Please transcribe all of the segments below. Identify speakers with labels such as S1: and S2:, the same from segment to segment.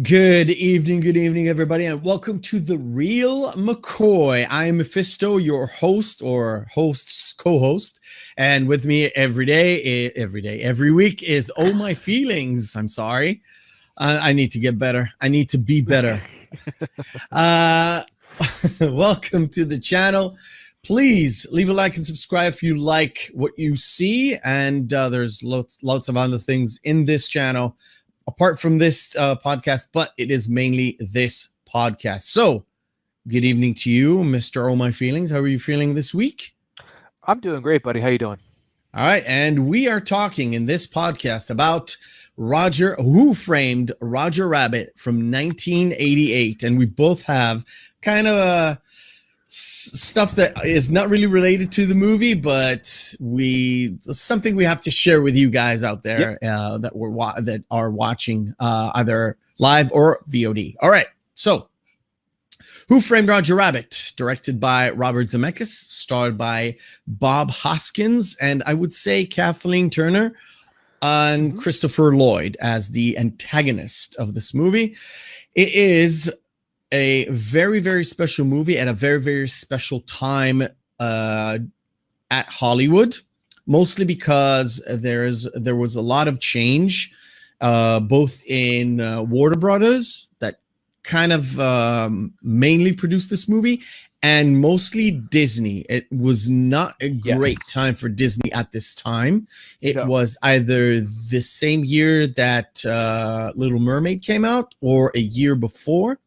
S1: Good evening, everybody, and welcome to the Reel McCoy. I am Meffistoe, your host or host's co-host, and with me every week is Oh My Feelings. I'm sorry. I need to get better. I need to be better. Welcome to the channel. Please leave a like and subscribe if you like what you see, and there's lots of other things in this channel apart from this podcast, but it is mainly this podcast. So, good evening to you, Mr. Oh My Feelings. How are you feeling this week?
S2: I'm doing great, buddy. How you doing?
S1: All right, and we are talking in this podcast about Who Framed Roger Rabbit from 1988, and we both have kind of stuff that is not really related to the movie, but something we have to share with you guys out there. Yep. That are watching either live or VOD. All right, so Who Framed Roger Rabbit, directed by Robert Zemeckis, starred by Bob Hoskins, and I would say Kathleen Turner and Christopher Lloyd as the antagonist of this movie. It is a very, very special movie at a very, very special time at Hollywood, mostly because there was a lot of change, both in Warner Brothers that kind of mainly produced this movie, and mostly Disney. It was not a great time for Disney at this time. It was either the same year that Little Mermaid came out or a year before.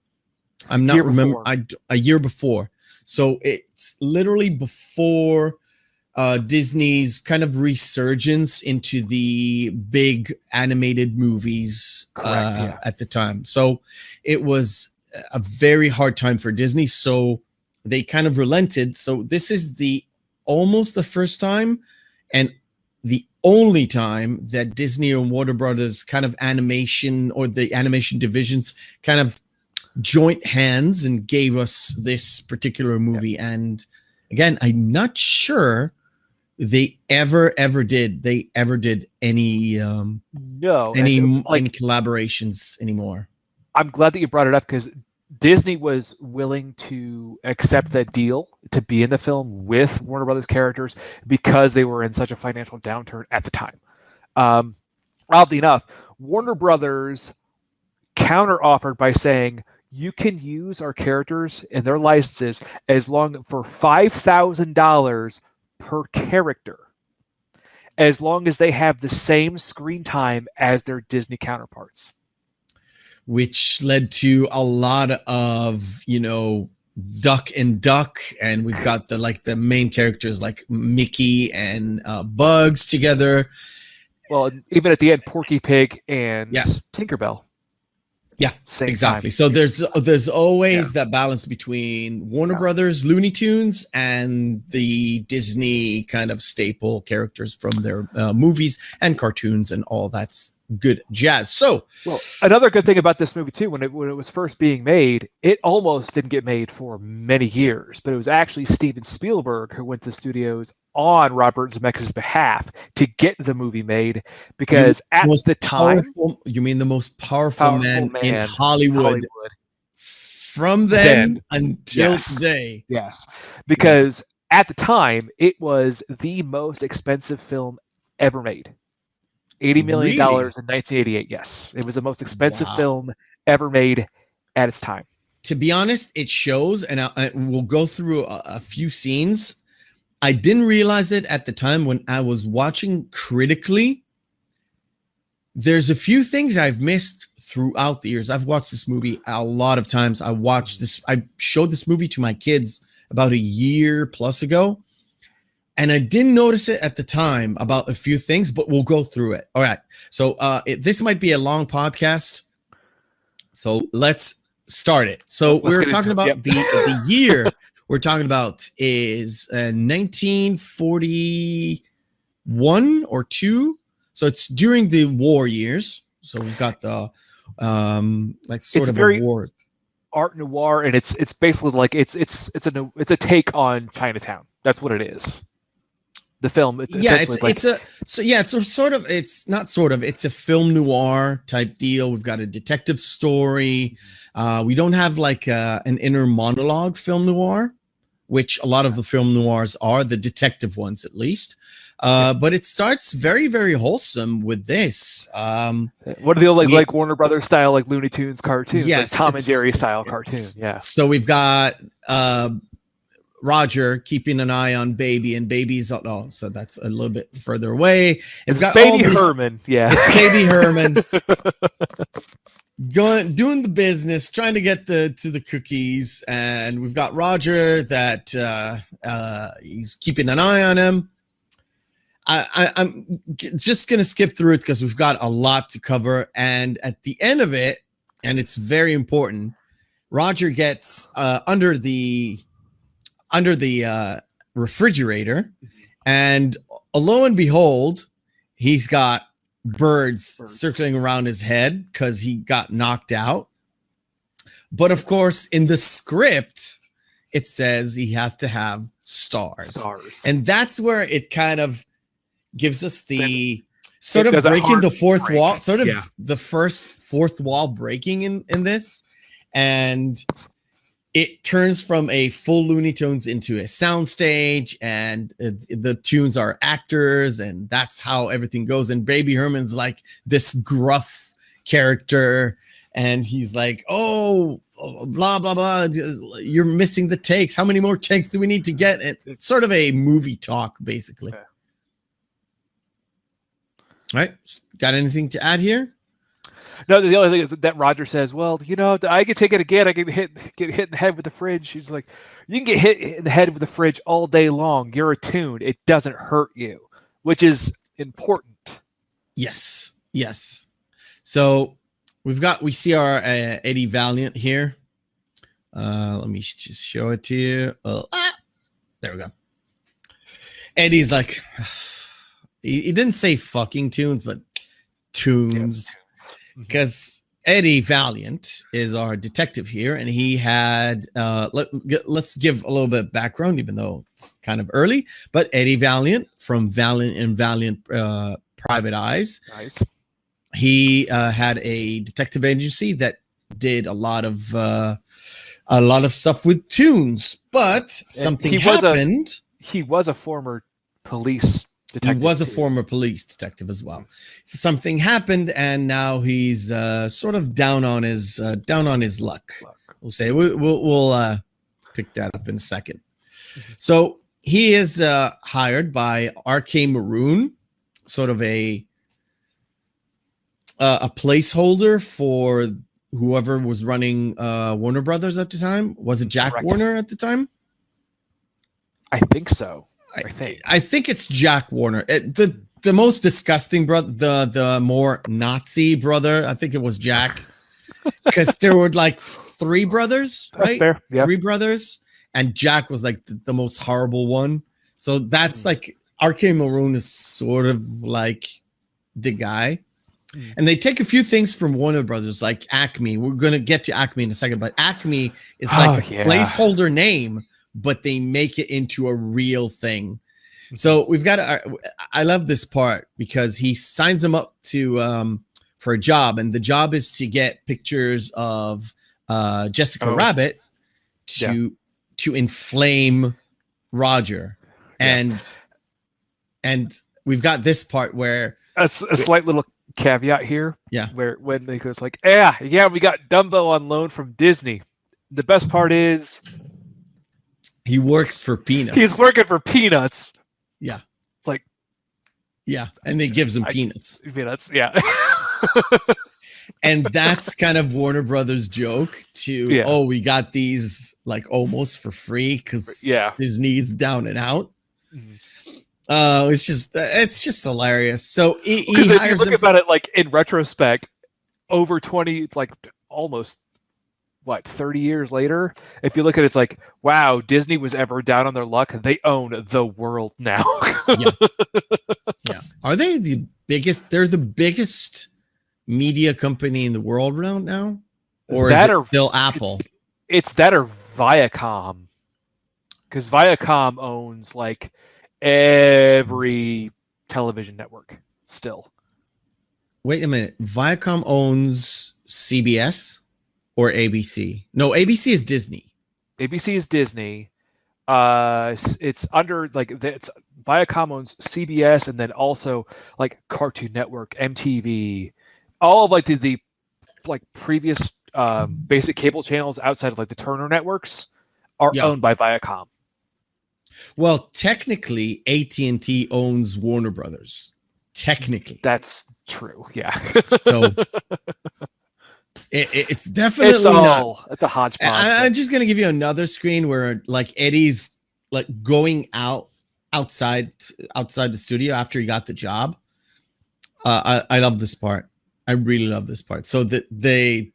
S1: I'm not remember a year before. So it's literally before Disney's kind of resurgence into the big animated movies at the time. So it was a very hard time for Disney. So they kind of relented. So this is almost the first time and the only time that Disney and Warner Brothers kind of animation, or the animation divisions, kind of joint hands and gave us this particular movie. And again, I'm not sure they ever did any
S2: No,
S1: any
S2: like
S1: collaborations anymore.
S2: I'm glad that you brought it up because Disney was willing to accept that deal to be in the film with Warner Brothers characters because they were in such a financial downturn at the time. Oddly enough, Warner Brothers counter-offered by saying, you can use our characters and their licenses as long for $5,000 per character, as long as they have the same screen time as their Disney counterparts.
S1: Which led to a lot of, duck and duck, and we've got the main characters like Mickey and Bugs together.
S2: Well, even at the end, Porky Pig and Tinkerbell.
S1: Yeah,
S2: same
S1: exactly.
S2: time.
S1: So there's always that balance between Warner Brothers Looney Tunes and the Disney kind of staple characters from their movies and cartoons and all that's good jazz. So,
S2: well, another good thing about this movie too, when it was first being made, it almost didn't get made for many years, but it was actually Steven Spielberg who went to studios on Robert Zemeckis' behalf to get the movie made, because at the time,
S1: you mean the most powerful man in Hollywood. From then until today.
S2: Yes, because at the time it was the most expensive film ever made. $80 million in 1988. Yes, it was the most expensive film ever made at its time.
S1: To be honest, it shows, and we'll go through a few scenes. I didn't realize it at the time when I was watching critically. There's a few things I've missed throughout the years. I've watched this movie a lot of times. I showed this movie to my kids about a year plus ago, and I didn't notice it at the time about a few things, but we'll go through it. All right. So this might be a long podcast, so let's start it. So we're talking about the year we're talking about is 1941 or 2. So it's during the war years. So we've got the sort of a war.
S2: Art noir, and it's basically like it's a take on Chinatown. That's what it is. The film, it's a film noir type deal. We've got a detective story. We don't have like an inner monologue film noir, which a lot of the film noirs are, the detective ones at least. But it starts very, very wholesome with this. What are the like Warner Brothers style, like Looney Tunes cartoons, like Tom and Jerry style cartoon? Yeah.
S1: So we've got Roger keeping an eye on Baby, and Baby's so that's a little bit further away.
S2: It's got Baby Herman. Yeah,
S1: it's Baby Herman doing the business, trying to get to the cookies, and we've got Roger that he's keeping an eye on him. I'm just gonna skip through it because we've got a lot to cover, and at the end of it, and it's very important, Roger gets under the refrigerator, and lo and behold, he's got birds circling around his head because he got knocked out. But of course, in the script, it says he has to have stars. And that's where it kind of gives us the sort of breaking the fourth wall, the first fourth wall breaking in this. And it turns from a full Looney Tunes into a soundstage, and the tunes are actors, and that's how everything goes. And Baby Herman's like this gruff character, and he's like, oh, blah, blah, blah. You're missing the takes. How many more takes do we need to get? It's sort of a movie talk, basically. Okay. All right. Got anything to add here?
S2: No, the only thing is that Roger says, well, I can take it again. I can get hit in the head with the fridge. She's like, you can get hit in the head with the fridge all day long. You're attuned. It doesn't hurt you, which is important.
S1: Yes. So we see our Eddie Valiant here. Let me just show it to you. There we go. Eddie's like, he didn't say fucking tunes, but tunes. Because Eddie Valiant is our detective here, and he had let's give a little bit of background, even though it's kind of early. But Eddie Valiant from Valiant and Valiant Private Eyes.
S2: Nice.
S1: He had a detective agency that did a lot of stuff with tunes, but something happened.
S2: He was a former police detective.
S1: He was a former police detective as well. Something happened, and now he's sort of down on his luck. We'll say we'll pick that up in a second. So he is hired by RK Maroon, sort of a placeholder for whoever was running Warner Brothers at the time. Was it Jack Warner at the time?
S2: I think so.
S1: I think it's Jack Warner. The most disgusting brother, the more Nazi brother, I think it was Jack, because there were like three brothers, right?
S2: Fair. Yep.
S1: 3 brothers, and Jack was like the most horrible one. So that's like RK Maroon is sort of like the guy. And they take a few things from Warner Brothers, like Acme. We're going to get to Acme in a second, but Acme is like a placeholder name, but they make it into a real thing. So we've got I love this part because he signs him up to for a job, and the job is to get pictures of Jessica Rabbit to inflame Roger. And we've got this part where
S2: a slight little caveat here.
S1: Yeah.
S2: Where when they goes like, yeah, we got Dumbo on loan from Disney. The best part is
S1: he works for peanuts.
S2: He's working for peanuts.
S1: Yeah.
S2: It's like,
S1: yeah. And they gives him peanuts.
S2: Peanuts. Yeah.
S1: And that's kind of Warner Brothers joke to, we got these like almost for free because Disney's down and out. It's just hilarious. So he
S2: if
S1: hires
S2: you look about it like in retrospect, over 20, like almost 30 years later, if you look at it, it's like, wow, Disney was ever down on their luck. They own the world now.
S1: Yeah. Are they the biggest? They're the biggest media company in the world right now? Or is it still Apple?
S2: It's that or Viacom. Because Viacom owns like every television network still.
S1: Wait a minute. Viacom owns CBS or ABC? No, ABC is Disney.
S2: ABC is Disney. It's under like it's Viacom owns CBS, and then also like Cartoon Network, MTV, all of like the like previous basic cable channels outside of like the Turner networks are owned by Viacom.
S1: Well, technically, AT&T owns Warner Brothers. Technically,
S2: that's true. Yeah.
S1: So it's definitely
S2: it's a hodgepodge.
S1: I'm just gonna give you another screen where like Eddie's like going outside the studio after he got the job. I love this part. I really love this part. So the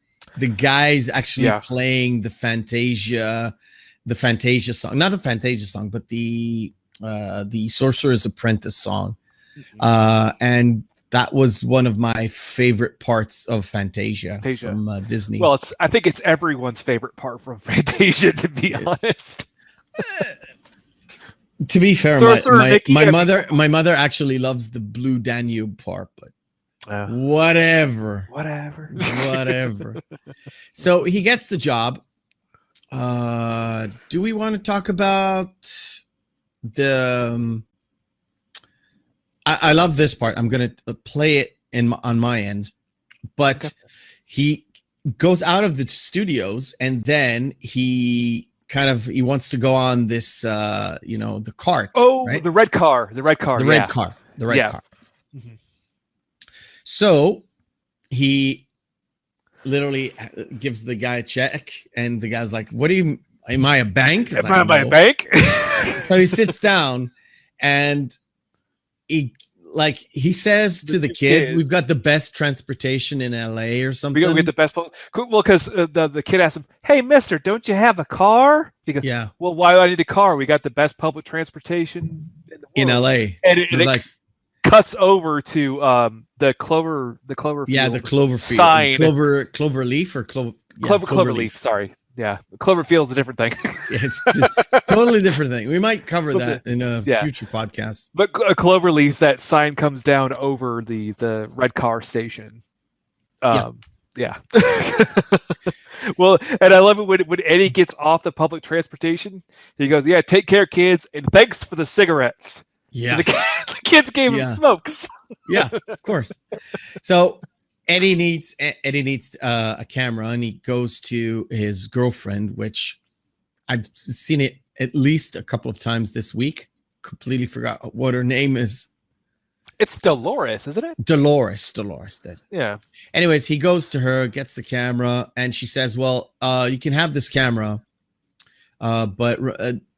S1: guys actually playing the Fantasia song, not the Fantasia song, but the Sorcerer's Apprentice song. And that was one of my favorite parts of Fantasia. From Disney.
S2: Well, I think it's everyone's favorite part from Fantasia, to be honest.
S1: To be fair, my mother actually loves the Blue Danube part, but whatever. So he gets the job. Do we want to talk about the? I love this part. I'm gonna play it on my end, but he goes out of the studios and then he wants to go on this the cart.
S2: Right? the red car.
S1: The red car. Mm-hmm. So he literally gives the guy a check, and the guy's like, am I a bank?
S2: Am I a bank?
S1: So he sits down and he says to the kids, we've got the best transportation in LA or something.
S2: We get the best. Well, because the kid asked him, "Hey, mister, don't you have a car?" He goes,
S1: "Yeah."
S2: Well, why do I need a car? We got the best public transportation
S1: in LA.
S2: And cuts over to the clover
S1: Yeah, the Cloverfield
S2: sign.
S1: clover leaf or clover. Yeah,
S2: Clover leaf. Sorry. Yeah, Cloverfield's a different thing.
S1: Yeah, it's a totally different thing. We might cover that in a future podcast.
S2: But a clover leaf, that sign comes down over the red car station. Yeah. Well, and I love it when Eddie gets off the public transportation. He goes, "Yeah, take care, kids, and thanks for the cigarettes."
S1: Yeah,
S2: so the kids gave him smokes.
S1: Yeah, of course. So Eddie needs a camera, and he goes to his girlfriend, which I've seen it at least a couple of times this week. Completely forgot what her name is.
S2: It's Dolores, isn't it?
S1: Dolores did.
S2: Yeah.
S1: Anyways, he goes to her, gets the camera, and she says, "Well, you can have this camera, but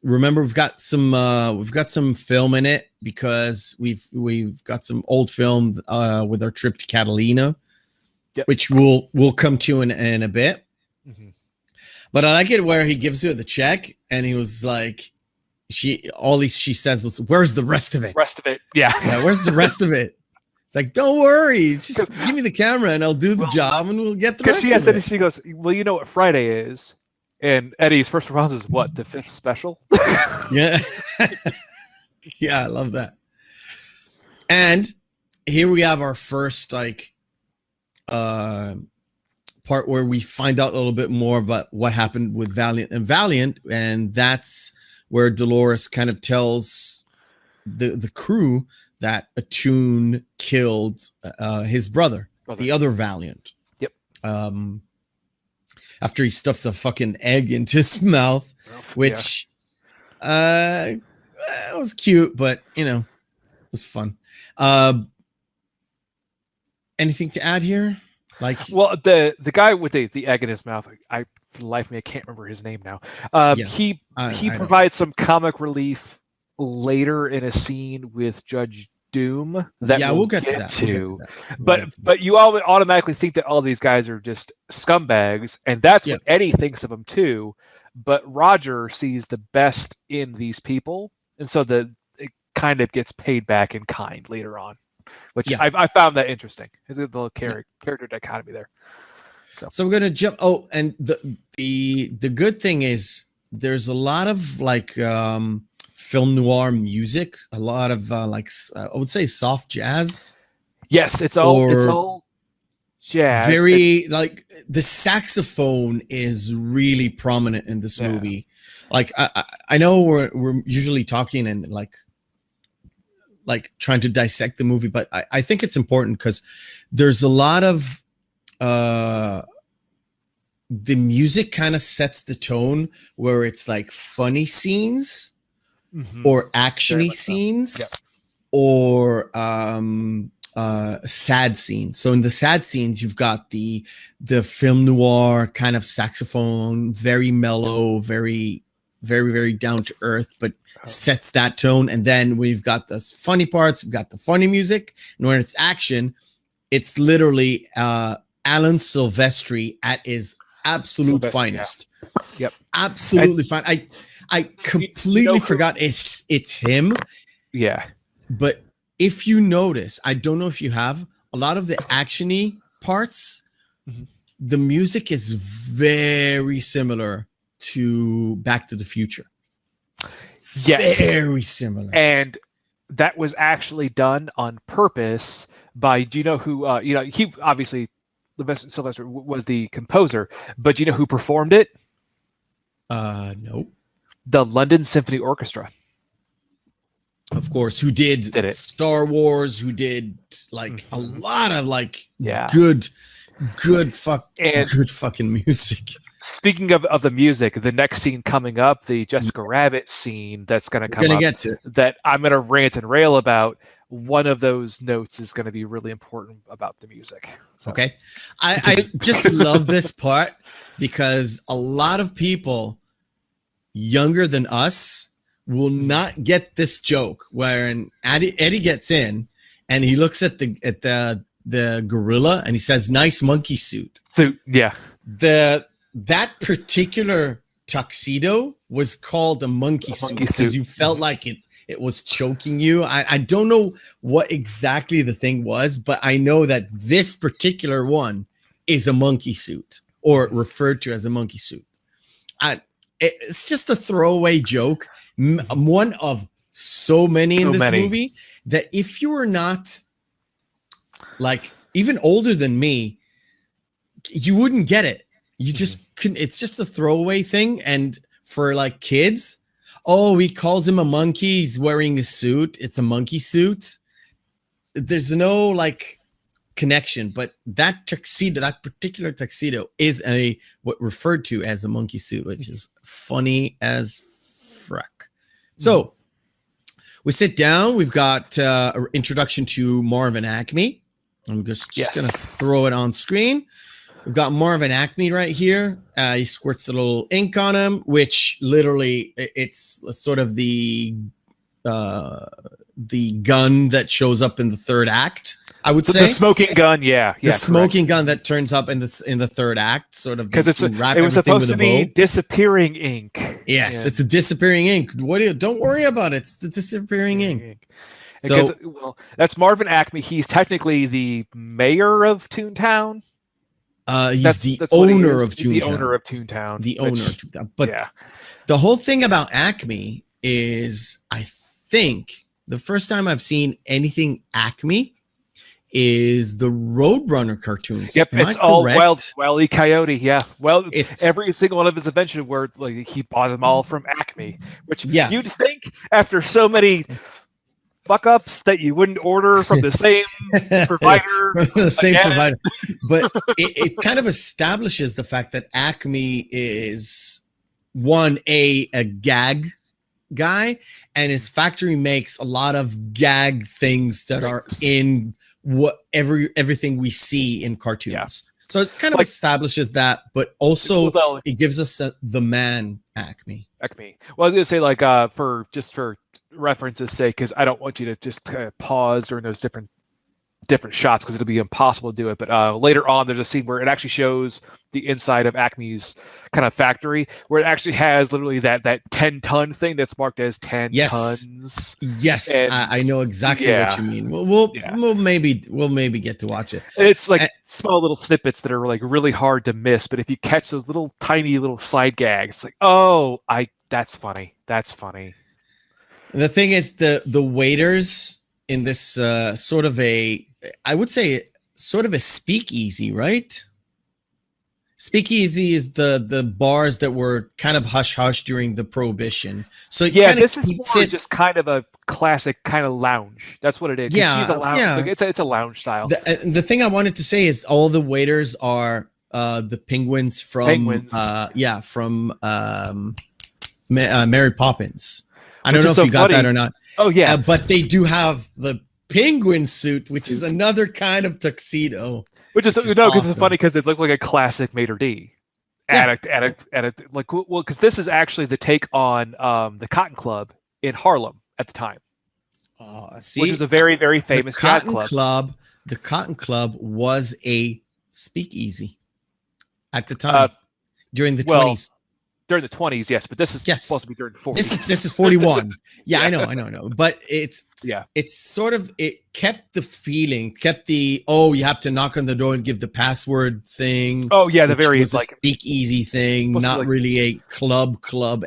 S1: remember, we've got some film in it because we've got some old film with our trip to Catalina, which we'll come to in a bit." Mm-hmm. But I like it where he gives her the check, and he was like, she says was, "Where's the rest of it?"
S2: Yeah.
S1: Where's the rest of it? It's like, don't worry, just give me the camera and I'll do the job and we'll get the rest of it.
S2: She goes, "Well, you know what Friday is?" And Eddie's first response is, "What, the fifth special?"
S1: Yeah. Yeah, I love that. And here we have our first part where we find out a little bit more about what happened with Valiant, and that's where Dolores kind of tells the crew that Attune killed his brother, the other Valiant.
S2: Yep.
S1: After he stuffs a fucking egg into his mouth, which it was cute, but it was fun. Anything to add here?
S2: Well, the guy with the egg in his mouth, for the life of me, I can't remember his name now. He provides some comic relief later in a scene with Judge Doom.
S1: We'll get to that.
S2: But you all automatically think that all these guys are just scumbags, and that's what Eddie thinks of them too. But Roger sees the best in these people, and so it kind of gets paid back in kind later on. Which I found that interesting. The little character dichotomy there.
S1: So we're gonna jump. Oh, and the good thing is there's a lot of film noir music, a lot of I would say soft jazz.
S2: Yes, it's all jazz.
S1: Very the saxophone is really prominent in this movie. I know we're usually talking and trying to dissect the movie, but I think it's important because there's a lot of the music kind of sets the tone where it's funny scenes or actiony scenes or sad scenes. So in the sad scenes, you've got the film noir kind of saxophone, very mellow, very, very, very down to earth, but sets that tone. And then we've got the funny parts, we've got the funny music, and when it's action, it's literally Alan Silvestri at his absolute finest.
S2: Yep,
S1: absolutely fine. I completely forgot it's him.
S2: Yeah,
S1: but if you notice, I don't know if you have, a lot of the actiony parts, the music is very similar to Back to the Future.
S2: Yes,
S1: very similar.
S2: And that was actually done on purpose by, do you know who, he obviously, Sylvester was the composer, but do you know who performed it?
S1: No.
S2: The London Symphony Orchestra.
S1: Of course, who did
S2: it.
S1: Star Wars, who did a lot of good fucking music.
S2: Speaking of the music, the next scene coming up, the Jessica Rabbit scene that's going to come up,
S1: get to
S2: that I'm going to rant and rail about. One of those notes is going to be really important about the music. So.
S1: Okay. I just love this part because a lot of people younger than us will not get this joke when Eddie gets in and he looks at the gorilla and he says, "Nice monkey suit."
S2: So yeah,
S1: that particular tuxedo was called a monkey suit because you felt like it was choking you. I don't know what exactly the thing was, but I know that this particular one is a monkey suit, or referred to as a monkey suit. It's just a throwaway joke, one of so many in this movie, that if you were not like even older than me, you wouldn't get it. You just couldn't. It's just a throwaway thing. And for like kids, oh, he calls him a monkey. He's wearing a suit. It's a monkey suit. There's no like connection, but that tuxedo, that particular tuxedo, is what referred to as a monkey suit, which is funny as frack. So we sit down. We've got an introduction to Marvin Acme. I'm just gonna throw it on screen. We've got Marvin Acme right here. He squirts a little ink on him, which literally it's sort of the gun that shows up in the third act. I would say
S2: the smoking gun, the
S1: smoking gun that turns up in the third act, sort of,
S2: because it was supposed to be disappearing ink.
S1: Yes, it's a disappearing ink. Don't worry about it. It's the disappearing ink. So,
S2: well, that's Marvin Acme. He's technically the mayor of Toontown.
S1: He's the owner of Toontown.
S2: The owner of Toontown.
S1: The owner of Toontown. But the whole thing about Acme is, I think the first time I've seen anything Acme is the Roadrunner cartoons.
S2: Yep, it's all Wile E. Coyote. Yeah, well, every single one of his adventures where like he bought them all from Acme, which you'd think after so many fuck ups that you wouldn't order from the same provider.
S1: The same provider, but it kind of establishes the fact that Acme is a gag guy, and his factory makes a lot of gag things that are in everything we see in cartoons. Yeah. So it kind of establishes that, but also it gives us the man Acme.
S2: Well, I was gonna say, like, for reference's sake, because I don't want you to just kind of pause during those different shots, because it'll be impossible to do it. But later on, there's a scene where it actually shows the inside of Acme's kind of factory, where it actually has literally that 10-ton thing that's marked as 10 tons.
S1: Yes, and I know exactly what you mean. We'll maybe get to watch it.
S2: It's like small little snippets that are like really hard to miss, but if you catch those little tiny little side gags, it's like, that's funny. That's funny.
S1: And the thing is, the waiters in this sort of I would say sort of a speakeasy, right? Speakeasy is the bars that were kind of hush-hush during the Prohibition. So
S2: this is more just kind of a classic kind of lounge. That's what it is. Yeah, she's a lounge. Like, it's a lounge style.
S1: The thing I wanted to say is all the waiters are the penguins from Mary Poppins. I don't know if you got that or not.
S2: Oh yeah,
S1: but they do have the penguin suit, which is another kind of tuxedo.
S2: Which is because awesome. It's funny because it looked like a classic Maitre D. Because this is actually the take on the Cotton Club in Harlem at the time. Which is a very, very famous jazz club.
S1: The Cotton Club was a speakeasy at the time during the 20s.
S2: During the 20s, yes, but this is supposed to be during the 40s. This
S1: is 41. Yeah, I know. But it's sort of, it kept the feeling, you have to knock on the door and give the password thing.
S2: Oh yeah, the very
S1: was like a speakeasy thing, not really a club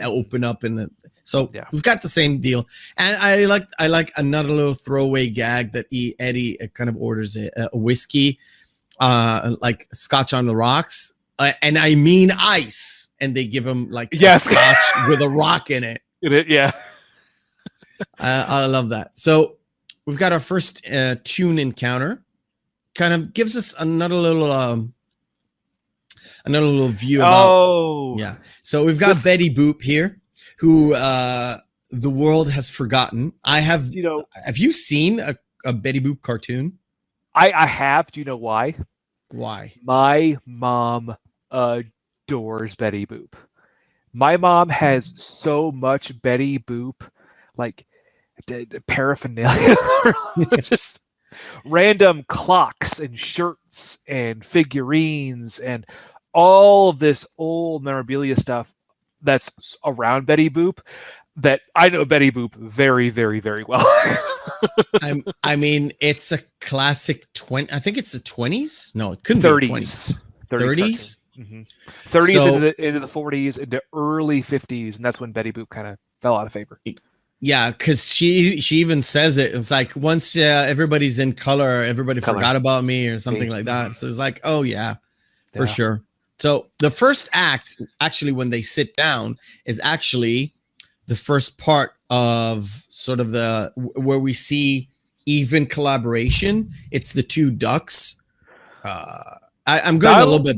S1: open up in the. So we've got the same deal, and I like another little throwaway gag that Eddie kind of orders a whiskey, like Scotch on the rocks. And I mean ice, and they give him like scotch with a rock in it. I love that. So we've got our first tune encounter. Kind of gives us another little view about. So we've got Betty Boop here, who the world has forgotten. Have you seen a Betty Boop cartoon?
S2: I have. Do you know why?
S1: Why?
S2: My mom adores Betty Boop. My mom has so much Betty Boop, like paraphernalia, just random clocks and shirts and figurines and all of this old memorabilia stuff that's around Betty Boop that I know Betty Boop very, very, very well.
S1: I mean, it's a classic 20. I think it's the 20s. No, it couldn't be 20s. 30s.
S2: 30s
S1: So,
S2: into the 40s, into early 50s, and that's when Betty Boop kind of fell out of favor.
S1: Yeah, because she even says it. It's like once everybody's in color, everybody forgot about me or something like that. So it's like, oh yeah, for sure. So the first act, actually, when they sit down, is actually the first part of sort of the where we see even collaboration. It's the two ducks. I'm going a little bit.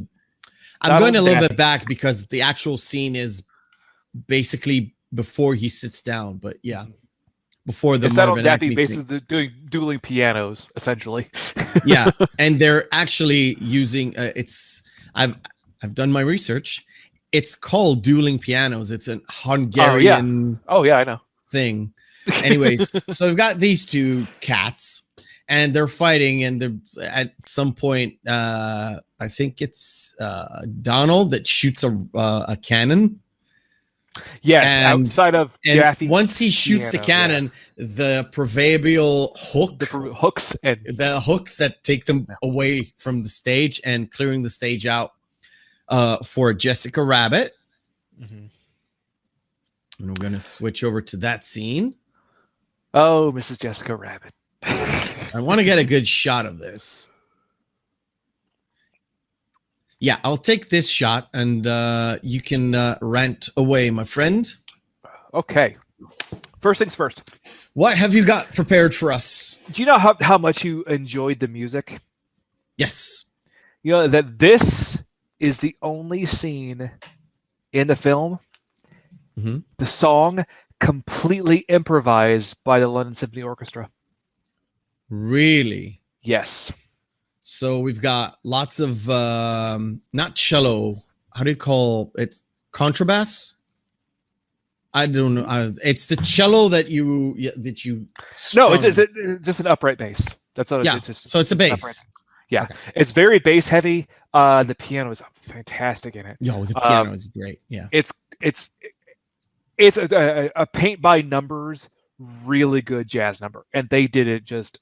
S1: I'm going a little bit back because the actual scene is basically before he sits down, but yeah, before the Marvin Acme
S2: basically doing dueling pianos, essentially.
S1: Yeah, and they're actually using I've done my research. It's called dueling pianos. It's an Hungarian
S2: I know
S1: thing. Anyways, so we've got these two cats and they're fighting, and they're at some point I think it's Donald that shoots a cannon.
S2: Yes, and outside of Jaffe.
S1: Once he shoots the cannon, the proverbial
S2: hooks
S1: that take them away from the stage and clearing the stage out for Jessica Rabbit. And we're going to switch over to that scene.
S2: Oh, Mrs. Jessica Rabbit.
S1: I want to get a good shot of this. Yeah, I'll take this shot, and you can rant away, my friend.
S2: Okay. First things first.
S1: What have you got prepared for us?
S2: Do you know how much you enjoyed the music?
S1: Yes.
S2: You know that this is the only scene in the film, the song completely improvised by the London Symphony Orchestra.
S1: Really?
S2: Yes.
S1: So we've got lots of not cello. How do you call it? Contrabass? I don't know. It's the cello that you
S2: strum. No, it's just an upright bass. That's all.
S1: Yeah.
S2: It's just,
S1: so it's a bass.
S2: Yeah, okay. It's very bass heavy. The piano is fantastic in it.
S1: Yo, the piano is great. Yeah.
S2: It's a paint by numbers, really good jazz number, and they did it just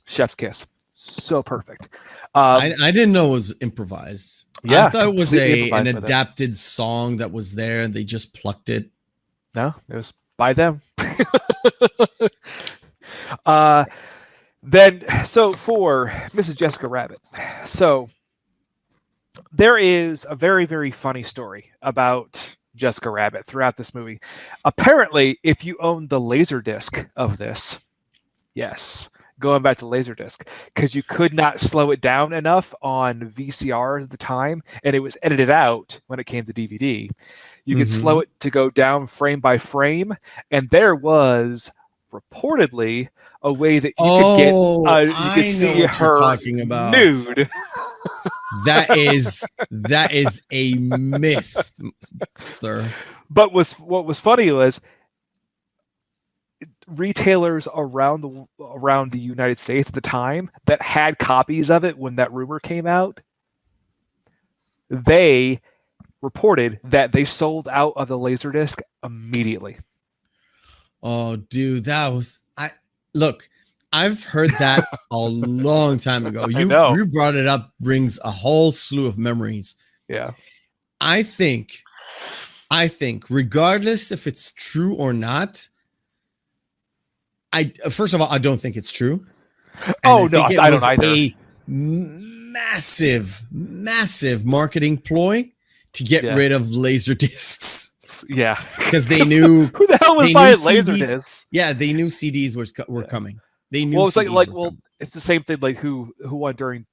S2: chef's kiss. So perfect.
S1: I didn't know it was improvised.
S2: Yeah,
S1: I thought it was an adapted song that was there and they just plucked it.
S2: No, it was by them. So for Mrs. Jessica Rabbit, so there is a very, very funny story about Jessica Rabbit throughout this movie. Apparently, if you own the Laserdisc of this, yes, going back to Laserdisc, because you could not slow it down enough on VCR at the time, and it was edited out when it came to DVD. You could slow it to go down frame by frame, and there was reportedly a way that you could see her
S1: talking about.
S2: Nude.
S1: That is a myth, sir.
S2: But what was funny was retailers around the United States at the time that had copies of it when that rumor came out, they reported that they sold out of the Laserdisc immediately.
S1: Oh, dude, I've heard that a long time ago. You brought it up, brings a whole slew of memories.
S2: Yeah.
S1: I think regardless if it's true or not, first of all, I don't think it's true.
S2: I don't either.
S1: A massive marketing ploy to get rid of laser discs.
S2: Yeah,
S1: because they knew
S2: who the hell was buying laser discs.
S1: Yeah, they knew CDs were coming. They knew.
S2: Well, it's it's the same thing. Like who won during?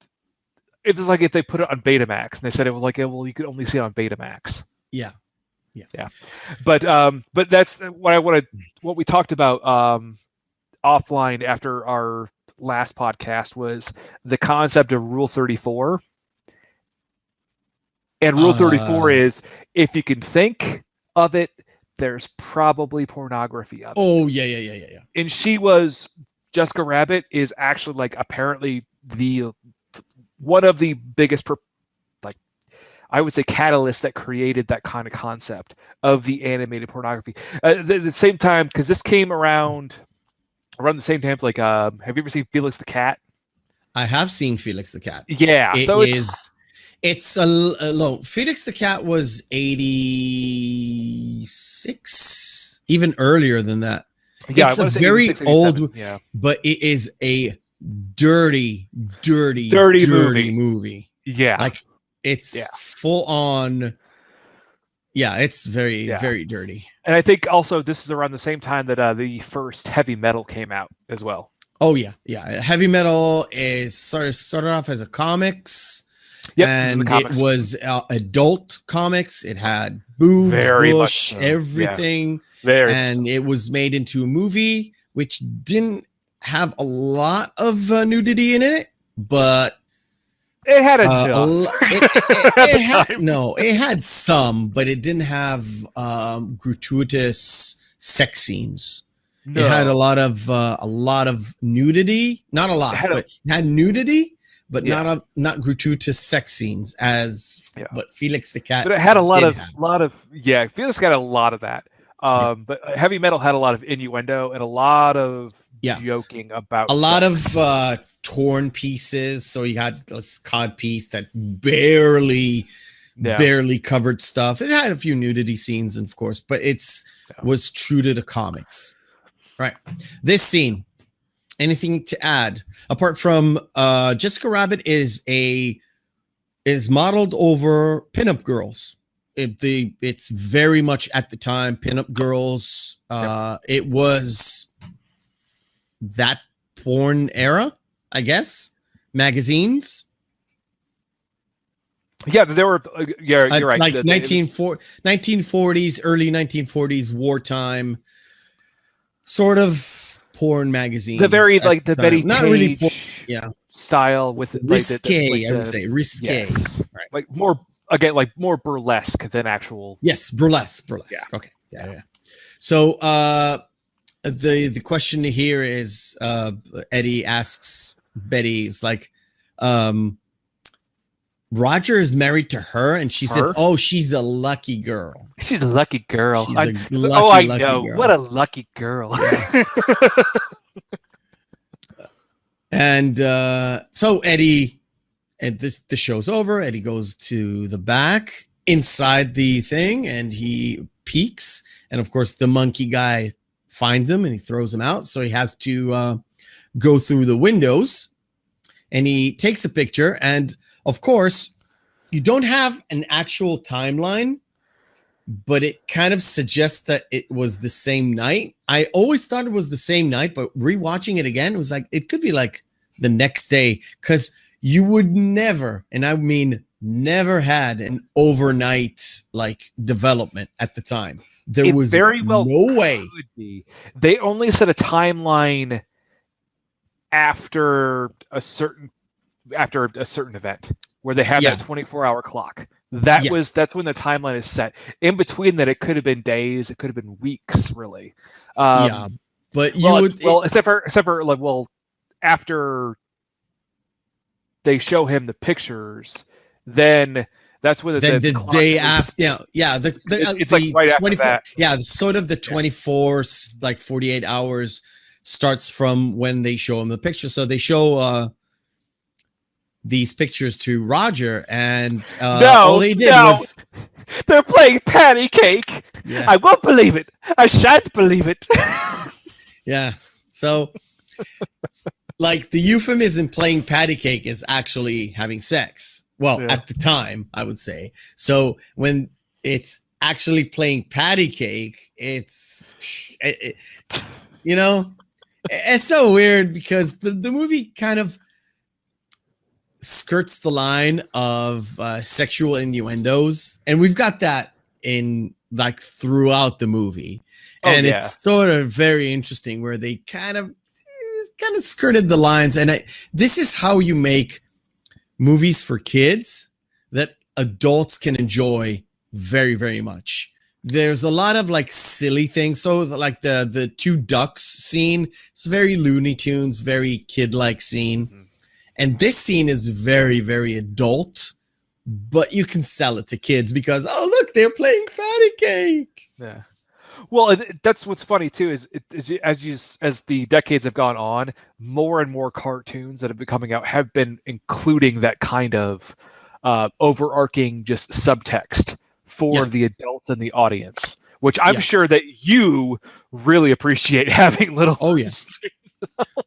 S2: It was like if they put it on Betamax and they said it was like, well, you could only see it on Betamax.
S1: Yeah.
S2: But that's what we talked about offline after our last podcast was the concept of Rule 34. And Rule 34 is if you can think of it, there's probably pornography of it.
S1: Oh yeah.
S2: And Jessica Rabbit is actually like apparently one of the biggest I would say, catalyst that created that kind of concept of the animated pornography. The same time, because this came around the same time. Like, have you ever seen Felix the Cat?
S1: I have seen Felix the Cat.
S2: Yeah,
S1: It
S2: so
S1: is. It's a low. Felix the Cat was 86, even earlier than that.
S2: Yeah,
S1: It's
S2: I
S1: a
S2: wanna say
S1: very
S2: 86,
S1: old,
S2: yeah,
S1: but it is a dirty movie.
S2: yeah,
S1: Like it's
S2: yeah,
S1: full on. Yeah, it's very
S2: yeah.
S1: very dirty.
S2: And I think also this is around the same time that the first heavy metal came out as well.
S1: Oh yeah, yeah. Heavy metal is started off as a comics.
S2: Yep,
S1: And
S2: comics.
S1: it was adult comics. It had boobs,
S2: Very much
S1: bush,
S2: so.
S1: everything.
S2: Very
S1: And it was made into a movie, which didn't have a lot of nudity in it, but
S2: it had enough.
S1: It had some, but it didn't have gratuitous sex scenes.
S2: No.
S1: It had a lot of nudity, not a lot, but it had nudity. But not gratuitous sex scenes as what Felix the Cat.
S2: But it had a lot of Felix got a lot of that. But heavy metal had a lot of innuendo and a lot of joking about
S1: a lot of torn pieces. So you had this cod piece that barely covered stuff. It had a few nudity scenes, of course, but was true to the comics. Right. This scene. Anything to add apart from Jessica Rabbit is modeled over pinup girls. It's very much at the time pinup girls. It was that porn era, I guess. Magazines.
S2: Yeah, there were. You're right.
S1: Like 1940s, early 1940s, wartime, sort of. Porn magazines.
S2: The very like the Betty
S1: not
S2: Page
S1: really porn,
S2: style with
S1: risque. I would say risque.
S2: Yes.
S1: Right.
S2: Like more burlesque than actual.
S1: Yes, burlesque. Yeah. Okay. Yeah. So the question here is Eddie asks Betty, it's like Roger is married to her, and she says, "Oh, she's a lucky girl.
S2: She's a lucky girl.
S1: I
S2: know. Girl. What a lucky girl." Yeah.
S1: And so Eddie, and the show's over. Eddie goes to the back inside the thing, and he peeks, and of course the monkey guy finds him, and he throws him out. So he has to go through the windows, and he takes a picture, and of course, you don't have an actual timeline, but it kind of suggests that it was the same night. I always thought it was the same night, but rewatching it again, it was like, it could be like the next day, because you would never, and I mean never, had an overnight like development at the time. There was very well no way.
S2: Be. They only set a timeline after a certain event where they have that 24-hour clock. That's when the timeline is set. In between that, it could have been days, it could have been weeks, really.
S1: But
S2: except for like, after they show him the pictures, then that's when
S1: the day after. It's like right 24, after that. Yeah, sort of the 24, like 48 hours starts from when they show him the picture. So they show these pictures to Roger, and all they did was
S2: they're playing patty cake. Yeah. I won't believe it. I shan't believe it.
S1: Yeah. So like the euphemism playing patty cake is actually having sex. Well, at the time, I would say. So when it's actually playing patty cake, it's so weird, because the movie kind of skirts the line of sexual innuendos, and we've got that in like throughout the movie. It's sort of very interesting where they kind of skirted the lines. And this is how you make movies for kids that adults can enjoy very, very much. There's a lot of like silly things. So like the two ducks scene, it's very Looney Tunes, very kid-like scene. Mm-hmm. And this scene is very, very adult, but you can sell it to kids because, oh, look, they're playing patty cake.
S2: Yeah. Well, that's what's funny too is as the decades have gone on, more and more cartoons that have been coming out have been including that kind of overarching just subtext for the adults and the audience, which I'm sure that you really appreciate having little.
S1: Oh yeah.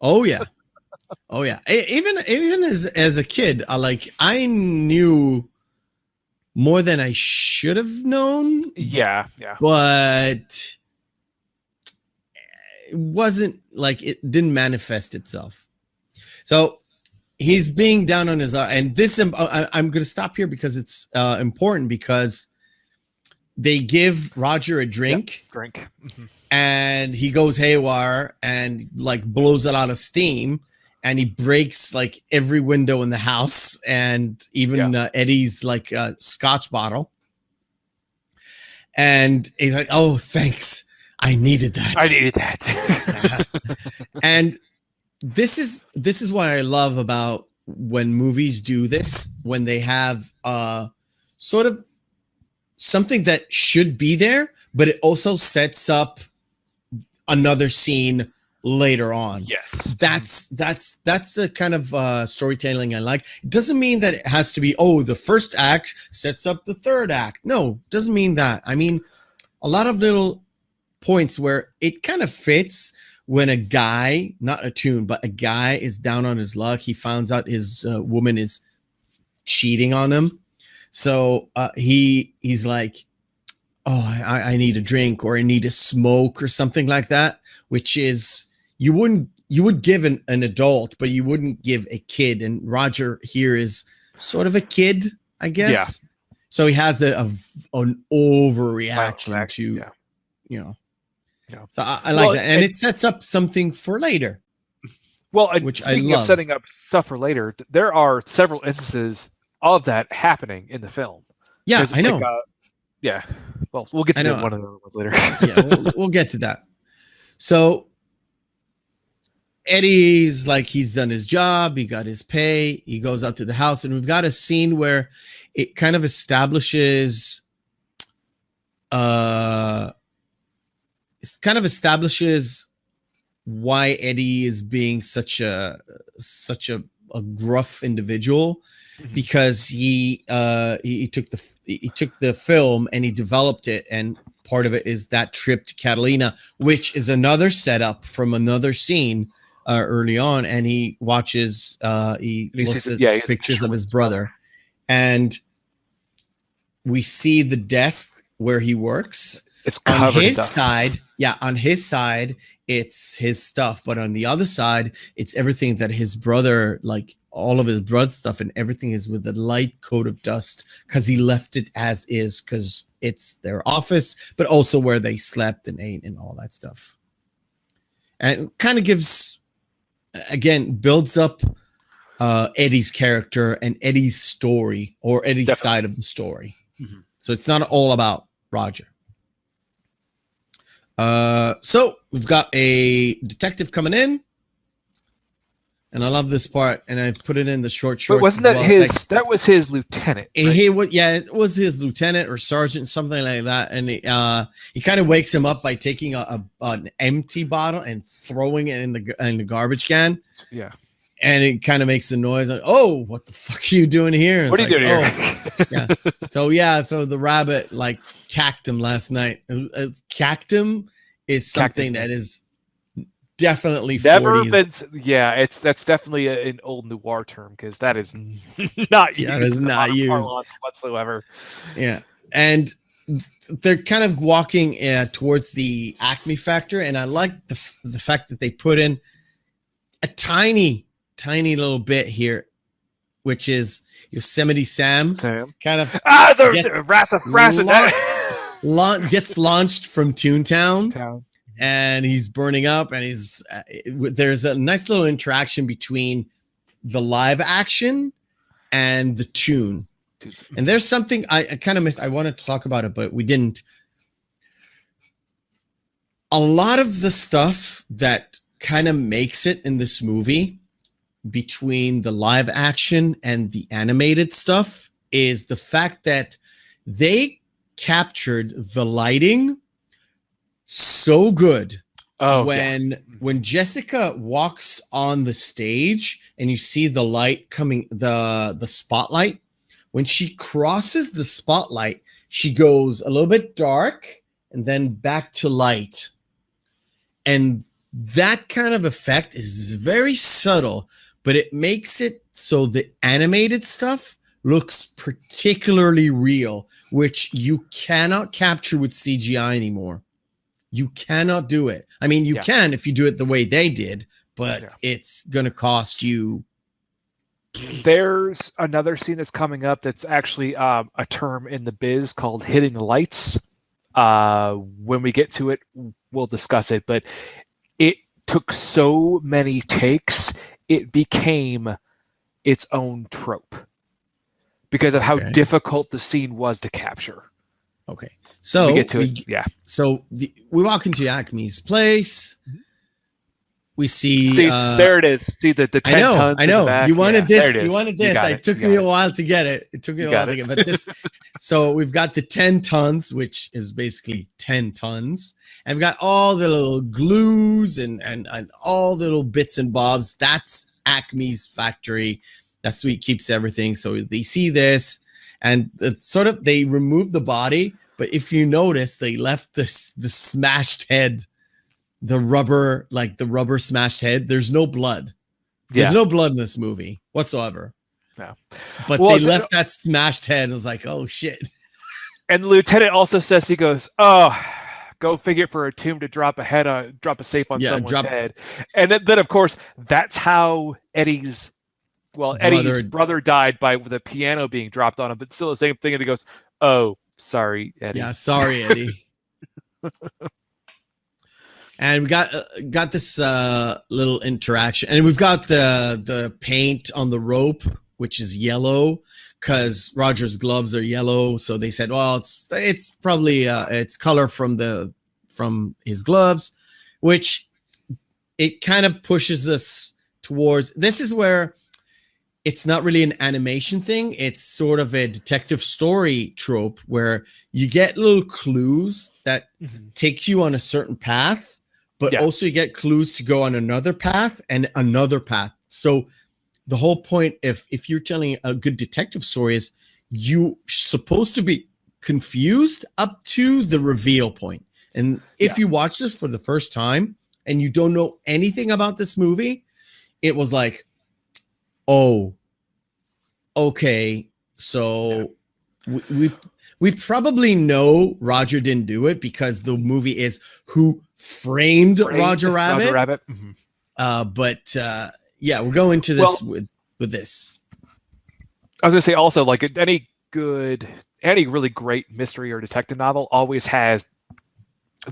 S1: Oh yeah. Oh yeah. Even as a kid, I knew more than I should have known.
S2: Yeah.
S1: But it wasn't like it didn't manifest itself. So he's being down on his and this I'm going to stop here because it's important because they give Roger a drink.
S2: Mm-hmm.
S1: And he goes haywire and like blows it out of steam. And he breaks like every window in the house and even Eddie's like scotch bottle. And he's like, "Oh, thanks. I needed that." And this is what I love about when movies do this, when they have sort of something that should be there, but it also sets up another scene later on.
S2: Yes.
S1: That's the kind of storytelling I like. It doesn't mean that it has to be, the first act sets up the third act. No, doesn't mean that. I mean, a lot of little points where it kind of fits when a guy, not a tune, but a guy is down on his luck. He finds out his woman is cheating on him. So he's like, I need a drink or I need a smoke or something like that, which is you would give an adult, but you wouldn't give a kid. And Roger here is sort of a kid, I guess. Yeah. So he has an overreaction to, So I like that. And it sets up something for later.
S2: Well, which I love. Of setting up stuff for later, there are several instances of that happening in the film.
S1: Yeah, I know.
S2: Yeah. Well, we'll get to one of the other ones later.
S1: Yeah, we'll get to that. So Eddie's like, he's done his job. He got his pay. He goes out to the house. And we've got a scene where it kind of establishes why Eddie is being such a gruff individual. Because he took the film and he developed it, and part of it is that trip to Catalina, which is another setup from another scene early on, and he watches he looks at pictures of his brother, and we see the desk where he works.
S2: It's on his
S1: side. Yeah, on his side, it's his stuff, but on the other side, it's everything that his brother, like all of his brother stuff, and everything is with a light coat of dust because he left it as is because it's their office, but also where they slept and ate and all that stuff. And it kind of builds up Eddie's character and Eddie's story, or Eddie's side of the story. Mm-hmm. So it's not all about Roger. So we've got a detective coming in, and I love this part, and I put it in the shorts.
S2: But wasn't that his? That was his lieutenant. Right?
S1: It was his lieutenant or sergeant, something like that. And he kind of wakes him up by taking an empty bottle and throwing it in the garbage can.
S2: Yeah.
S1: And it kind of makes a noise like, "Oh, what the fuck are you doing here?"
S2: What are you doing here?
S1: Yeah. So the rabbit like cacked him last night. Cactum is something that is definitely
S2: never
S1: 40s.
S2: been. Yeah, that's definitely an old noir term because that is not used.
S1: That is not used
S2: whatsoever.
S1: Yeah, and they're kind of walking towards the Acme factory, and I like the fact that they put in a tiny little bit here, which is Yosemite Sam. Kind of gets launched from Toontown, and he's burning up, and there's a nice little interaction between the live action and the tune. And there's something I kind of missed. I wanted to talk about it, but we didn't. A lot of the stuff that kind of makes it in this movie between the live action and the animated stuff is the fact that they captured the lighting so good. When Jessica walks on the stage and you see the light coming, the spotlight, when she crosses the spotlight, she goes a little bit dark and then back to light. And that kind of effect is very subtle, but it makes it so the animated stuff looks particularly real, which you cannot capture with CGI anymore. You cannot do it. I mean, you can if you do it the way they did, but it's going to cost you.
S2: There's another scene that's coming up that's actually a term in the biz called hitting the lights. When we get to it, we'll discuss it, but it took so many takes, it became its own trope because of how difficult the scene was to capture.
S1: Okay. So
S2: we get to it. Yeah.
S1: So we walk into Acme's place. We see
S2: there it is. See the 10 tons.
S1: I know.
S2: In the back.
S1: You wanted this.
S2: You
S1: wanted this. It took me a while to get it. It took me a while to get it. But this. So we've got the 10 tons, which is basically 10 tons, and we've got all the little glues and all the little bits and bobs. That's Acme's factory. That's where he keeps everything. So they see this, and they remove the body. But if you notice, they left the smashed head, the rubber smashed head. There's no blood. There's no blood in this movie whatsoever.
S2: No.
S1: But they left that smashed head and was like, oh, shit.
S2: And the lieutenant also says, he goes, oh, go figure for a tomb to drop a safe on someone's head. And then, of course, that's how Eddie's brother died with a piano being dropped on him. But still the same thing. And he goes, oh, sorry, Eddie.
S1: Yeah, sorry, Eddie. And we got this little interaction, and we've got the paint on the rope, which is yellow, because Roger's gloves are yellow. So they said, well, it's probably it's color from his gloves, which it kind of pushes us towards. This is where it's not really an animation thing. It's sort of a detective story trope where you get little clues that take you on a certain path, but also you get clues to go on another path and another path. So the whole point, if you're telling a good detective story, is you supposed to be confused up to the reveal point. And if you watch this for the first time and you don't know anything about this movie, it was like, oh, okay. So we probably know Roger didn't do it because the movie is Who Framed Roger Rabbit.
S2: Roger Rabbit.
S1: But we'll go into this with this.
S2: I was gonna say also, like any really great mystery or detective novel always has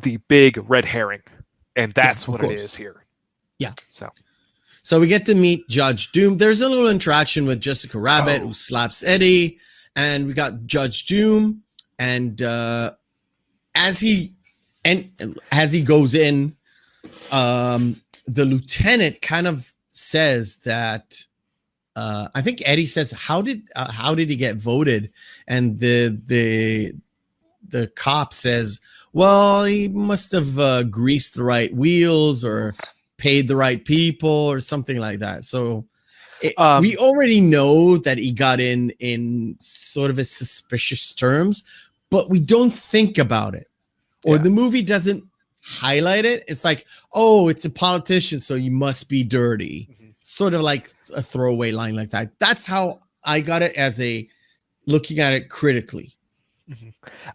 S2: the big red herring, and that's what it is here. Yeah.
S1: So we get to meet Judge Doom. There's a little interaction with Jessica Rabbit who slaps Eddie, and we got Judge Doom. And as he goes in, the lieutenant kind of says that I think Eddie says, "How did he get voted?" And the cop says, "Well, he must have greased the right wheels or paid the right people or something like that." So we already know that he got in sort of a suspicious terms, but we don't think about it, or the movie doesn't highlight it. It's like, oh, it's a politician, so you must be dirty. Sort of like a throwaway line like that. That's how I got it as looking at it critically.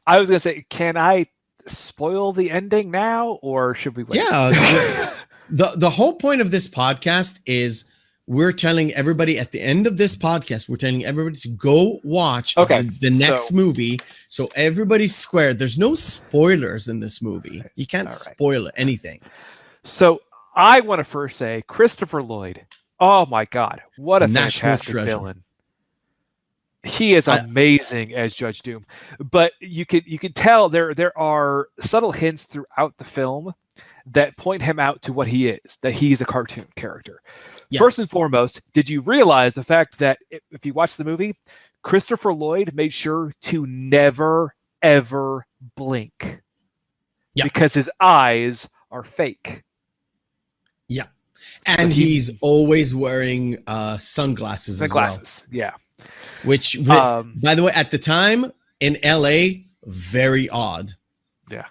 S2: I was going to say, can I spoil the ending now, or should we wait?
S1: Yeah. The whole point of this podcast is we're telling everybody at the end of this podcast, we're telling everybody to go watch the next movie. So everybody's squared. There's no spoilers in this movie. You can't spoil anything.
S2: So I want to first say Christopher Lloyd. Oh my God. What a fantastic villain. He is amazing as Judge Doom. But you can tell there are subtle hints throughout the film that point him out to what he is, that he's a cartoon character. Yeah. First and foremost, did you realize the fact that if you watch the movie, Christopher Lloyd made sure to never, ever blink.
S1: Yeah.
S2: Because his eyes are fake.
S1: Yeah. And he's always wearing sunglasses as well.
S2: Yeah.
S1: Which, by the way, at the time in LA, very odd.
S2: Yeah.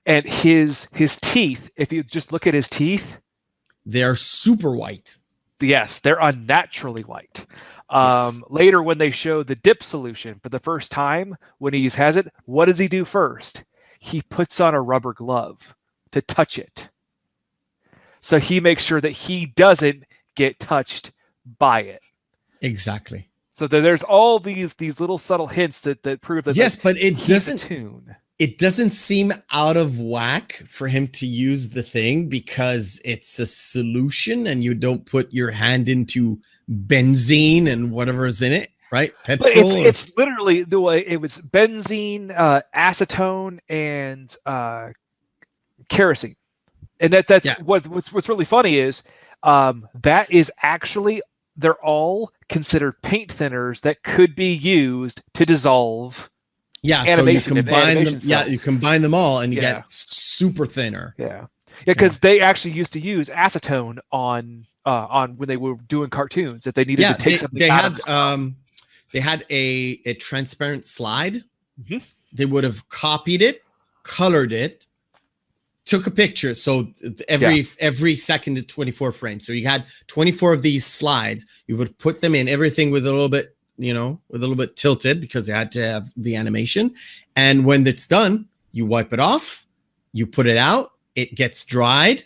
S2: And his teeth, if you just look at his teeth,
S1: they're super white.
S2: Yes, they're unnaturally white.
S1: Yes.
S2: Later, when they show the dip solution for the first time, when he has it, what does he do first? He puts on a rubber glove to touch it. So he makes sure that he doesn't get touched by it.
S1: Exactly.
S2: So there's all these little subtle hints that prove that.
S1: Yes, but it doesn't.
S2: Tune.
S1: It doesn't seem out of whack for him to use the thing because it's a solution and you don't put your hand into benzene and whatever is in it, right? Petrol.
S2: But it's literally the way it was: benzene, acetone, and kerosene. And that's what's really funny is that is actually, they're all considered paint thinners that could be used to dissolve.
S1: Yeah, so you combine them. Yeah, you combine them all, and you get super thinner.
S2: Yeah, because they actually used to use acetone on when they were doing cartoons if they needed to take something out of
S1: they had a transparent slide.
S2: Mm-hmm.
S1: They would have copied it, colored it, took a picture. So every second is 24 frames. So you had 24 of these slides. You would put them in, everything with a little bit, with a little bit tilted because they had to have the animation. And when it's done, you wipe it off, you put it out, it gets dried.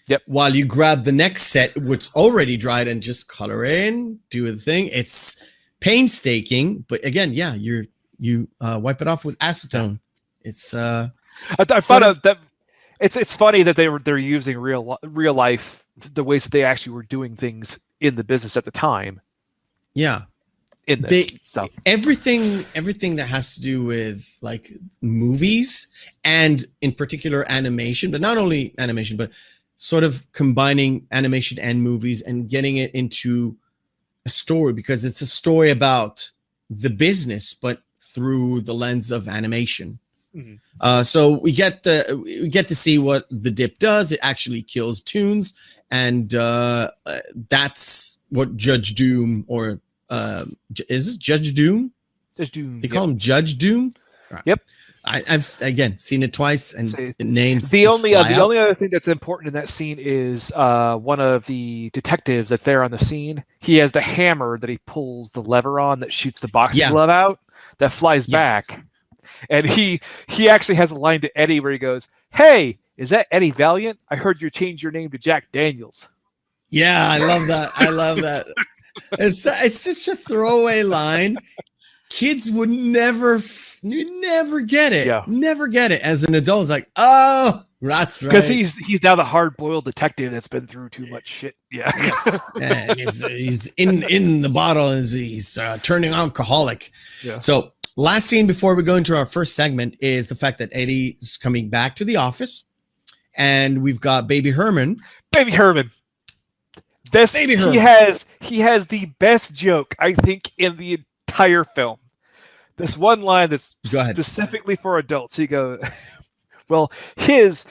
S2: Yep.
S1: While you grab the next set, which already dried, and just color in, do the thing. It's painstaking, but again, you wipe it off with acetone. It's
S2: I thought of that. It's funny that they're using real life, the ways that they actually were doing things in the business at the time.
S1: Yeah.
S2: In this,
S1: everything that has to do with like movies and in particular animation, but not only animation, but sort of combining animation and movies and getting it into a story, because it's a story about the business, but through the lens of animation. Mm-hmm. So we get to see what the dip does. It actually kills tunes, and that's what Judge Doom, or is it Judge Doom?
S2: Judge Doom.
S1: They call him Judge Doom. Right.
S2: Yep.
S1: I've again seen it twice, and names.
S2: The only other thing that's important in that scene is one of the detectives that's there on the scene. He has the hammer that he pulls the lever on that shoots the boxing glove out that flies back. And he actually has a line to Eddie where he goes, "Hey, is that Eddie Valiant? I heard you changed your name to Jack Daniels."
S1: Yeah, I love that. I love that. It's such a throwaway line. Kids would never get it. Yeah. Never get it. As an adult, it's like, oh, that's right.
S2: Because he's now the hard-boiled detective that's been through too much shit. Yeah.
S1: Yes. And he's in the bottle, and he's turning alcoholic. Yeah. So last scene before we go into our first segment is the fact that Eddie's coming back to the office, and we've got Baby Herman.
S2: Baby Herman. Baby Herman. He has the best joke, I think, in the entire film. This one line that's specifically for adults. He goes, well, his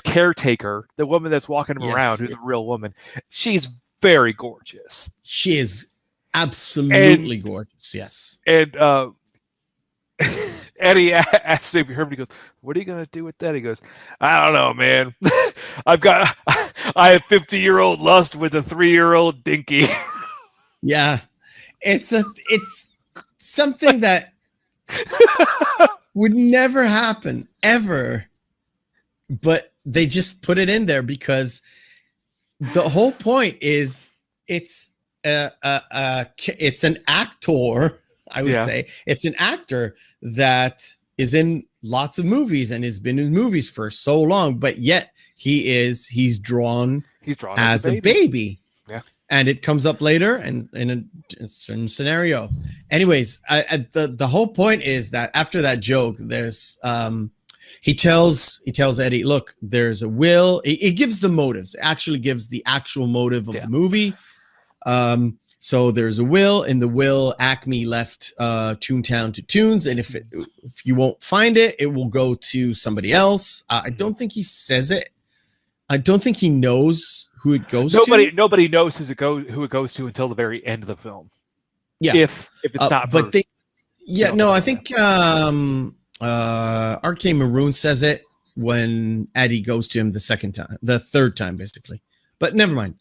S2: caretaker, the woman that's walking him around, who's a real woman, she's very gorgeous.
S1: She is absolutely gorgeous, yes.
S2: And Eddie asked Baby Herman, he goes, "What are you going to do with that?" He goes, "I don't know, man. I have 50-year-old lust with a 3-year-old dinky."
S1: Yeah. It's something that would never happen ever, but they just put it in there because the whole point is it's an actor. I would say it's an actor that is in lots of movies and has been in movies for so long, but yet he's drawn as a baby. Yeah. And it comes up later and in a certain scenario. Anyways, the whole point is that after that joke, there's he tells Eddie, look, there's a will. It gives the motives. It actually gives the actual motive of the movie. So there's a will. In the will, Acme left Toontown to Toons, and if you won't find it, it will go to somebody else. I don't think he says it. I don't think he knows who it goes to.
S2: Nobody knows who it goes to until the very end of the film.
S1: Yeah,
S2: if it's not.
S1: But I think Arcane Maroon says it when Eddie goes to him the third time, basically. But never mind.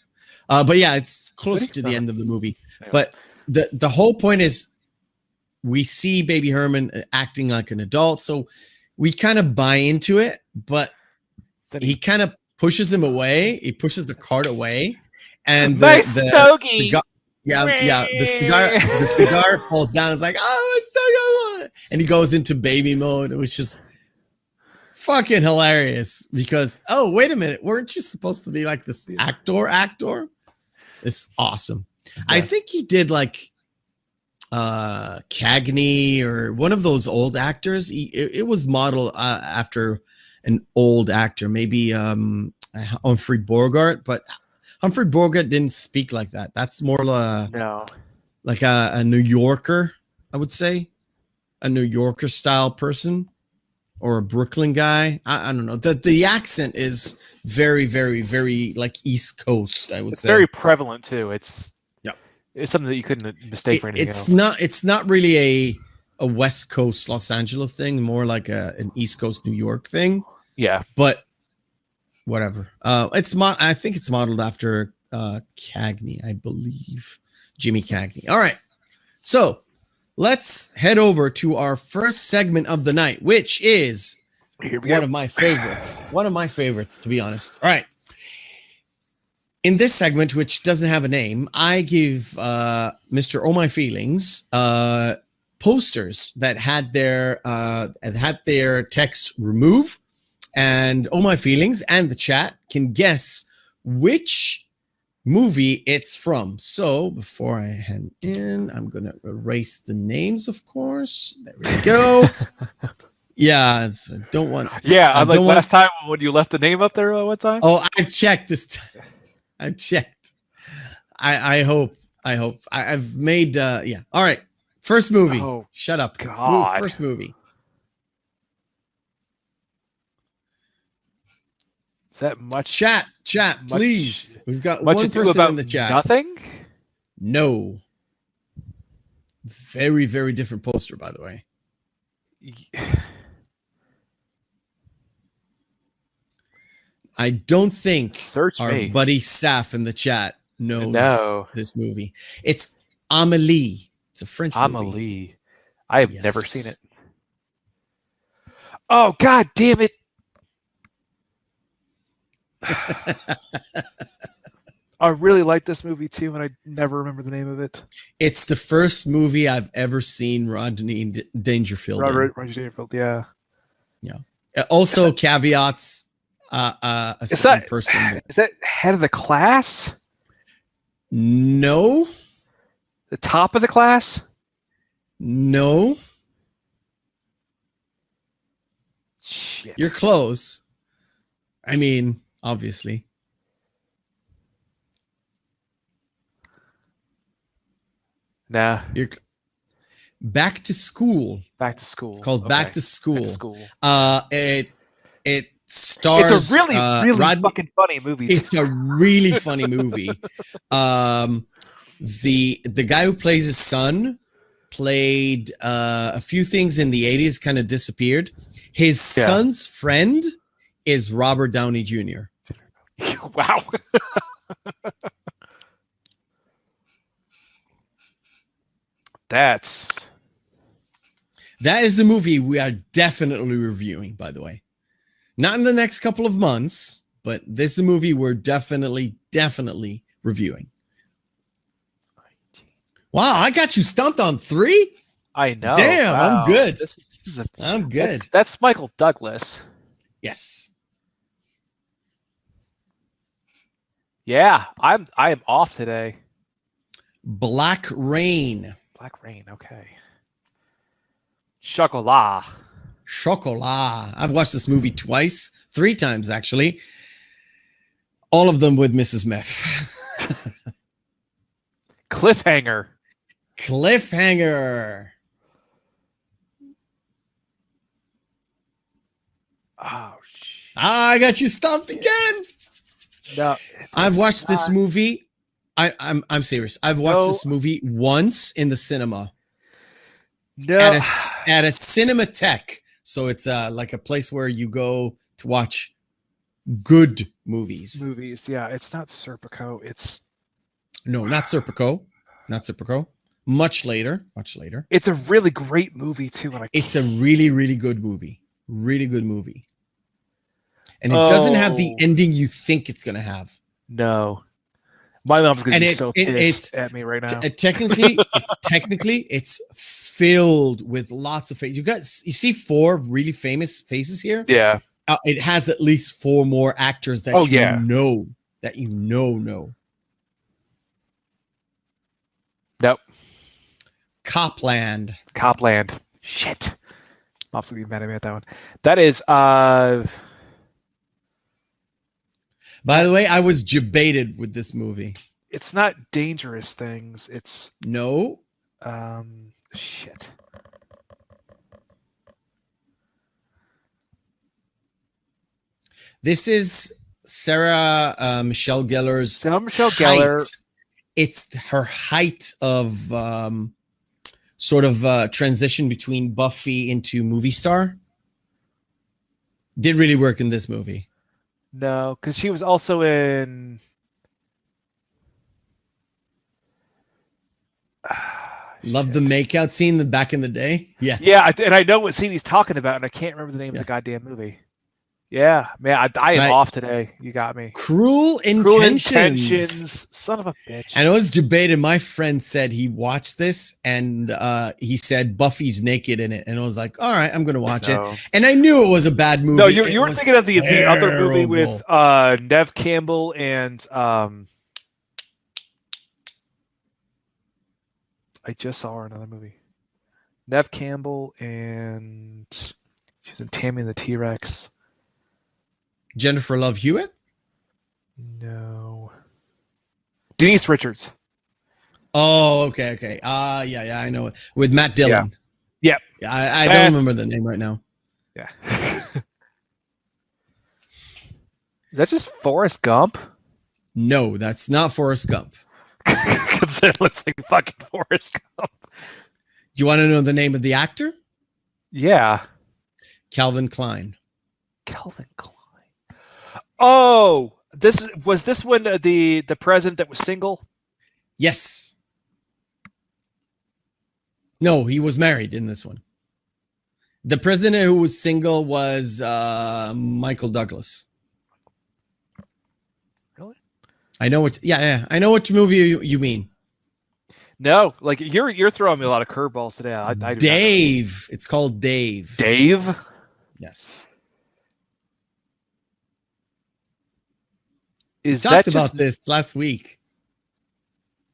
S1: But yeah, it's close to the end of the movie. Anyway. But the whole point is we see Baby Herman acting like an adult, so we kind of buy into it, but he kind of pushes him away. He pushes the cart away, and the cigar falls down. It's like, oh, it's so good. And he goes into baby mode, which is fucking hilarious because, oh, wait a minute, weren't you supposed to be like this actor? It's awesome. Yeah. I think he did like Cagney or one of those old actors. It was modeled after an old actor, maybe Humphrey Bogart, but Humphrey Bogart didn't speak like that. That's more like a New Yorker, I would say, a New Yorker style person or a Brooklyn guy. I don't know. The accent is very, very, very like East Coast, I would say.
S2: It's very prevalent too. It's something that you couldn't mistake for anything else.
S1: It's not really a West Coast Los Angeles thing, more like an East Coast New York thing.
S2: Yeah.
S1: But whatever. I think it's modeled after Cagney, I believe. Jimmy Cagney. All right. So let's head over to our first segment of the night, which is one of my favorites. One of my favorites, to be honest. All right. In this segment, which doesn't have a name, I give Mr. Oh My Feelings posters that had their text removed, and Oh My Feelings and the chat can guess which movie it's from. So before I head in, I'm gonna erase the names, of course. There we go. Yeah, don't want.
S2: Yeah, last time when you left the name up there one time.
S1: Oh, I've checked this time. I've checked. I hope. I've made. Yeah. All right. First movie.
S2: Oh,
S1: shut up.
S2: God.
S1: First movie.
S2: Is that much?
S1: Chat, please. We've got one person in the chat.
S2: Nothing?
S1: No. Very, very different poster, by the way. I don't think our buddy Saf in the chat knows this movie. It's Amélie. It's a French movie.
S2: Amélie. I have never seen it. Oh, God damn it. I really like this movie too, and I never remember the name of it.
S1: It's the first movie I've ever seen Rodney Dangerfield.
S2: Rodney Dangerfield, yeah.
S1: Yeah. Also, caveats. A certain person.
S2: Is that Head of the Class?
S1: No.
S2: The Top of the Class?
S1: No.
S2: Shit.
S1: You're close. I mean, obviously.
S2: Nah.
S1: You're Back to School.
S2: Back to School.
S1: It's called Back to School.
S2: Back to School.
S1: It stars.
S2: It's a really fucking funny movie.
S1: It's a really funny movie. The guy who plays his son played a few things in the 80s, kind of disappeared. His son's friend is Robert Downey Jr.
S2: Wow. That
S1: is a movie we are definitely reviewing, by the way. Not in the next couple of months, but this is a movie we're definitely reviewing. Wow, I got you stumped on 3?
S2: I know.
S1: Damn, wow. I'm good. I'm good.
S2: That's Michael Douglas.
S1: Yes.
S2: Yeah, I am off today.
S1: Black Rain.
S2: Black Rain, okay. Chocolat.
S1: I've watched this movie 3 times actually. All of them with Mrs. Meth.
S2: Cliffhanger.
S1: Cliffhanger.
S2: Oh, shit.
S1: I got you stumped again.
S2: No,
S1: I've watched this movie. I'm serious. I've watched this movie once in the cinema.
S2: No.
S1: At a Cinematheque. So it's like a place where you go to watch good movies.
S2: Yeah. It's not Serpico. It's
S1: no, not Serpico. Not Serpico. Much later.
S2: It's a really great movie too.
S1: It's a really, really good movie. Really good movie. And it doesn't have the ending you think it's gonna have.
S2: No. My mom's gonna be so pissed at me right now.
S1: Technically, it's filled with lots of faces. You see 4 really famous faces here.
S2: Yeah.
S1: It has at least 4 more actors that you know.
S2: Nope.
S1: Copland.
S2: Shit. Mom's gonna be mad at me at that one. That is
S1: By the way, I was debated with this movie.
S2: It's not Dangerous Things. It's
S1: no.
S2: Shit.
S1: This is Sarah Michelle Gellar's.
S2: Sarah Michelle Gellar.
S1: It's her height of sort of transition between Buffy into movie star. Did really work in this movie.
S2: No, because she was also in.
S1: Love the makeout scene back in the day. Yeah.
S2: Yeah, and I know what scene he's talking about, and I can't remember the name of the goddamn movie. Yeah, man, I am off today. You got me.
S1: Cruel Intentions.
S2: Son of a bitch.
S1: And I was debating. My friend said he watched this, and he said Buffy's naked in it, and I was like, all right, I'm gonna watch it. And I knew it was a bad movie.
S2: No, you were thinking of the other movie with Neve Campbell and I just saw her in another movie. Neve Campbell and she's in Tammy and the T-Rex.
S1: Jennifer Love Hewitt?
S2: No. Denise Richards.
S1: Oh, okay. Yeah, I know it. With Matt Dillon.
S2: Yeah.
S1: I don't remember the name right now.
S2: Yeah. That's just Forrest Gump?
S1: No, that's not Forrest Gump.
S2: Because it looks like fucking Forrest Gump.
S1: Do you want to know the name of the actor?
S2: Yeah.
S1: Calvin Klein.
S2: Oh, this when the president that was single?
S1: Yes. No, he was married in this one. The president who was single was Michael Douglas.
S2: Really?
S1: I know what. Yeah. I know which movie you mean.
S2: No, like you're throwing me a lot of curveballs today. I
S1: Dave. It's called Dave.
S2: Dave?
S1: Yes.
S2: We
S1: talked about this last week.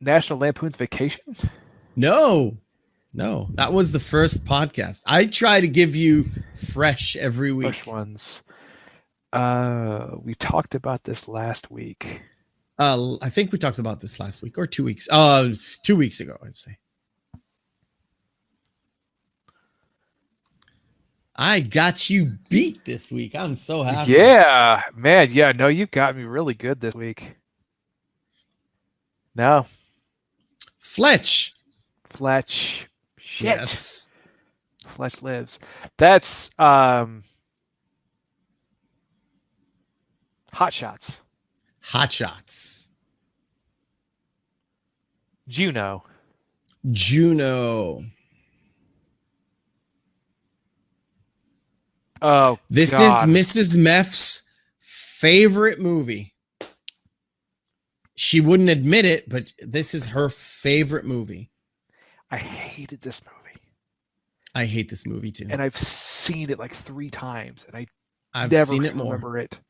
S2: National Lampoon's Vacation?
S1: No, that was the first podcast. I try to give you fresh every week.
S2: Fresh ones. We talked about this last week.
S1: I think we talked about this last week or 2 weeks. 2 weeks ago, I'd say. I got you beat this week. I'm so happy.
S2: Yeah, man. Yeah, no, you got me really good this week. No.
S1: Fletch.
S2: Shit.
S1: Yes.
S2: Fletch lives. That's Hot Shots. Juno. Oh,
S1: this is Mrs. Meff's favorite movie. She wouldn't admit it, but this is her favorite movie.
S2: I hated this movie.
S1: I hate this movie too.
S2: And I've seen it like 3 times, and
S1: I've
S2: never
S1: seen it more.
S2: Remember it.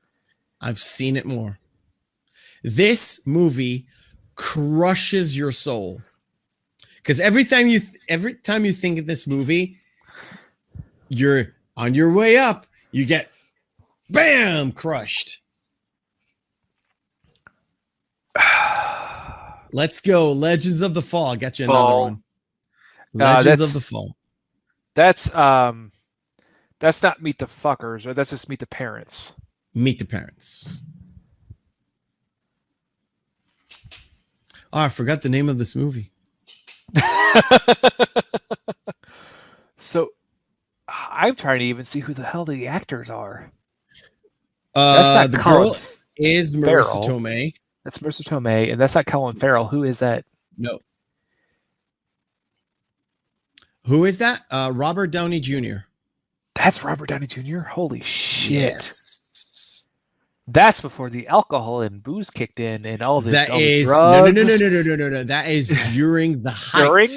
S1: I've seen it more. This movie crushes your soul. Because every time you think of this movie, you're on your way up, you get bam crushed. Let's go. Legends of the Fall. I got you another
S2: Fall.
S1: one. Legends of the Fall.
S2: That's not Meet the Fuckers, or that's just Meet the Parents.
S1: Meet the Parents. Oh, I forgot the name of this movie.
S2: So I'm trying to even see who the hell the actors are.
S1: That's not the
S2: Colin
S1: girl is Marissa Tomei.
S2: That's Marissa Tomei, and that's not Colin Farrell. Who is that?
S1: No. Who is that? Robert Downey Jr.
S2: That's Robert Downey Jr.? Holy shit.
S1: Yes.
S2: That's before the alcohol and booze kicked in and all the
S1: That
S2: all
S1: is
S2: the drugs.
S1: no. That is during the height.
S2: During?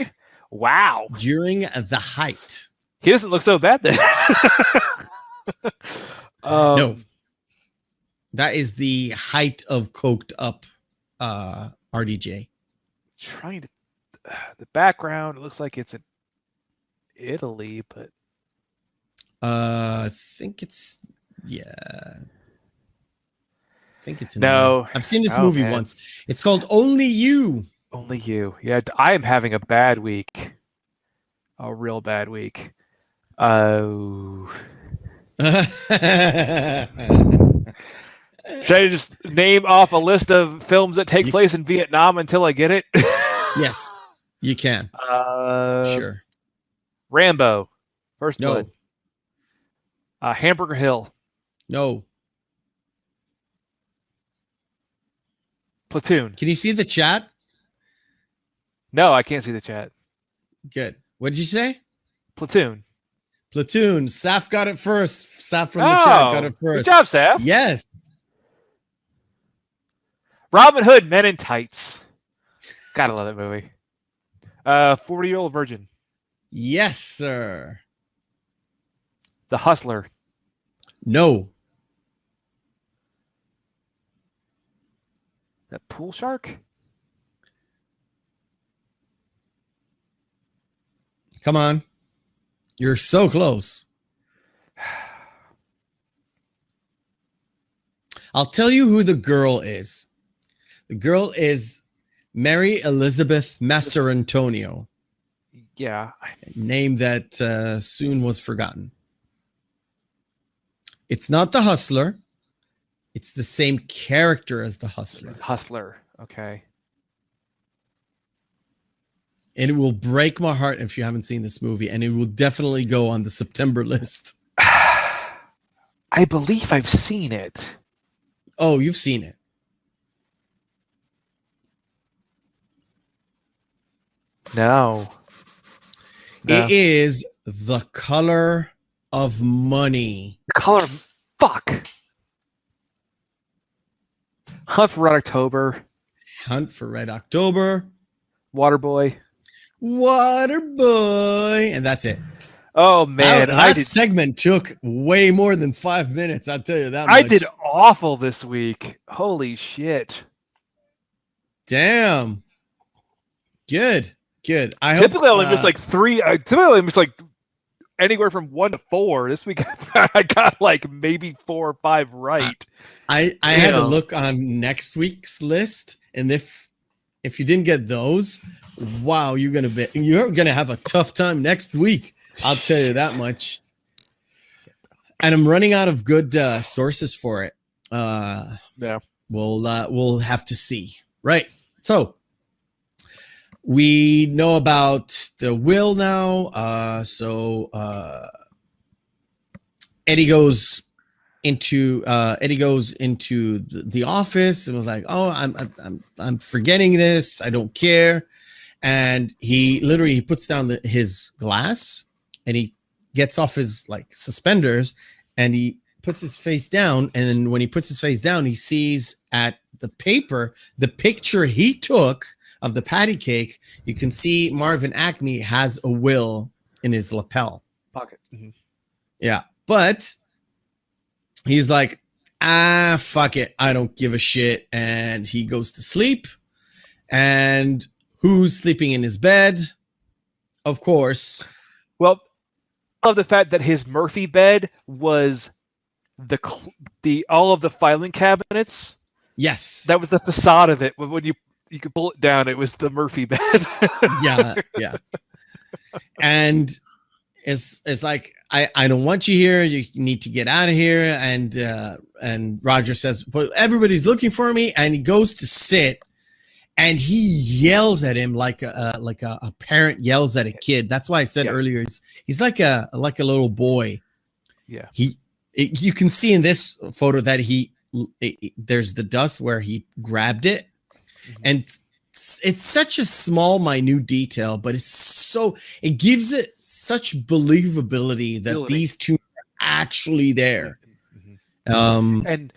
S2: Wow.
S1: During the height.
S2: He doesn't look so bad then.
S1: No. That is the height of coked up RDJ.
S2: Trying to the background, it looks like it's in Italy, but
S1: I think it's I think it's in
S2: no.
S1: I've seen this movie once. It's called Only You.
S2: Only You. Yeah, I am having a bad week. A real bad week. Oh. Should I just name off a list of films that take place in Vietnam until I get it?
S1: Yes, you can. Sure.
S2: Rambo. First
S1: No.
S2: Blood. Hamburger Hill.
S1: No.
S2: Platoon.
S1: Can you see the chat?
S2: No, I can't see the chat.
S1: Good. What did you say?
S2: Platoon.
S1: Platoon. Saf got it first. Saf from the chat got it first.
S2: Good job, Saf.
S1: Yes.
S2: Robin Hood, Men in Tights. Gotta love that movie. 40-Year-Old Virgin.
S1: Yes, sir.
S2: The Hustler.
S1: No.
S2: That Pool Shark?
S1: Come on. You're so close. I'll tell you who the girl is. The girl is Mary Elizabeth Masterantonio.
S2: Yeah.
S1: A name that soon was forgotten. It's not the Hustler. It's the same character as the Hustler.
S2: Hustler. Okay.
S1: And it will break my heart if you haven't seen this movie, and it will definitely go on the September list.
S2: I believe I've seen it.
S1: Oh, you've seen it.
S2: No.
S1: It is The Color of Money.
S2: The Color of... Fuck. Hunt for Red October.
S1: Hunt for Red October.
S2: Waterboy.
S1: Waterboy. And that's it.
S2: Oh, man.
S1: That segment took way more than 5 minutes. I'll tell you that much.
S2: I did awful this week. Holy shit.
S1: Damn. Good. Good.
S2: Typically, I only miss like 3. Typically, I only miss like anywhere from 1 to 4. This week, I got like maybe 4 or 5 right.
S1: I had to look on next week's list, and if you didn't get those, wow, you're gonna have a tough time next week. I'll tell you that much. And I'm running out of good sources for it.
S2: Yeah,
S1: we'll have to see. Right. So we know about the will now. So Eddie goes into the office and was like, "Oh, I'm forgetting this. I don't care." And he puts down his glass and he gets off his like suspenders and he puts his face down. And then when he puts his face down, he sees at the picture he took of the patty cake. You can see Marvin Acme has a will in his lapel
S2: pocket. Mm-hmm.
S1: Yeah, but he's like, fuck it. I don't give a shit. And he goes to sleep. And who's sleeping in his bed? Of course.
S2: Well, I love the fact that his Murphy bed was the all of the filing cabinets.
S1: Yes.
S2: That was the facade of it. When you you could pull it down. It was the Murphy bed.
S1: Yeah, yeah. And it's like, I don't want you here. You need to get out of here. And Roger says, but everybody's looking for me. And he goes to sit, and he yells at him like a parent yells at a kid. That's why I said earlier, he's like a little boy.
S2: Yeah.
S1: You can see in this photo that there's the dust where he grabbed it, and it's such a small, minute detail, but it gives it such believability that these two are actually there.
S2: And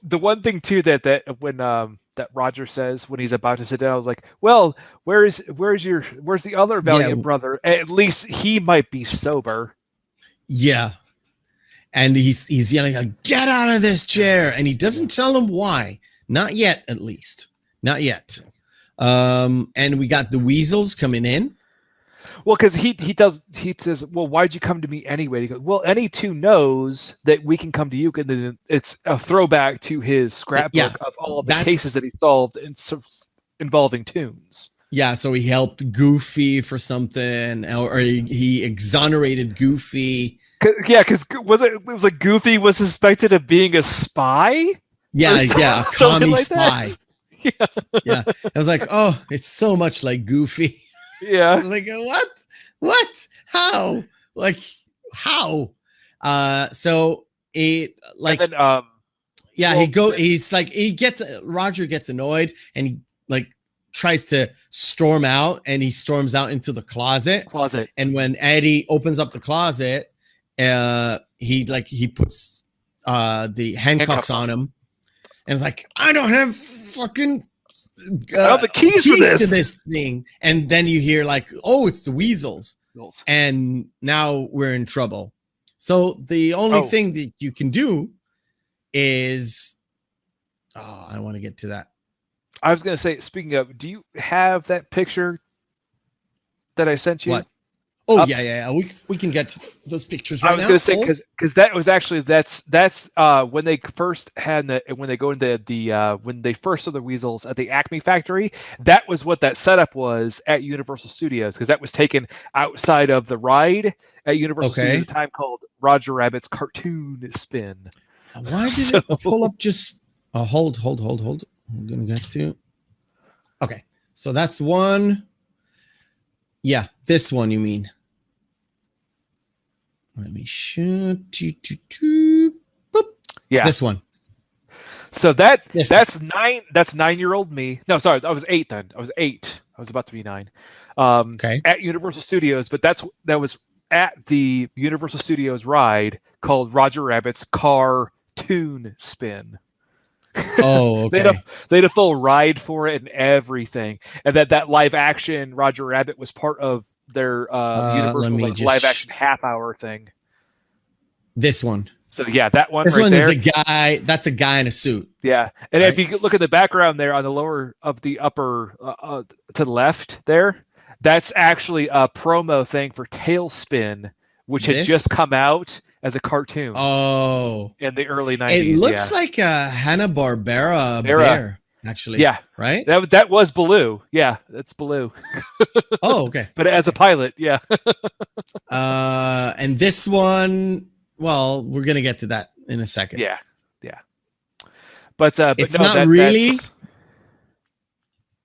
S2: the one thing too that when that Roger says when he's about to sit down, I was like, well, where's the other valiant brother? At least he might be sober.
S1: Yeah. And he's yelling, get out of this chair. And he doesn't tell him why. Not yet, at least. Not yet. And we got the weasels coming in.
S2: Well, because he says, well, why'd you come to me anyway? He goes, well, any two knows that we can come to you. And then it's a throwback to his scrapbook of all of the cases that he solved involving tunes.
S1: Yeah, so he helped Goofy for something, or he exonerated Goofy.
S2: Because was like Goofy was suspected of being a spy?
S1: Yeah, a commie
S2: like
S1: spy. Yeah. I was like, oh, it's so much like Goofy.
S2: Yeah.
S1: I was like, what? How? Like, how? So it like, and then, Roger gets annoyed, and he like tries to storm out, and he storms out into the closet. And when Eddie opens up the closet, he puts the handcuffs on him, and it's like, I don't have fucking
S2: the keys
S1: to this thing. And then you hear like, oh, it's the weasels. And now we're in trouble. So the only thing that you can do is, I want to get to that.
S2: I was going to say, speaking of, do you have that picture that I sent you?
S1: What? Oh, yeah. We can get to those pictures right now.
S2: I was going to say, because that was actually, that's when they first when they go into when they first saw the weasels at the Acme factory, that was what that setup was at Universal Studios, because that was taken outside of the ride at Universal Studios at the time, called Roger Rabbit's Cartoon Spin.
S1: Why did it pull up just, hold. I'm going to get to, okay. So that's one. Yeah, this one you mean. Let me shoot.
S2: Yeah,
S1: this one.
S2: So that's 9-year-old me. No, sorry, I was 8 then. I was 8. I was about to be 9. At Universal Studios, but that was at the Universal Studios ride called Roger Rabbit's Cartoon Spin.
S1: Oh, okay.
S2: they had a full ride for it and everything, and that live action Roger Rabbit was part of their Universal live action half hour thing.
S1: This one.
S2: So yeah, that one.
S1: This
S2: right
S1: one
S2: there.
S1: is a guy. That's a guy in a suit.
S2: Yeah, and if you look at the background there on the lower of the upper to the left there, that's actually a promo thing for Tailspin, which had just come out as a cartoon.
S1: Oh,
S2: in the early 90s.
S1: It looks like a Hanna-Barbera bear, actually.
S2: Yeah,
S1: right.
S2: That was Baloo. Yeah, that's Baloo.
S1: Oh, okay.
S2: But as a pilot, yeah.
S1: And this one, well, we're gonna get to that in a second.
S2: Yeah. But
S1: it's not really.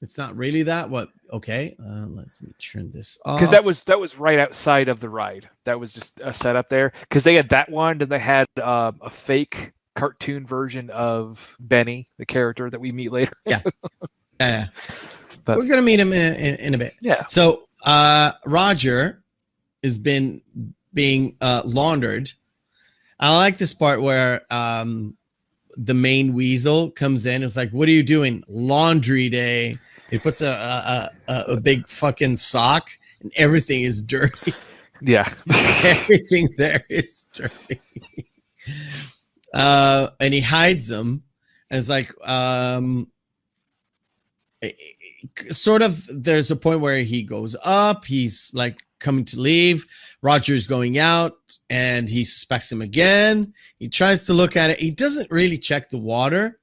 S1: It's not really that. What? Okay. Let me turn this off.
S2: Because that was right outside of the ride. That was just a setup there. Because they had that one, and they had a fake cartoon version of Benny, the character that we meet later.
S1: Yeah. But we're gonna meet him in a bit.
S2: Yeah.
S1: So Roger has been being laundered. I like this part where the main weasel comes in. It's like, what are you doing? Laundry day. He puts a big fucking sock, and everything is dirty.
S2: Yeah.
S1: Everything there is dirty. And he hides them. And it's like, sort of, there's a point where he goes up. He's like coming to leave. Roger's going out, and he suspects him again. He tries to look at it. He doesn't really check the water.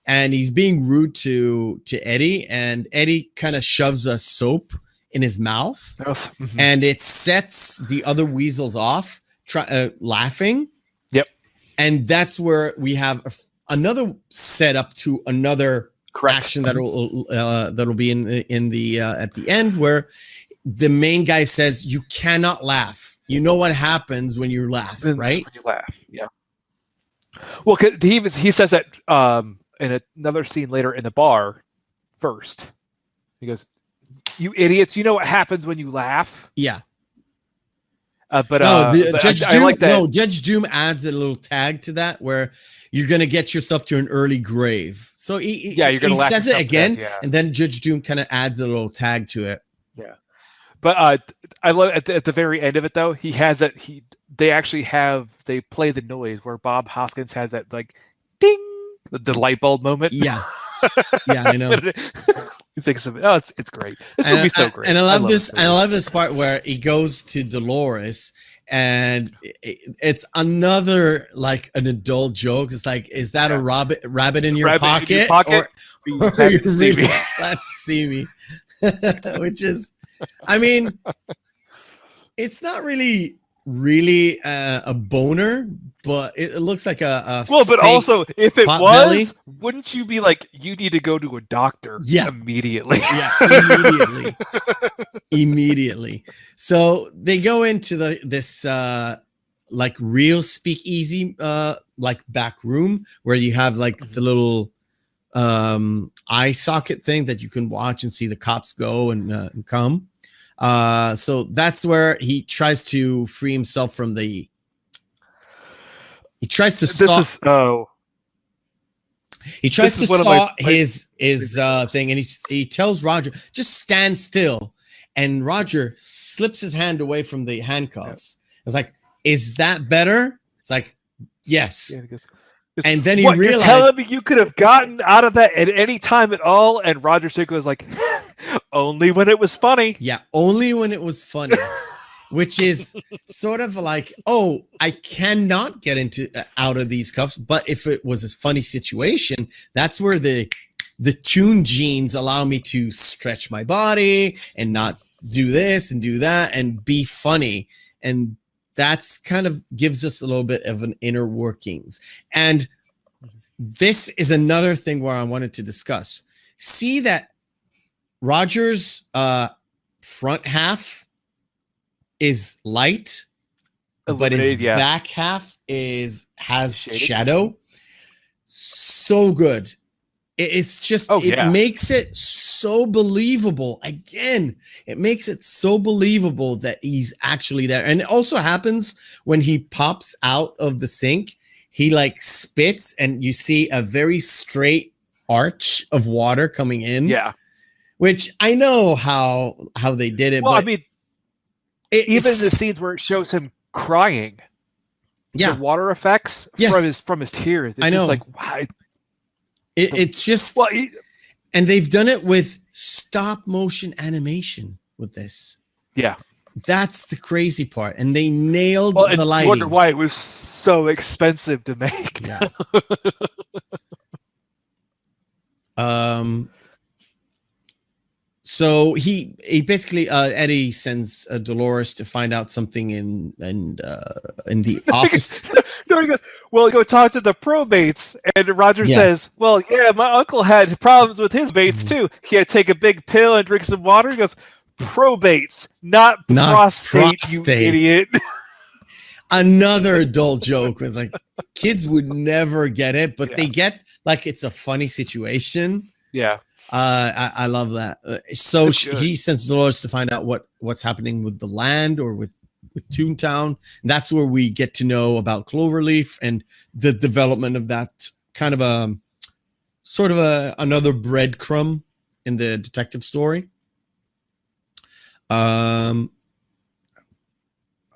S1: and he's being rude to Eddie, and Eddie kind of shoves a soap in his mouth, and it sets the other weasels off, laughing.
S2: Yep.
S1: And that's where we have another setup to another action that'll be in the at the end, where the main guy says, "You cannot laugh. You know what happens when you laugh, right?"
S2: When you laugh, yeah. Well, he says that in another scene later in the bar. First, he goes, "You idiots! You know what happens when you laugh."
S1: Yeah.
S2: But
S1: Judge Doom adds a little tag to that where you're gonna get yourself to an early grave. So he says it again, and then Judge Doom kind of adds a little tag to it.
S2: Yeah. But I love at the very end of it though. He has that they play the noise where Bob Hoskins has that like ding, the light bulb moment.
S1: Yeah. Yeah, I know.
S2: He thinks of it. Oh, it's great. This would be so great.
S1: And I love this. I love this part where he goes to Dolores, and it's another like an adult joke. It's like, is that a rabbit in your pocket? Or you really glad to see me? Which is, I mean, it's not really a boner, but it looks like a
S2: but also if it was
S1: belly.
S2: Wouldn't you be like, you need to go to a doctor immediately?
S1: Immediately. So they go into this like real speakeasy like back room where you have like the little eye socket thing that you can watch and see the cops go and come. So that's where he tries to free himself from the. He tries to stop. He tries to stop his thing, and he tells Roger, "Just stand still." And Roger slips his hand away from the handcuffs. It's like, "Is that better?" It's like, "Yes." And then he realized,
S2: you're telling me you could have gotten out of that at any time at all? And Roger Sick was like, only when it was funny.
S1: Yeah, only when it was funny. Which is sort of like, oh, I cannot get out of these cuffs. But if it was a funny situation, that's where the tune genes allow me to stretch my body and not do this and do that and be funny. And that's kind of gives us a little bit of an inner workings. And this is another thing where I wanted to discuss. See that Roger's front half is light, but his back half has shadow. So good. It's just makes it so believable. Again, it makes it so believable that he's actually there. And it also happens when he pops out of the sink, he like spits and you see a very straight arch of water coming in.
S2: Yeah.
S1: Which I know how they did it.
S2: Well,
S1: but
S2: I mean, even the scenes where it shows him crying, the water effects from his tears. It's just like, wow.
S1: It's just and they've done it with stop motion animation with this.
S2: Yeah,
S1: that's the crazy part, and they nailed the lighting.
S2: I wonder why it was so expensive to make.
S1: Yeah. So he basically Eddie sends Dolores to find out something in the office.
S2: No, he goes, well, go talk to the probates, and Roger says, well, yeah, my uncle had problems with his baits too. He had to take a big pill and drink some water. He goes, probates, not prostate, you idiot.
S1: Another adult joke was like, kids would never get it, but they get like it's a funny situation.
S2: Yeah.
S1: I love that. So he sends Dolores to find out what's happening with the land or with Toontown. And that's where we get to know about Cloverleaf and the development of that kind of another breadcrumb in the detective story. I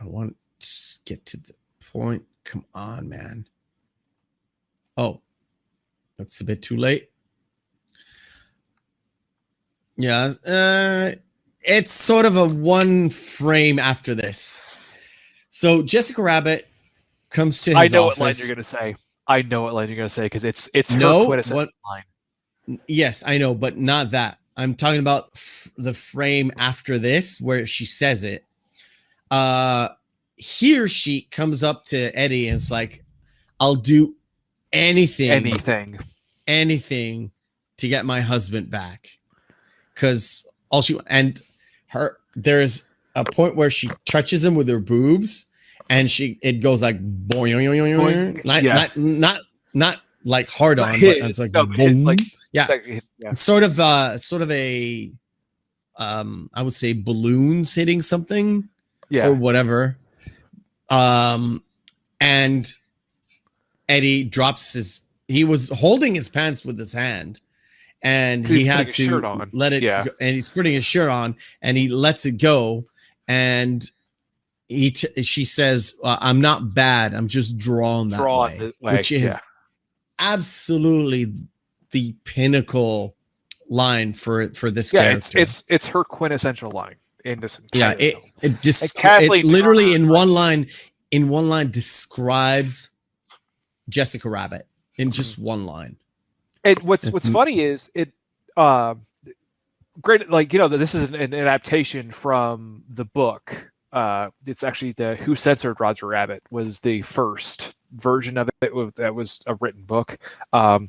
S1: want to just get to the point. Come on, man. Oh, that's a bit too late. Yeah, it's sort of a one frame after this. So Jessica Rabbit comes to his office.
S2: I know what line you're going to say. I know what line you're gonna say because it's her
S1: No,
S2: quintessential line.
S1: Yes, I know, but not that. I'm talking about the frame after this where she says it. Here she comes up to Eddie and it's like, I'll do anything to get my husband back. Because there's a point where she touches him with her boobs and it goes like boing, not like hard on, but it's like boom.
S2: Like,
S1: yeah. Sort of a I would say balloons hitting something or whatever. And Eddie he was holding his pants with his hand and he had to let it go, and he's putting his shirt on and he lets it go. And she says, I'm not bad. I'm just drawn that way, which is absolutely the pinnacle line for this character.
S2: It's her quintessential line in this.
S1: It literally in one line describes Jessica Rabbit in just one line.
S2: And what's funny is it great, like, this is an adaptation from the book. It's actually Who Censored Roger Rabbit was the first version of it that was a written book. And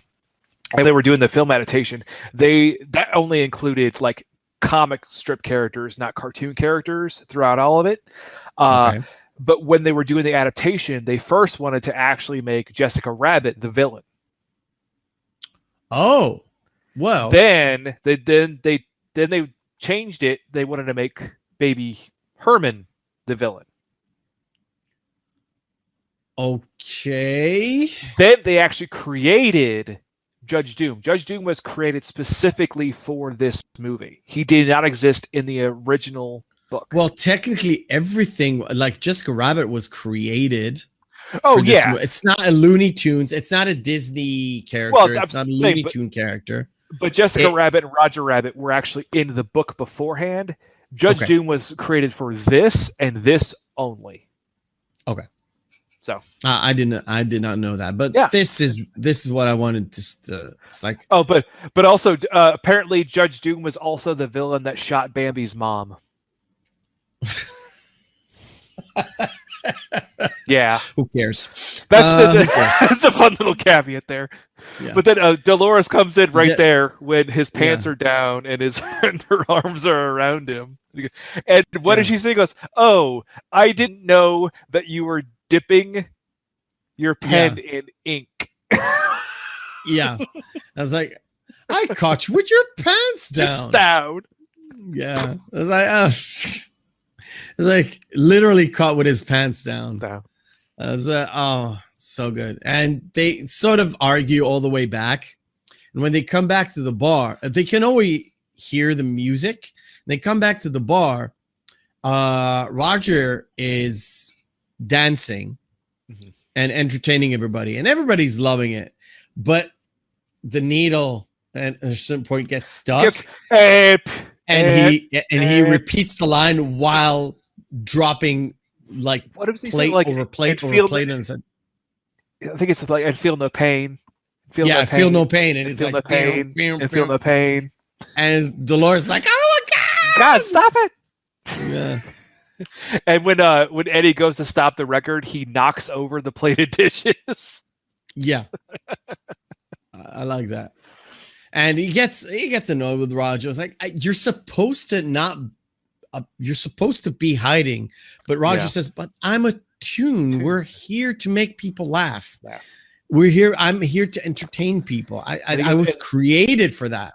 S2: they were doing the film adaptation. That only included like comic strip characters, not cartoon characters throughout all of it. But when they were doing the adaptation, they first wanted to actually make Jessica Rabbit the villain.
S1: Oh, well.
S2: Then they changed it. They wanted to make baby Herman the villain.
S1: Okay.
S2: Then they actually created Judge Doom. Judge Doom was created specifically for this movie. He did not exist in the original book.
S1: Well, technically everything, like Jessica Rabbit, was created. It's not a Looney Tunes. It's not a Disney character.
S2: Well,
S1: it's not a Looney Tune character.
S2: But Jessica Rabbit and Roger Rabbit were actually in the book beforehand. Judge Doom was created for this and this only.
S1: Okay.
S2: So
S1: I did not know that, but this is what I wanted to. It's like
S2: but also apparently Judge Doom was also the villain that shot Bambi's mom. Yeah.
S1: Who cares?
S2: That's a fun little caveat there. Yeah. But then Dolores comes in there when his pants are down and and her arms are around him. And what did she say? He goes, "Oh, I didn't know that you were dipping your pen in ink."
S1: Yeah. I was like, I caught you with your pants down. Yeah. I was like, oh. It's like literally caught with his pants down.
S2: No.
S1: So good. And they sort of argue all the way back. And when they come back to the bar, they can always hear the music. They come back to the bar. Roger is dancing and entertaining everybody, and everybody's loving it. But the needle at a certain point gets stuck. And he repeats the line while dropping like plate over plate over plate, and said,
S2: I think it's like, "I feel no pain."
S1: I feel no pain, and it's like,
S2: no pain. I feel no pain.
S1: And Dolores like, "Oh my
S2: God, stop it!"
S1: Yeah.
S2: And when Eddie goes to stop the record, he knocks over the plated dishes.
S1: Yeah, I like that. And he gets annoyed with Roger. It's like, you're supposed to be hiding, but Roger says, "But I'm a tune. We're here to make people laugh. Yeah. I'm here to entertain people. I was created for that."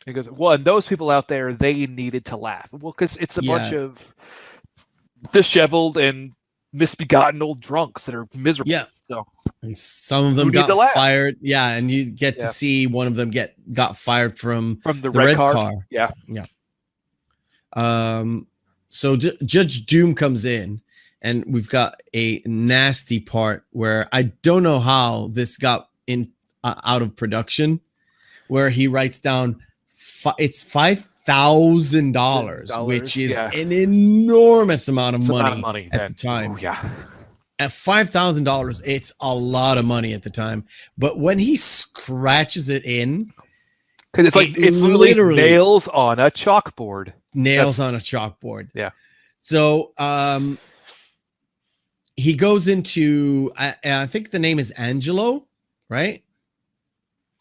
S2: He goes, "Well, and those people out there, they needed to laugh. Well, because it's a bunch of disheveled and misbegotten old drunks that are miserable."
S1: Yeah.
S2: So,
S1: and some of them got fired. Yeah, and you get to see one of them got fired from the red car.
S2: Yeah.
S1: Yeah. So Judge Doom comes in, and we've got a nasty part where I don't know how this got out of production, where he writes down it's $5,000, which is an enormous amount of money at the time.
S2: Oh, yeah.
S1: At $5,000, it's a lot of money at the time. But when he scratches it in,
S2: because it's literally nails on a chalkboard.
S1: Nails on a chalkboard.
S2: Yeah.
S1: So he goes into, I think the name is Angelo, right?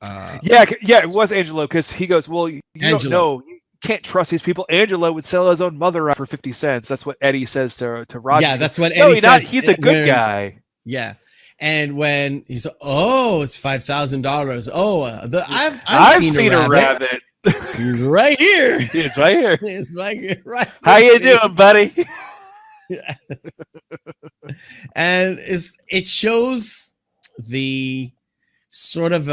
S2: Yeah, it was Angelo, because he goes, well, you don't know. You can't trust these people. Angelo would sell his own mother out for 50 cents. That's what Eddie says to Roger.
S1: Yeah, that's what Eddie says.
S2: He's a good guy.
S1: Yeah. And when he's, it's $5,000. Oh, I've seen a rabbit. He's right here.
S2: He's right here.
S1: He's right here. Right.
S2: How you doing, buddy?
S1: Yeah. And it shows the sort of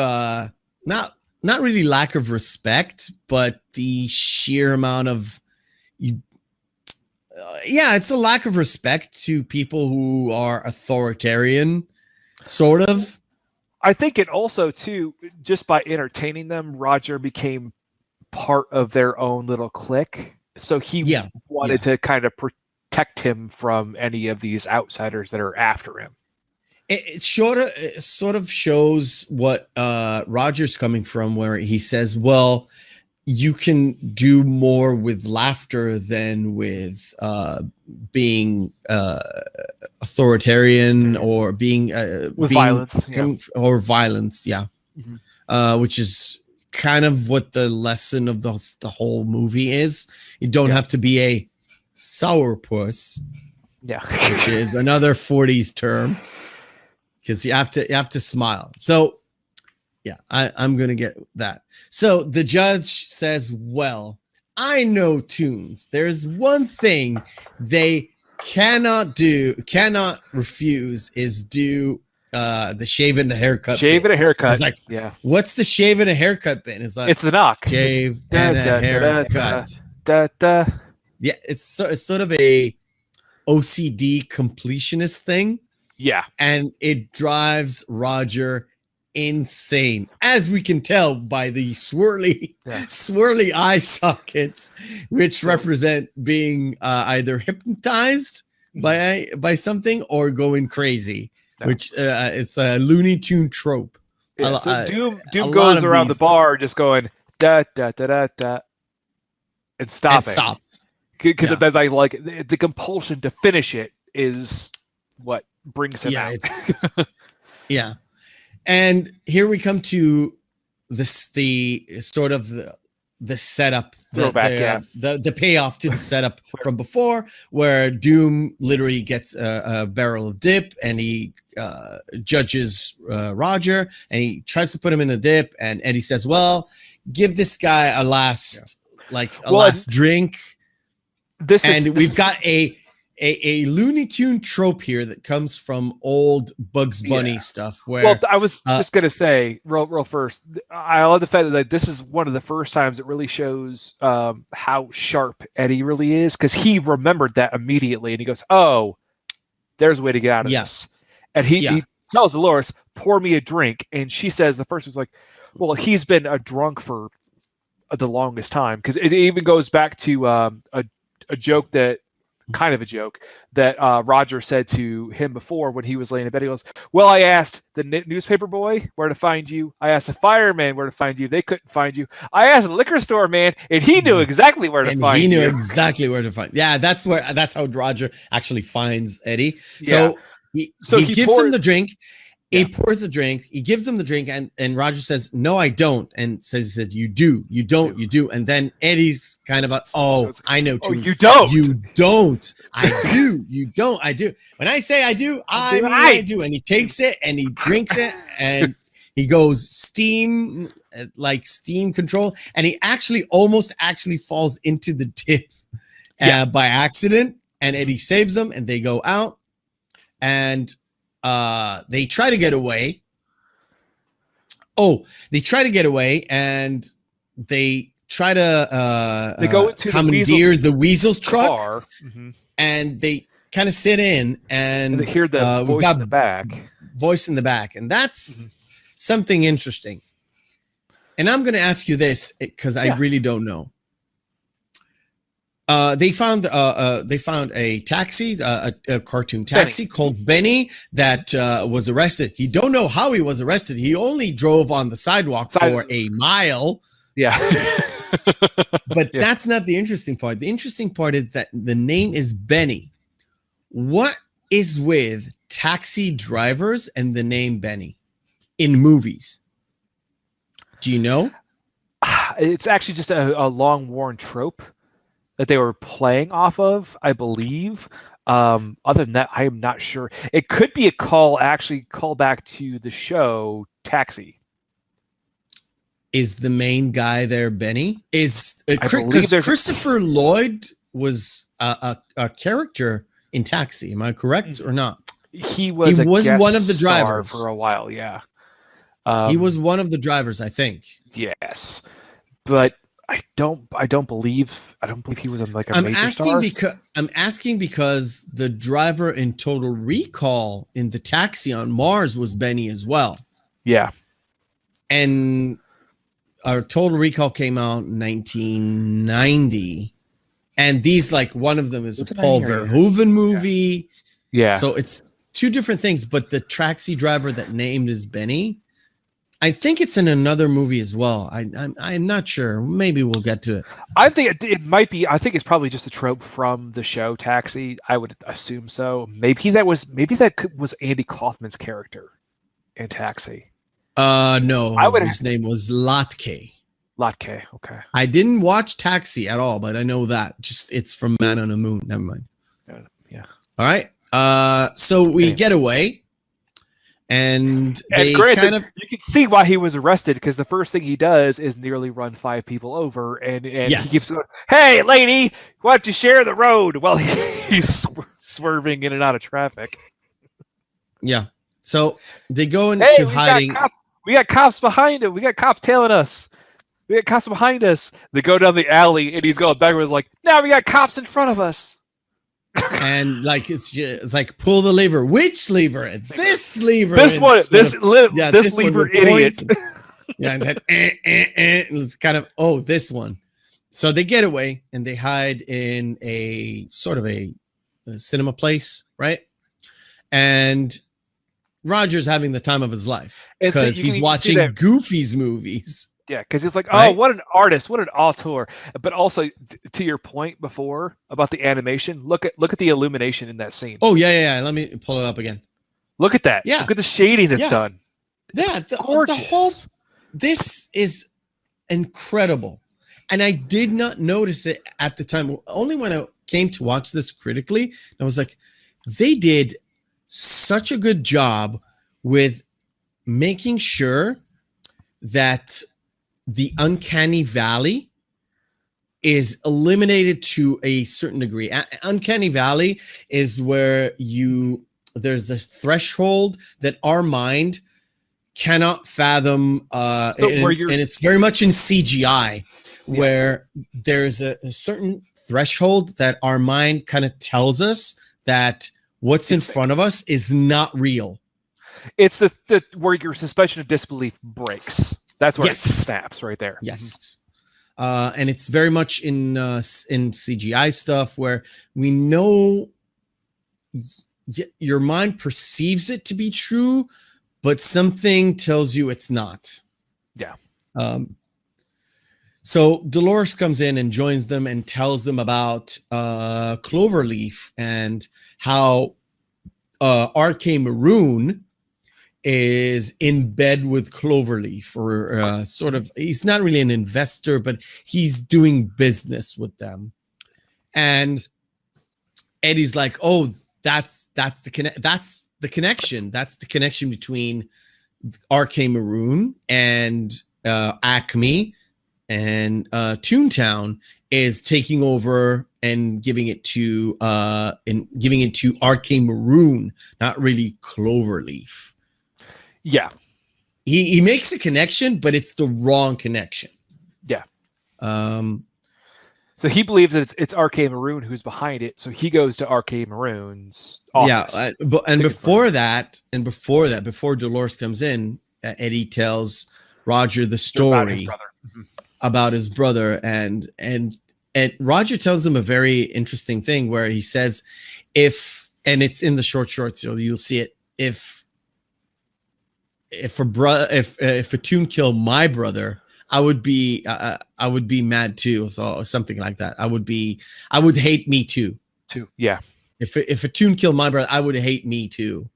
S1: not really lack of respect, but the sheer amount of it's a lack of respect to people who are authoritarian, sort of.
S2: I think it also too, just by entertaining them, Roger became part of their own little clique. So he wanted to kind of protect him from any of these outsiders that are after him.
S1: It sort of shows what Roger's coming from, where he says, well, you can do more with laughter than with being authoritarian or being
S2: with violence.
S1: Or violence. Yeah. Mm-hmm. Which is kind of what the lesson of the whole movie is. You don't have to be a sourpuss. Yeah. Which is another 40s term. Because you have to smile. So, yeah, I'm going to get that. So the judge says, well, I know Toons. There's one thing they cannot refuse is do the shave and the haircut.
S2: Shave and a haircut.
S1: It's like, what's the shave and a haircut bit? It's like,
S2: it's the knock.
S1: Shave and a haircut. Yeah, it's sort of a OCD completionist thing.
S2: Yeah.
S1: And it drives Roger insane, as we can tell by the swirly eye sockets, which represent being either hypnotized by something or going crazy, which it's a Looney Tune trope.
S2: Yeah, so Doom goes around the bar just going da da da da da and stopping.
S1: And stops.
S2: Because the compulsion to finish it is what brings him out.
S1: Yeah. And here we come to the sort of the setup, the payoff to the setup from before, where Doom literally gets a barrel of dip and he judges Roger and he tries to put him in the dip, and Eddie says, well, give this guy a last drink. We've got a Looney Tune trope here that comes from old Bugs Bunny stuff. Where
S2: I was just gonna say, real first, I love the fact that this is one of the first times it really shows how sharp Eddie really is, because he remembered that immediately and he goes, "Oh, there's a way to get out of this." And he tells Dolores, "Pour me a drink," and she says, the first was like, "Well, he's been a drunk for the longest time," because it even goes back to a joke that. Kind of a joke that Roger said to him before when he was laying in bed. He goes, well, I asked the newspaper boy where to find you. I asked the fireman where to find you. They couldn't find you. I asked the liquor store man, and he knew exactly where to find you.
S1: He knew exactly where to find. Yeah, that's how Roger actually finds Eddie. So he gives him the drink. He pours the drink. He gives him the drink, and Roger says, "No, I don't." And says, "You do. You don't. You do." And then Eddie's kind of I know too.
S2: You don't.
S1: You don't. I do. You don't. I do. When I say I do, I do. And he takes it and he drinks it and he goes steam control, and he almost falls into the dip by accident. And Eddie saves them, and they go out and. They try to get away. They try to get away, and they try to
S2: they go into
S1: commandeer the Weasel's truck, and they kind of sit in, and
S2: they hear the voice in the back.
S1: Voice in the back, and that's something interesting. And I'm going to ask you this because I really don't know. They found a taxi, a cartoon taxi called Benny that was arrested. He don't know how he was arrested. He only drove on the sidewalk for a mile.
S2: Yeah.
S1: But that's not the interesting part. The interesting part is that the name is Benny. What is with taxi drivers and the name Benny in movies? Do you know?
S2: It's actually just a long-worn trope that they were playing off of, I believe. Other than that, I am not sure. It could be a call back to the show Taxi.
S1: Is the main guy there Benny? Because Christopher Lloyd was a character in Taxi. Am I correct or not?
S2: He was one of the drivers for a while. Yeah,
S1: he was one of the drivers, I think.
S2: Yes, but I don't believe he was like a major star.
S1: I'm asking because the driver in Total Recall in the taxi on Mars was Benny as well.
S2: Yeah,
S1: and our Total Recall came out in 1990, and these one one of them is a Paul Verhoeven movie.
S2: Yeah,
S1: so it's two different things. But the taxi driver that named is Benny, I think it's in another movie as well. I'm not sure. Maybe we'll get to it.
S2: I think it might be. I think it's probably just a trope from the show Taxi. I would assume so. Maybe that was Andy Kaufman's character in Taxi.
S1: No. His name was Latke.
S2: Latke. Okay.
S1: I didn't watch Taxi at all, but I know that. Just it's from Man on the Moon. Never mind.
S2: Yeah.
S1: All right. So we get away. And they
S2: granted, you can see why he was arrested, because the first thing he does is nearly run 5 people over, and he keeps going, "Hey, lady, why don't you share the road?" While he's swerving in and out of traffic.
S1: Yeah. So they go into hiding.
S2: We got cops behind him. We got cops tailing us. We got cops behind us. They go down the alley, and he's going backwards like, "Now we got cops in front of us."
S1: And it's like pull the lever. Which lever? This lever.
S2: This one. This lever, idiot.
S1: Yeah, and that it's kind of this one. So they get away and they hide in a sort of a cinema place, right? And Roger's having the time of his life because he's watching Goofy's movies.
S2: Yeah, because he's like, oh, what an artist, what an auteur. But also, to your point before about the animation, look at the illumination in that scene.
S1: Oh, yeah. Let me pull it up again.
S2: Look at that.
S1: Yeah.
S2: Look at the shading that's done.
S1: Yeah, the whole... This is incredible. And I did not notice it at the time. Only when I came to watch this critically, I was like, they did such a good job with making sure that the uncanny valley is eliminated to a certain degree. Uncanny valley is where there's a threshold that our mind cannot fathom, and it's very much in CGI, where there's a certain threshold that our mind kind of tells us that what's in front of us is not real.
S2: It's the where your suspension of disbelief breaks. That's where it snaps right there.
S1: Yes. And it's very much in CGI stuff where we know your mind perceives it to be true, but something tells you it's not.
S2: Yeah.
S1: So Dolores comes in and joins them and tells them about Cloverleaf and how R.K. Maroon is in bed with Cloverleaf, or sort of, he's not really an investor, but he's doing business with them. And Eddie's like, oh, that's the connection. That's the connection between R.K. Maroon and Acme, and Toontown is taking over and giving it to R.K. Maroon, not really Cloverleaf.
S2: Yeah.
S1: He makes a connection, but it's the wrong connection.
S2: Yeah. So he believes that it's R.K. Maroon who's behind it. So he goes to R.K. Maroon's office.
S1: Yeah. Before Dolores comes in, Eddie tells Roger the story about his brother, and and Roger tells him a very interesting thing where he says, and it's in the shorts, so you'll see it. If a tune killed my brother, I would be mad too, so something like that. I would hate me too.
S2: Yeah.
S1: If a tune killed my brother, I would hate me too.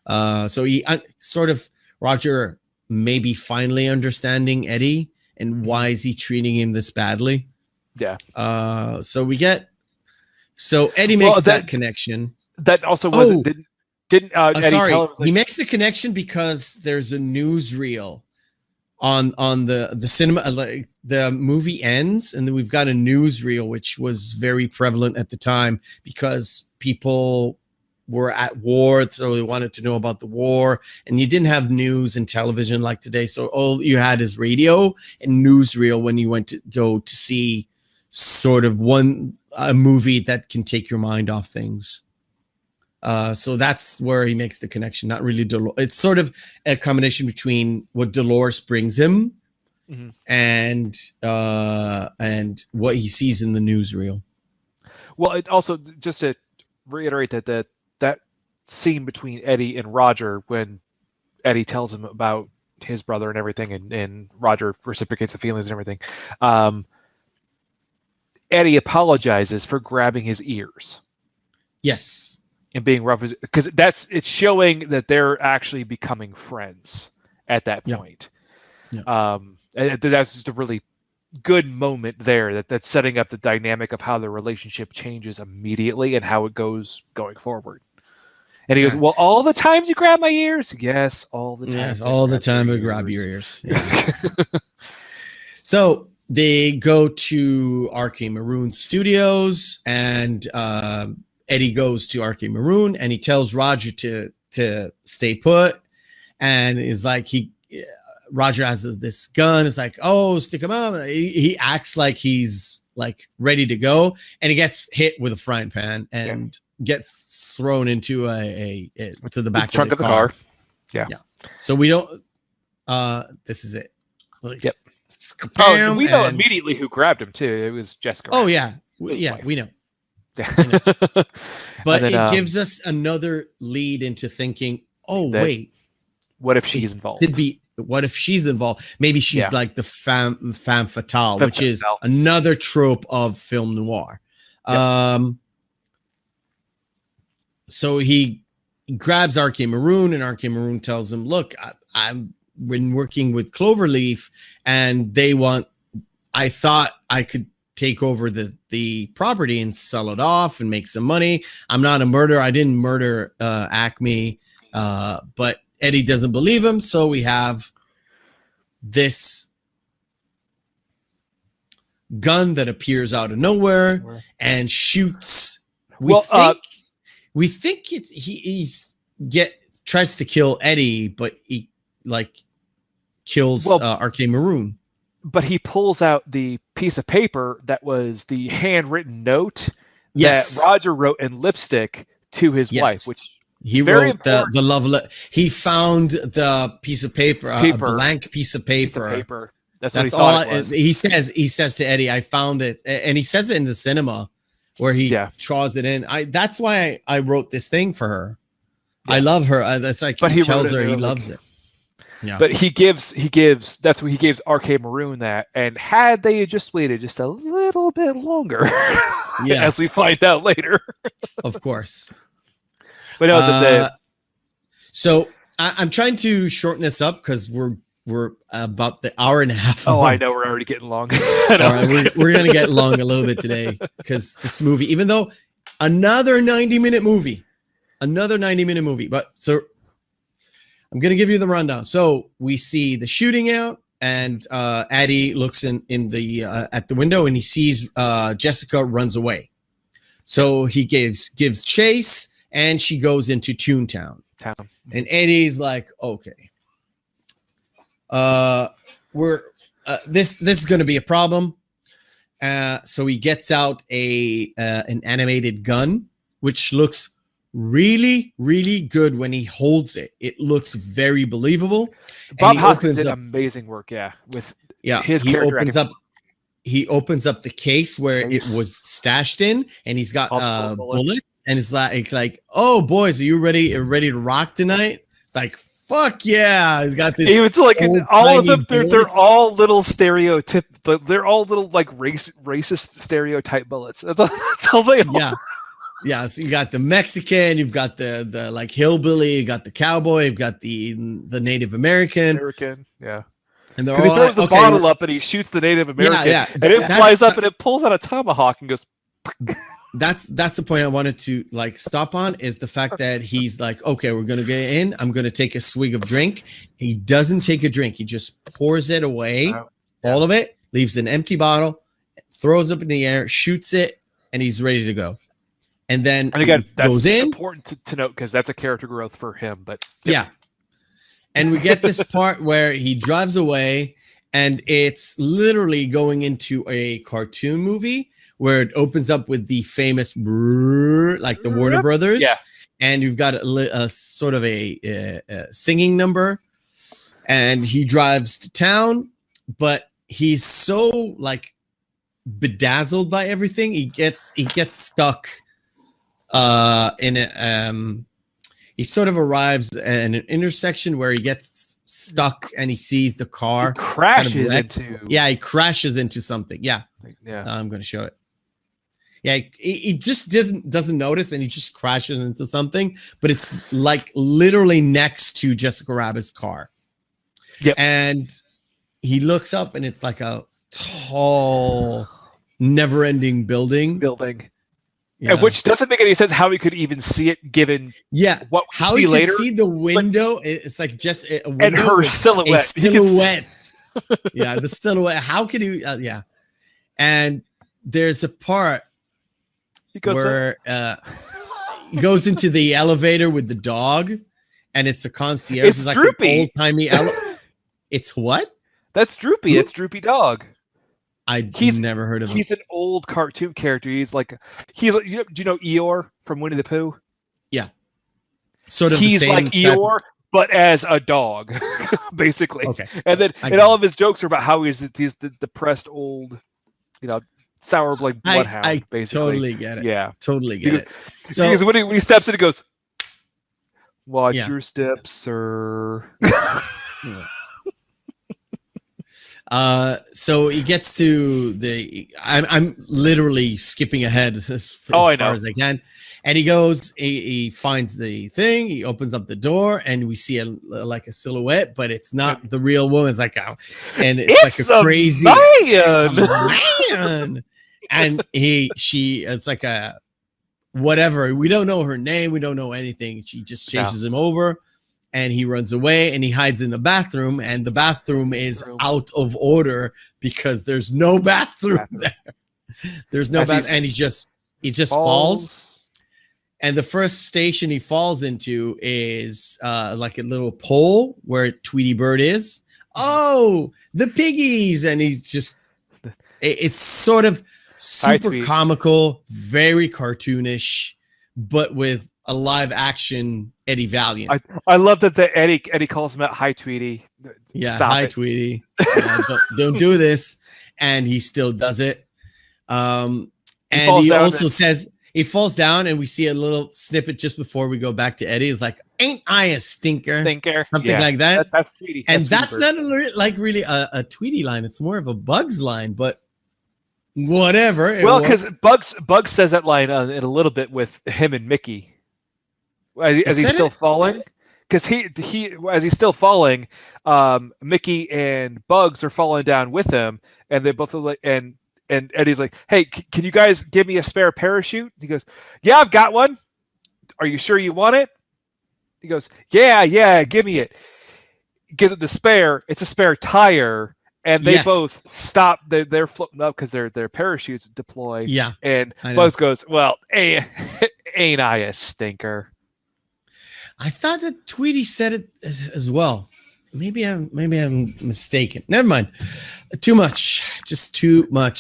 S1: So he sort of Roger maybe finally understanding Eddie and why is he treating him this badly.
S2: Yeah.
S1: So Eddie makes that connection.
S2: That also wasn't didn't Eddie
S1: sorry.
S2: tell him,
S1: he makes the connection because there's a newsreel on the cinema. Like the movie ends, and then we've got a newsreel, which was very prevalent at the time because people were at war, so they wanted to know about the war, and you didn't have news and television like today. So all you had is radio and newsreel when you went to go to see sort of a movie that can take your mind off things. So that's where he makes the connection. Not really it's sort of a combination between what Dolores brings him and what he sees in the newsreel.
S2: Well, it also, just to reiterate that scene between Eddie and Roger, when Eddie tells him about his brother and everything, and Roger reciprocates the feelings and everything, Eddie apologizes for grabbing his ears. Yes. And being rough, because it's showing that they're actually becoming friends at that point. Yeah. That's just a really good moment there. That's setting up the dynamic of how the relationship changes immediately and how it goes going forward. And he goes, "Well, all the times you grab my ears, yes, all the time.
S1: Yes, all the time I grab your ears." Yeah. So they go to Arcane Maroon Studios, and Eddie goes to Arcane Maroon, and he tells Roger to stay put, and is like Roger has this gun. It's like, oh, stick him up. He acts like he's like ready to go, and he gets hit with a frying pan and gets thrown into to the back
S2: trunk
S1: of the
S2: car.
S1: Yeah. So we don't. This is it. Like,
S2: yep.
S1: Oh,
S2: we know immediately who grabbed him too. It was Jessica.
S1: Oh yeah, we know. But it gives us another lead into thinking, wait,
S2: what if she's involved?
S1: What if she's involved? Maybe she's like the femme fatale, which is another trope of film noir. Yep. So he grabs Arcane Maroon, and Arcane Maroon tells him, look, I've been working with Cloverleaf, and I thought I could take over the property and sell it off and make some money. I'm not a murderer. I didn't murder Acme, but Eddie doesn't believe him. So we have this gun that appears out of nowhere and shoots. We think he's tries to kill Eddie, but he kills Arcane Maroon.
S2: But he pulls out the piece of paper that was the handwritten note that Roger wrote in lipstick to his wife, which
S1: he wrote the love letter. He found the piece of paper, a blank piece of paper. That's all. He says to Eddie, "I found it," and he says it in the cinema where he draws it in. That's why I wrote this thing for her. Yeah. I love her. That's like he tells her he loves it. Yeah.
S2: But he gives that's what he gives Arcane Maroon that, and had they just waited just a little bit longer, as we find out later.
S1: Of course.
S2: But no,
S1: so I'm trying to shorten this up because we're about the hour and a half.
S2: Oh, I know, we're already getting long.
S1: All right, we're gonna get long a little bit today because this movie, even though another 90-minute movie, but so. I'm going to give you the rundown. So we see the shooting out, and Eddie looks in the at the window, and he sees Jessica runs away. So he gives chase, and she goes into Toontown. And Eddie's like, okay, this is going to be a problem. So he gets out an animated gun, which looks really, really good when he holds it. It looks very believable.
S2: Bob Hoskins did amazing work, with his character.
S1: he opens up the case where it was stashed in, and he's got bullets, and it's like, oh boys, are you ready to rock tonight? It's like, fuck yeah, he's got this.
S2: It's like all of them, they're all little they're all little like racist stereotype bullets. That's all they are.
S1: Yeah, so you got the Mexican, you've got the like hillbilly, you got the cowboy, you've got the Native American,
S2: yeah.
S1: And
S2: he throws the bottle up and he shoots the Native American, and it flies up and it pulls out a tomahawk and goes.
S1: That's the point I wanted to like stop on, is the fact that he's like, okay, we're gonna get in. I'm gonna take a swig of drink. He doesn't take a drink. He just pours it away, all of it, leaves an empty bottle, throws up in the air, shoots it, and he's ready to go. And then
S2: again, that's
S1: goes in.
S2: Important to note because that's a character growth for him. But
S1: yeah. And we get this part where he drives away, and it's literally going into a cartoon movie where it opens up with the famous like the Warner Brothers.
S2: Yeah.
S1: And you've got a sort of a singing number, and he drives to town, but he's so like bedazzled by everything. He gets stuck in it. He sort of arrives at an intersection where he gets stuck, and he sees the car.
S2: He crashes into.
S1: Yeah, he crashes into something. Yeah. I'm going to show it. Yeah, he just doesn't notice, and he just crashes into something. But it's like literally next to Jessica Rabbit's car.
S2: Yep.
S1: And he looks up, and it's like a tall, never-ending building.
S2: Yeah. Which doesn't make any sense how he could even see it, given what
S1: how
S2: we
S1: he
S2: later.
S1: Could see the window. It's like just a window
S2: and her silhouette.
S1: A silhouette. Yeah, the silhouette. How could he? Yeah. And there's a part where he goes into the elevator with the dog, and it's a concierge.
S2: It's
S1: like
S2: Droopy.
S1: An old-timey It's what?
S2: That's Droopy. It's Droopy Dog.
S1: He's never heard of him.
S2: He's an old cartoon character. Do you know Eeyore from Winnie the Pooh?
S1: Yeah. Sort of
S2: he's
S1: the same
S2: like Eeyore, but as a dog, basically. Okay. And then all of his jokes are about how he's the depressed old, sour like bloodhound, basically.
S1: Totally get it.
S2: Yeah.
S1: Totally get it.
S2: So because when he steps in, he goes, "Watch your steps, sir."
S1: So he gets to I'm literally skipping ahead as far as I can. And he goes, he finds the thing, he opens up the door, and we see like a silhouette, but it's not the real woman. It's like it's like a crazy man. And it's like a whatever. We don't know her name, we don't know anything. She just chases him over. And he runs away, and he hides in the bathroom, and the bathroom is out of order because there's no bathroom there. There's no bathroom, and he just falls. And the first station he falls into is like a little pole where Tweety Bird is. Oh, the piggies! And he's just, it's sort of super comical, very cartoonish, but with a live action Eddie Valiant.
S2: I love that the Eddie calls him out. Hi, Tweety.
S1: Yeah, hi, Tweety. Don't do this, and he still does it. And he also says he falls down, and we see a little snippet just before we go back to Eddie. It's like, "Ain't I a stinker?" Something like that.
S2: That's Tweety.
S1: And that's not really a Tweety line. It's more of a Bugs line, but whatever.
S2: Well, because Bugs says that line in a little bit with him and Mickey. As he's still falling, because as he's still falling, Mickey and Bugs are falling down with him, and they both are like, and Eddie's like, "Hey, can you guys give me a spare parachute?" He goes, "Yeah, I've got one. Are you sure you want it?" He goes, "Yeah, give me it." He gives it the spare. It's a spare tire, and they both stop. They're floating up because their parachutes deploy.
S1: Yeah,
S2: and Bugs goes, "Well, ain't I a stinker?"
S1: I thought that Tweety said it as well. Maybe I'm mistaken. Never mind. Too much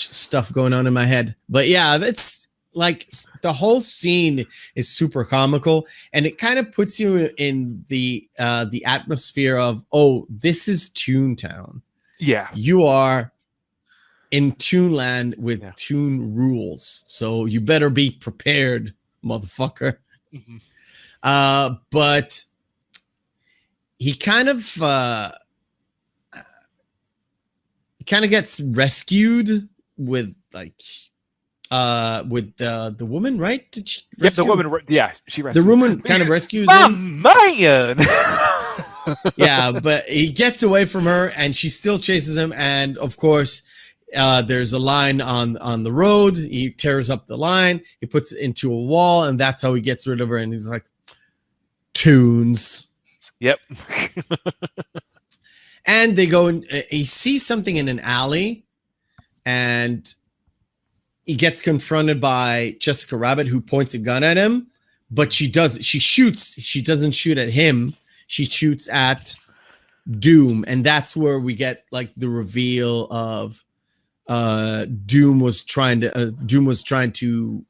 S1: stuff going on in my head. But yeah, that's like the whole scene is super comical, and it kind of puts you in the atmosphere of, oh, this is Toontown.
S2: Yeah,
S1: you are in Toonland with Toon rules. So you better be prepared, motherfucker. But he kind of gets rescued with like with the woman, right? Did she rescue?
S2: The woman. Yeah, she rescued.
S1: The woman kind of rescues him.
S2: Man.
S1: Yeah, but he gets away from her, and she still chases him. And of course, there's a line on the road. He tears up the line. He puts it into a wall, and that's how he gets rid of her. And he's like, "Tunes."
S2: Yep.
S1: And they go and he sees something in an alley, and he gets confronted by Jessica Rabbit, who points a gun at him, but she doesn't shoot at him. She shoots at Doom. And that's where we get like the reveal of Doom was trying to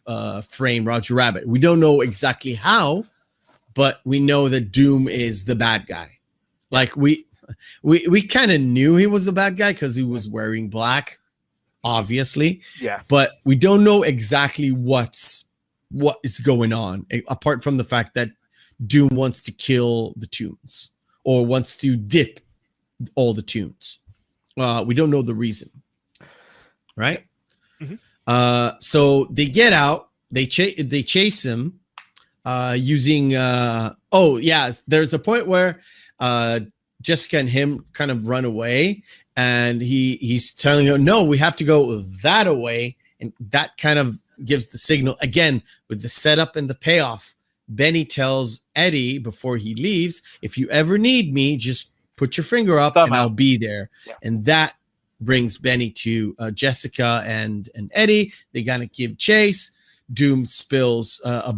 S1: frame Roger Rabbit. We don't know exactly how, but we know that Doom is the bad guy. Like we kind of knew he was the bad guy because he was wearing black, obviously.
S2: Yeah.
S1: But we don't know exactly what is going on, apart from the fact that Doom wants to kill the Toons or wants to dip all the Toons. We don't know the reason, right? Mm-hmm. So they get out. They chase him using. There's a point where Jessica and him kind of run away, and he's telling her, no, we have to go that away. And that kind of gives the signal again with the setup and the payoff. Benny tells Eddie before he leaves, if you ever need me, just put your finger up and I'll be there. Yeah. And that brings Benny to Jessica and Eddie. They gotta give chase. Doom spills a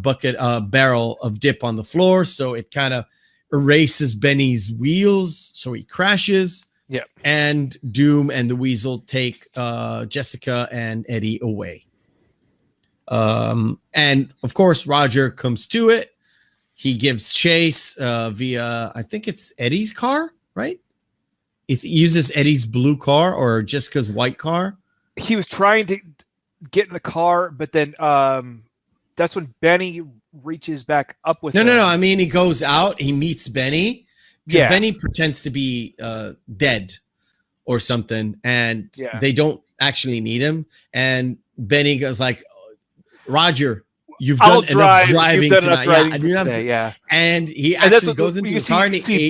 S1: barrel of dip on the floor, so it kind of erases Benny's wheels, so he crashes.
S2: Yep.
S1: And Doom and the Weasel take Jessica and Eddie away. And of course, Roger comes to it. He gives chase via, I think it's Eddie's car, right? He uses Eddie's blue car or Jessica's white car.
S2: He was trying to get in the car, but then that's when Benny reaches back up with him.
S1: No. I mean, he goes out, he meets Benny. Because Benny pretends to be dead or something, and they don't actually need him. And Benny goes like, Roger, you've done enough driving tonight. And he actually goes into the car and he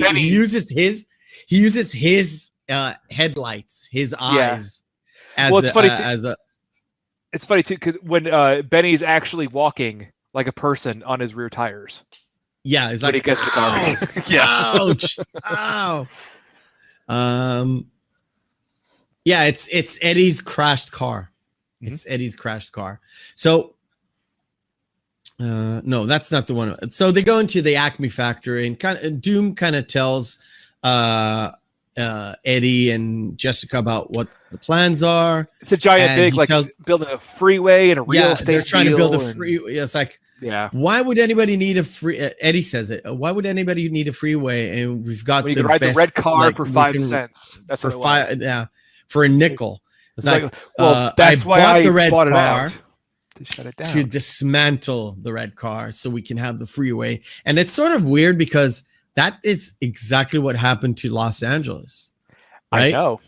S1: uses his headlights, his eyes.
S2: It's funny too because when Benny's actually walking like a person on his rear tires.
S1: Yeah, it's like, ow, ouch, ow. Yeah, it's Eddie's crashed car. Mm-hmm. It's Eddie's crashed car. So, no, that's not the one. So they go into the Acme factory, and Doom kind of tells Eddie and Jessica about what the plans are.
S2: It's a giant big, like building a freeway and a real estate.
S1: They're trying to build a freeway. It's like.
S2: Yeah.
S1: Why would anybody need a free? Eddie says it. Why would anybody need a freeway? And we've got
S2: you can ride the red car for 5 cents. That's for
S1: for a nickel. It's like
S2: that's why I bought the red car
S1: to shut it down, to dismantle the red car so we can have the freeway. And it's sort of weird because that is exactly what happened to Los Angeles. Right?
S2: I know.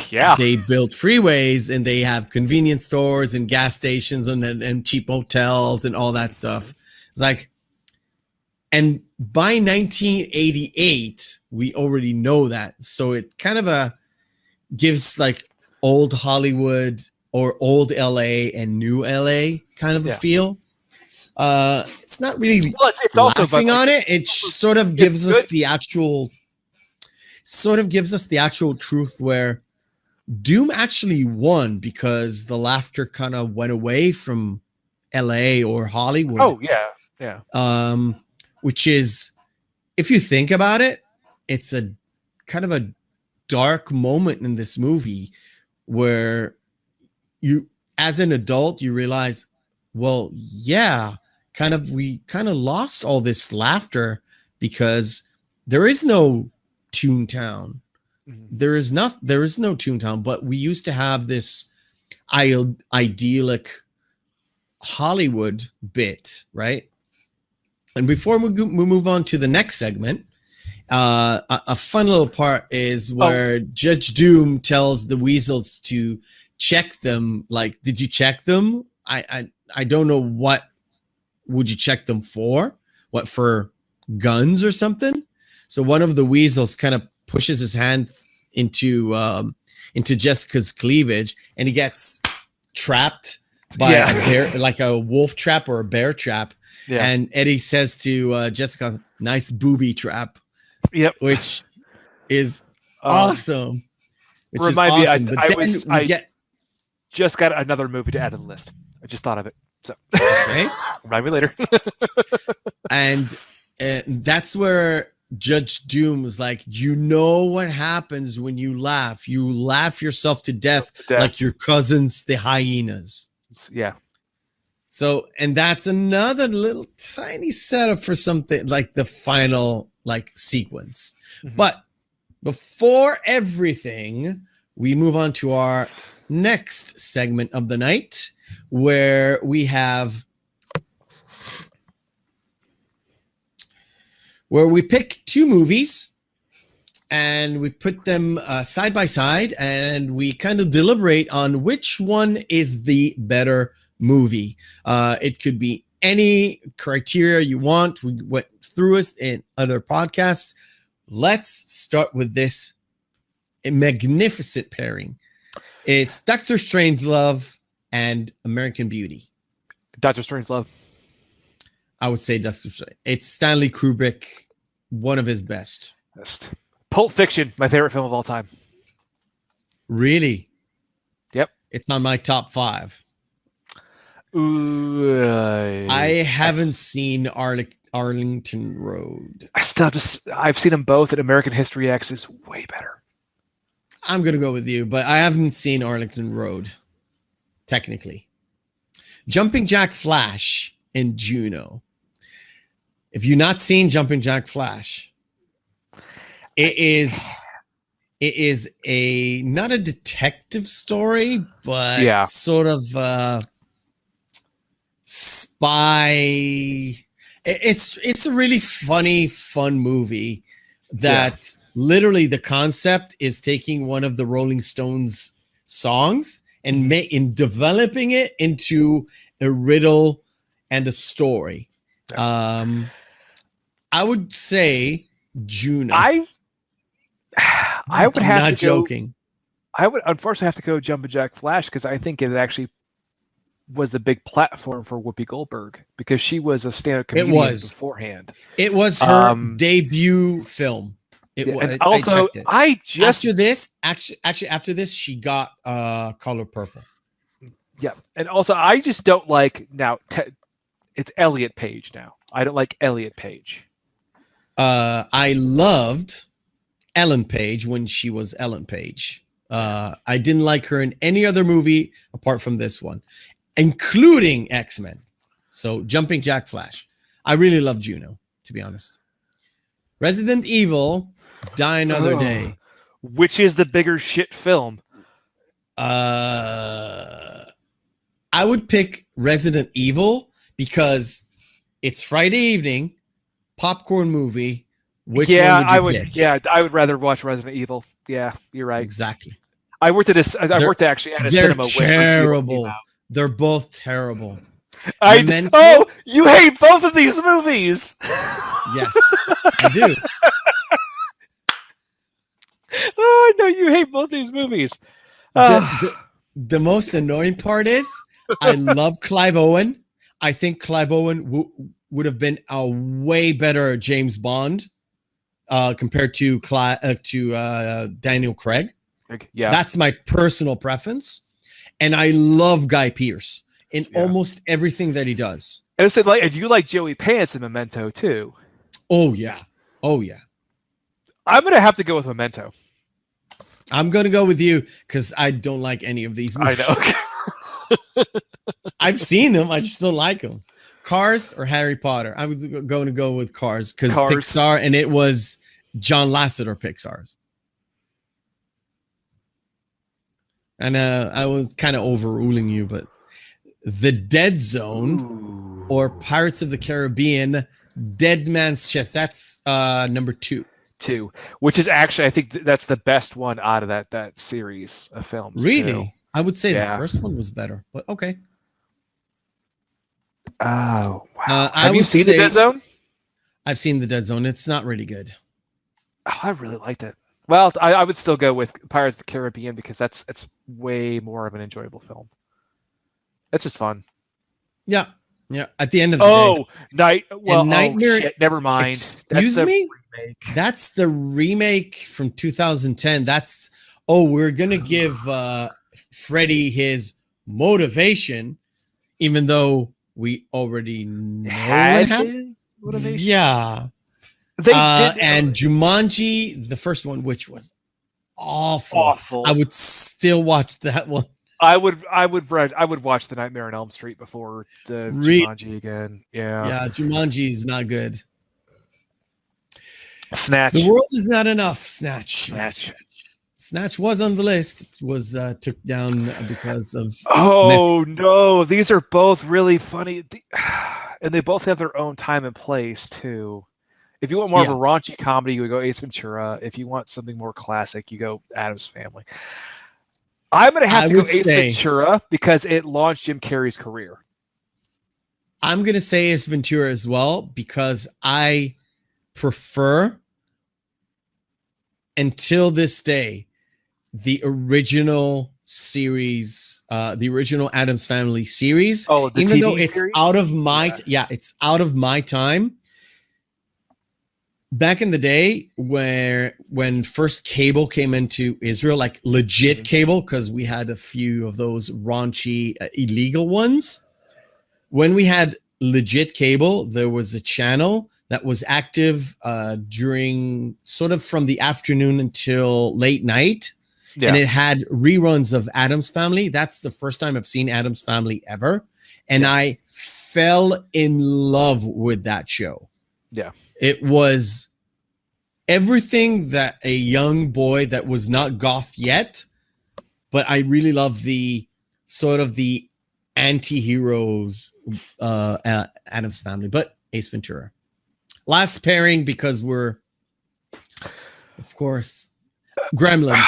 S2: Yeah.
S1: They built freeways and they have convenience stores and gas stations and cheap hotels and all that stuff. It's like, and by 1988, we already know that. So it kind of gives like old Hollywood or old LA and new LA kind of a feel. It's not really
S2: it's also
S1: laughing on it. It sort of gives us the actual truth where Doom actually won because the laughter kind of went away from LA or Hollywood.
S2: Oh, yeah.
S1: Which is, if you think about it, it's a kind of a dark moment in this movie where you, as an adult, you realize, well, yeah, we lost all this laughter because there is no Toontown. There is no Toontown, but we used to have this idyllic Hollywood bit, right? And before we move on to the next segment, a fun little part is where Judge Doom tells the weasels to check them. Like, did you check them? I don't know, what would you check them for? What, for guns or something? So one of the weasels kind of pushes his hand into Jessica's cleavage, and he gets trapped by a bear, like a wolf trap or a bear trap. Yeah. And Eddie says to Jessica, "Nice booby trap." Yep, which is awesome. Which
S2: remind me,
S1: awesome.
S2: I just got another movie to add to the list. I just thought of it. So okay. Remind me later.
S1: And that's where Judge Doom was like, you know what happens when you laugh? You laugh yourself to death. Like your cousins, the hyenas.
S2: Yeah.
S1: So, and that's another little tiny setup for something like the final like sequence. Mm-hmm. But before everything, we move on to our next segment of the night, where we pick two movies and we put them side by side, and we kind of deliberate on which one is the better movie. It could be any criteria you want. We went through it in other podcasts. Let's start with this magnificent pairing. It's Dr. Strangelove and American Beauty.
S2: Dr. Strangelove.
S1: I would say Dr. Strangelove. It's Stanley Kubrick, one of his best.
S2: Pulp Fiction, my favorite film of all time.
S1: Really?
S2: Yep.
S1: It's not my top 5.
S2: Ooh,
S1: I haven't seen Arlington Road.
S2: I've seen them both, and American History X is way better.
S1: I'm going to go with you, but I haven't seen Arlington Road, technically. Jumping Jack Flash and Juno. If you've not seen Jumping Jack Flash, it is a not a detective story, but sort of spy. It's a really fun movie that literally the concept is taking one of the Rolling Stones songs and in developing it into a riddle and a story. I would say Juno.
S2: I would have
S1: not
S2: to
S1: joking.
S2: I would unfortunately have to go Jumpin' Jack Flash, because I think it actually was the big platform for Whoopi Goldberg, because she was a stand-up comedian beforehand.
S1: It was her debut film.
S2: And also,
S1: after this, she got Color Purple.
S2: Yeah, and also I just don't like now. It's Elliot Page now. I don't like Elliot Page.
S1: I loved Ellen Page when she was Ellen Page. I didn't like her in any other movie apart from this one, including X-Men. So Jumping Jack Flash. I really love Juno, to be honest. Resident Evil, Die Another Day.
S2: Which is the bigger shit film?
S1: I would pick Resident Evil because it's Friday evening, popcorn movie. Which one would you pick?
S2: Yeah, I would rather watch Resident Evil. Yeah, you're right.
S1: Exactly.
S2: I worked actually at a cinema.
S1: They're terrible. They're both terrible.
S2: You hate both of these movies.
S1: Yes, I do.
S2: Oh, I know you hate both these movies.
S1: The most annoying part is I love Clive Owen. I think Clive Owen would have been a way better James Bond compared to Daniel Craig.
S2: Yeah,
S1: that's my personal preference, and I love Guy Pearce in almost everything that he does.
S2: And I said, and you like Joey Pants in Memento too.
S1: Oh yeah.
S2: I'm gonna have to go with Memento.
S1: I'm gonna go with you because I don't like any of these movies.
S2: I know.
S1: I've seen them, I just don't like them. Cars or Harry Potter? I was going to go with Cars because Pixar, and it was John Lasseter Pixar's. And I was kind of overruling you, but The Dead Zone or Pirates of the Caribbean, Dead Man's Chest. That's number 2.
S2: 2, which is actually, I think that's the best one out of that series of films.
S1: Really?
S2: Too.
S1: I would say the first one was better, but okay.
S2: Oh, wow. Have you seen The Dead Zone?
S1: I've seen The Dead Zone. It's not really good.
S2: Oh, I really liked it. Well, I would still go with Pirates of the Caribbean because it's way more of an enjoyable film. It's just fun.
S1: Yeah. Yeah. At the end of the day.
S2: Nightmare. Shit, never mind.
S1: Excuse me? Remake. That's the remake from 2010. We're going to give Freddy his motivation, even though we already know
S2: his motivation.
S1: Yeah.
S2: They did.
S1: And Jumanji, the first one, which was awful. I would still watch that one.
S2: I would watch The Nightmare on Elm Street before the Jumanji again. Yeah.
S1: Yeah, Jumanji is not good.
S2: Snatch.
S1: The world is not enough. Snatch was on the list. It was took down because of.
S2: Oh no! These are both really funny, and they both have their own time and place too. If you want more of a raunchy comedy, you would go Ace Ventura. If you want something more classic, you go Addams Family. I'm going to have to go Ace Ventura because it launched Jim Carrey's career.
S1: I'm going to say Ace Ventura as well because I prefer, until this day, the original series, the original Addams Family series.
S2: Oh, the
S1: even
S2: TV
S1: though it's
S2: series?
S1: out of my it's out of my time. Back in the day, when first cable came into Israel, like legit cable, because we had a few of those raunchy illegal ones. When we had legit cable, there was a channel that was active during sort of from the afternoon until late night. Yeah. And it had reruns of Addams Family. That's the first time I've seen Addams Family ever. And I fell in love with that show.
S2: Yeah.
S1: It was everything that a young boy that was not goth yet, but I really love the sort of the anti-heroes Addams Family, but Ace Ventura. Last pairing because we're, of course, Gremlins.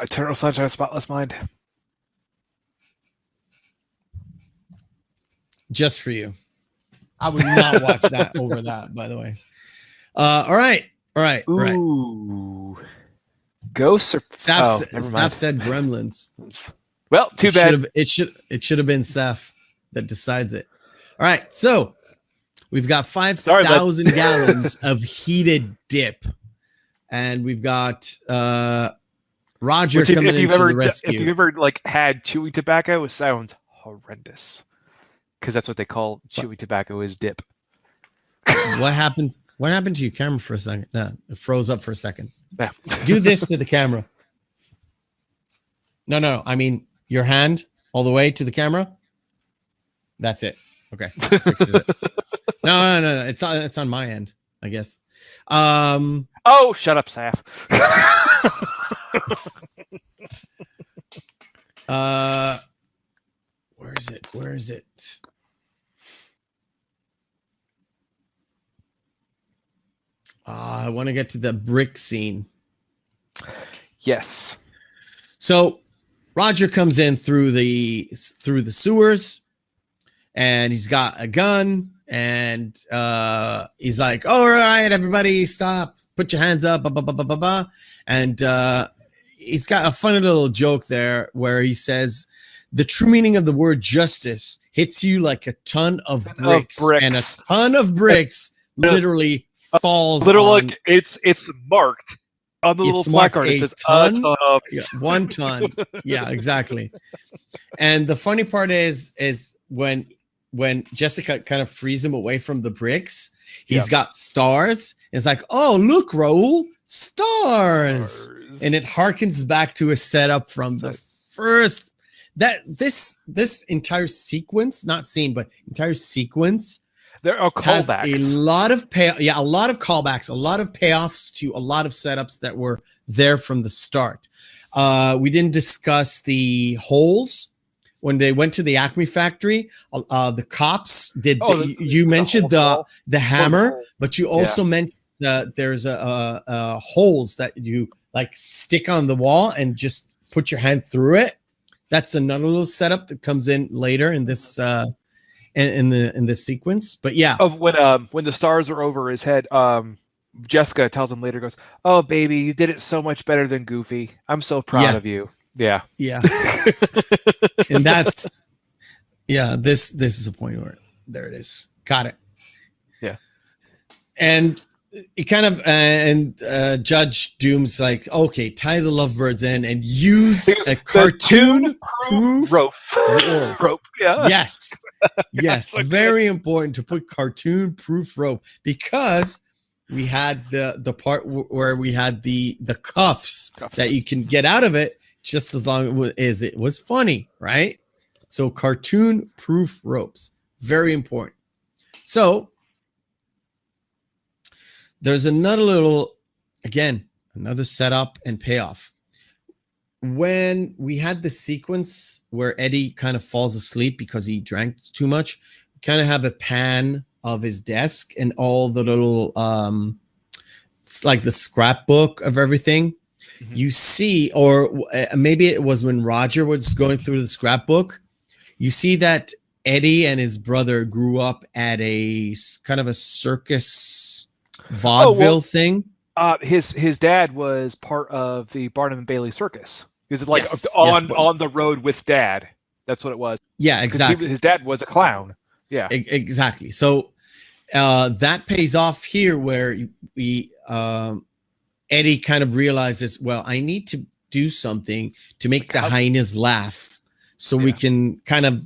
S2: Eternal Sunshine of the Spotless Mind.
S1: Just for you. I would not watch that over that, by the way. All right.
S2: Ooh. Ghosts or
S1: Saf said Gremlins.
S2: Well, too bad.
S1: It should have been Saf that decides it. All right, so we've got 5,000 gallons of heated dip, and we've got Roger coming into the rescue.
S2: If you've ever had chewing tobacco, it sounds horrendous because that's what they call chewing tobacco is dip.
S1: What happened? What happened to your camera for a second? No, it froze up for a second.
S2: Yeah.
S1: Do this to the camera. No. I mean, your hand all the way to the camera. That's it. Okay. Fixes it. No. It's on my end, I guess.
S2: Oh, shut up, Saf.
S1: Where is it? I want to get to the brick scene.
S2: Yes.
S1: So Roger comes in through the sewers, and he's got a gun, and he's like, "All right, everybody, stop! Put your hands up!" And he's got a funny little joke there where he says, "The true meaning of the word justice hits you like a ton of bricks. And a ton of bricks literally." Falls
S2: literally, it's marked on the little placard. It says a ton of
S1: 1 ton. Yeah, exactly. And the funny part is when Jessica kind of frees him away from the bricks, he's got stars. It's like, oh, look, Raul, stars. And it harkens back to a setup from the first this entire sequence, not scene, but entire sequence.
S2: There are callbacks.
S1: A lot of callbacks, a lot of payoffs to a lot of setups that were there from the start. We didn't discuss the holes when they went to the Acme factory. The cops did. You mentioned the hammer, but you also mentioned that there's a holes that you like stick on the wall and just put your hand through it. That's another little setup that comes in later in this in this sequence. But yeah,
S2: when the stars are over his head, Jessica tells him later, goes, "Oh baby, you did it so much better than Goofy. I'm so proud of you." Yeah.
S1: And that's this is a point where there it is. Got it.
S2: Yeah.
S1: And it kind of Judge Doom's like, okay, tie the lovebirds in and use a cartoon-proof rope.
S2: Yeah.
S1: Yes. Very important to put cartoon-proof rope, because we had the part where we had the cuffs that you can get out of it just as long as it was funny, right? So cartoon-proof ropes, very important. So there's another setup and payoff. When we had the sequence where Eddie kind of falls asleep because he drank too much, we kind of have a pan of his desk and all the little, it's like the scrapbook of everything. Mm-hmm. You see, or maybe it was when Roger was going through the scrapbook, you see that Eddie and his brother grew up at a kind of a circus vaudeville thing.
S2: His dad was part of the Barnum and Bailey circus. He was like on the road with Dad. That's what it was.
S1: Yeah, exactly.
S2: His dad was a clown. Yeah,
S1: exactly. So that pays off here, where we Eddie kind of realizes, well, I need to do something to make the hyenas laugh, so we can kind of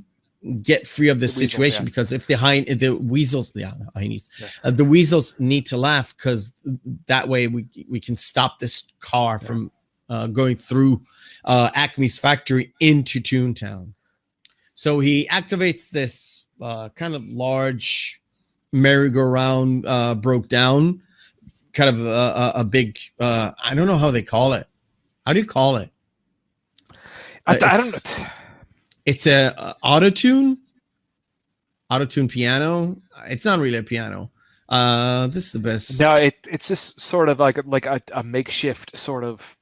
S1: get free of this situation. Because if the weasels need to laugh, because that way we can stop this car from going through Acme's factory into Toontown. So he activates this kind of large merry-go-round, broke down, kind of a big I don't know how they call it. How do you call it?
S2: I don't know.
S1: It's a auto-tune piano. It's not really a piano. This is the best.
S2: No, it's just sort of like a makeshift sort of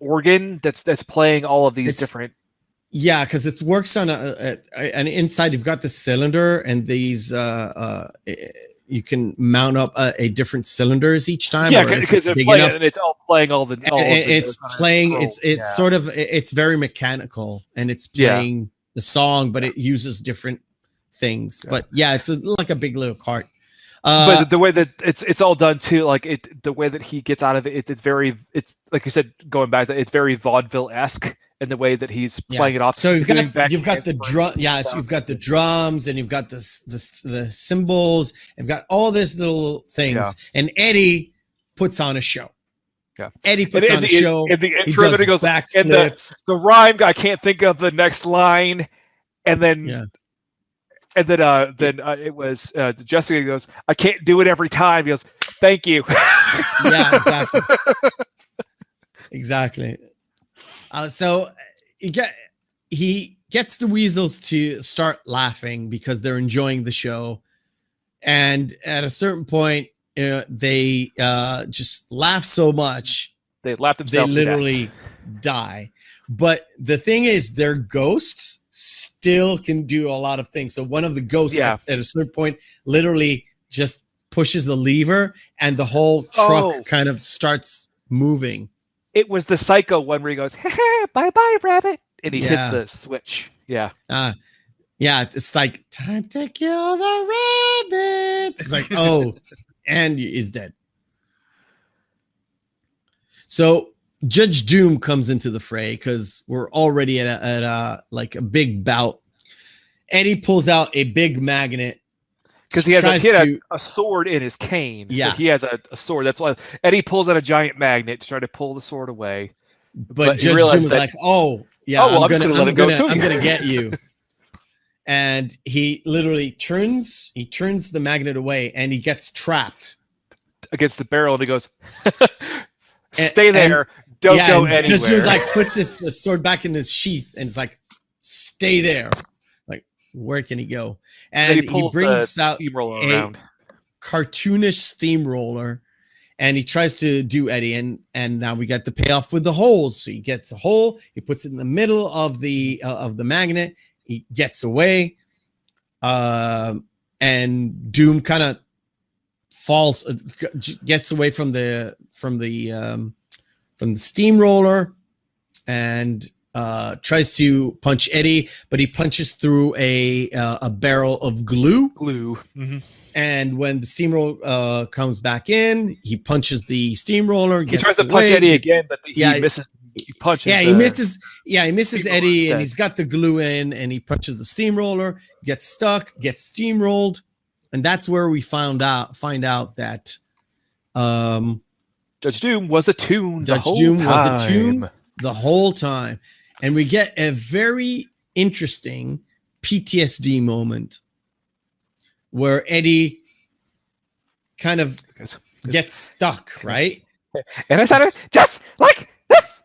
S2: organ that's playing all of these different.
S1: Yeah, because it works on an inside. You've got the cylinder, and these you can mount up a different cylinders each time.
S2: Yeah, because it's all playing all the.
S1: It's sort of it's very mechanical, and it's playing the song, but it uses different things. Yeah. But yeah, it's like a big little cart.
S2: But the way that it's all done too, like the way that he gets out of it, it's like you said, going back, it's very vaudeville-esque in the way that he's playing it off.
S1: So you've got the drum, so you've got the drums, and you've got the cymbals, you've got all these little things, and Eddie puts on a show.
S2: Yeah,
S1: Eddie puts on a show.
S2: In the intro, he goes backflips. The rhyme, I can't think of the next line, and then. And then it was Jessica goes, I can't do it every time. He goes, thank you.
S1: Yeah, exactly. Exactly. So he gets the weasels to start laughing because they're enjoying the show. And at a certain point, they just laugh so much.
S2: They laugh themselves
S1: They literally die. But the thing is, their ghosts still can do a lot of things. So one of the ghosts at a certain point literally just pushes the lever, and the whole truck kind of starts moving.
S2: It was the Psycho one where he goes, bye-bye, rabbit. And he hits the switch. Yeah.
S1: It's like, time to kill the rabbit. It's like, and he's dead. So Judge Doom comes into the fray because we're already at a big bout. Eddie pulls out a big magnet
S2: because he had a sword in his cane.
S1: Yeah,
S2: so he has a sword. That's why Eddie pulls out a giant magnet to try to pull the sword away.
S1: But Judge Doom is like, I'm gonna get you. And he literally turns the magnet away, and he gets trapped
S2: against the barrel, and he goes, stay there. Don't go anywhere.
S1: Because she was like, puts his sword back in his sheath and it's like, stay there. Like, where can he go? And he brings out
S2: steamroller
S1: a
S2: around.
S1: cartoonish steamroller, and he tries to do Eddie, and now we got the payoff with the holes. So he gets a hole, he puts it in the middle of the magnet, he gets away, and Doom kind of falls, gets away from the steamroller, and tries to punch Eddie, but he punches through a barrel of glue.
S2: Mm-hmm.
S1: And when the steamroller comes back in, he punches the steamroller.
S2: He tries to punch Eddie again, but he misses. He punches.
S1: Yeah, he misses. Yeah, he misses Eddie, and he's got the glue in, and he punches the steamroller, gets stuck, gets steamrolled, and that's where we find out that
S2: Judge Doom was a tune.
S1: The whole time, and we get a very interesting PTSD moment where Eddie kind of gets stuck, right?
S2: And I said it just like this.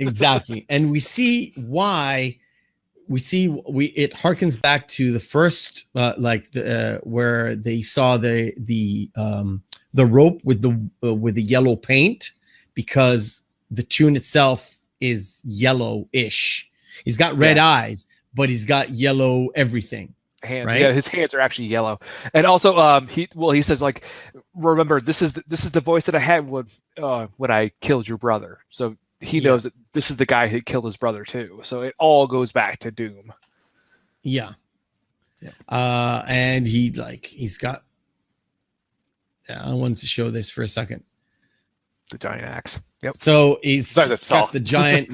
S1: Exactly. And we see why. It harkens back to the first, where they saw the rope with the yellow paint, because the tune itself is yellowish. He's got red eyes, but he's got yellow everything.
S2: Hands,
S1: right?
S2: Yeah, his hands are actually yellow, and also he says, like, remember, this is the voice that I had when I killed your brother. So he knows that this is the guy who killed his brother too. So it all goes back to Doom.
S1: Yeah. And he's got. I wanted to show this for a second.
S2: The giant axe. Yep.
S1: So he's got the giant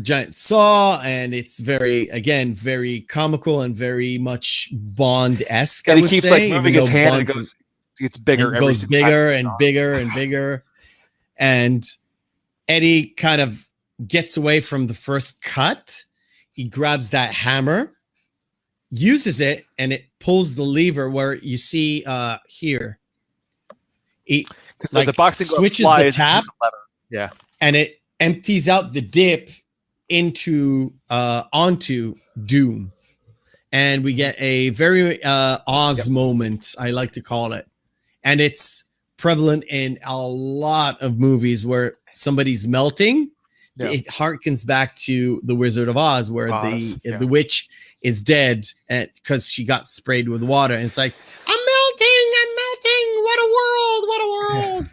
S1: giant saw, and it's very comical and very much Bond-esque.
S2: And he keeps moving his hand, and it gets bigger.
S1: It goes bigger and bigger and bigger, and Eddie kind of gets away from the first cut. He grabs that hammer, uses it, and it pulls the lever where you see here. He
S2: the boxing
S1: switches the tap, and it empties out the dip onto Doom, and we get a very Oz moment, I like to call it, and it's prevalent in a lot of movies where somebody's melting. It harkens back to The Wizard of Oz, where the witch is dead because she got sprayed with water, and it's like, I'm melting. What a world.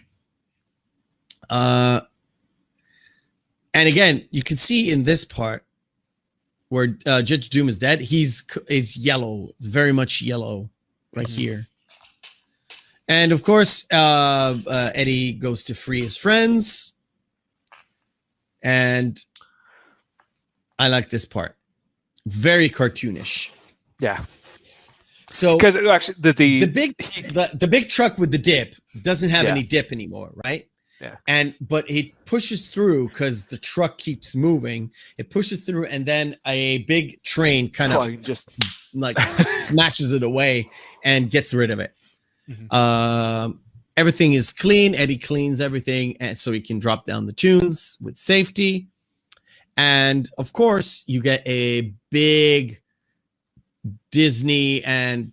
S1: And again, you can see in this part where Judge Doom is dead, is yellow. It's very much yellow right here. And of course, Eddie goes to free his friends. And I like this part. Very cartoonish.
S2: Yeah.
S1: So
S2: because actually
S1: the big truck with the dip doesn't have any dip anymore, right?
S2: Yeah.
S1: But it pushes through because the truck keeps moving. It pushes through, and then a big train kind of
S2: just
S1: smashes it away and gets rid of it.
S2: Mm-hmm.
S1: Everything is clean. Eddie cleans everything, and so he can drop down the tunes with safety. And of course, you get a big Disney and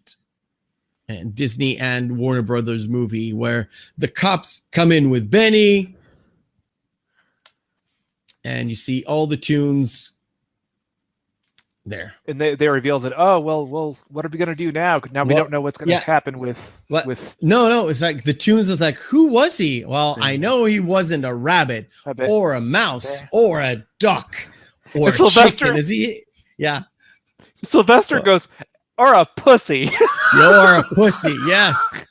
S1: Warner Brothers movie where the cops come in with Benny, and you see all the tunes there.
S2: And they reveal that, what are we gonna do now? Now we don't know what's gonna happen with.
S1: No, it's like the tunes is like, who was he? Well, I know he wasn't a rabbit or a mouse or a duck or a chicken. Is he? Yeah.
S2: Sylvester goes, or a pussy.
S1: You're a pussy, yes.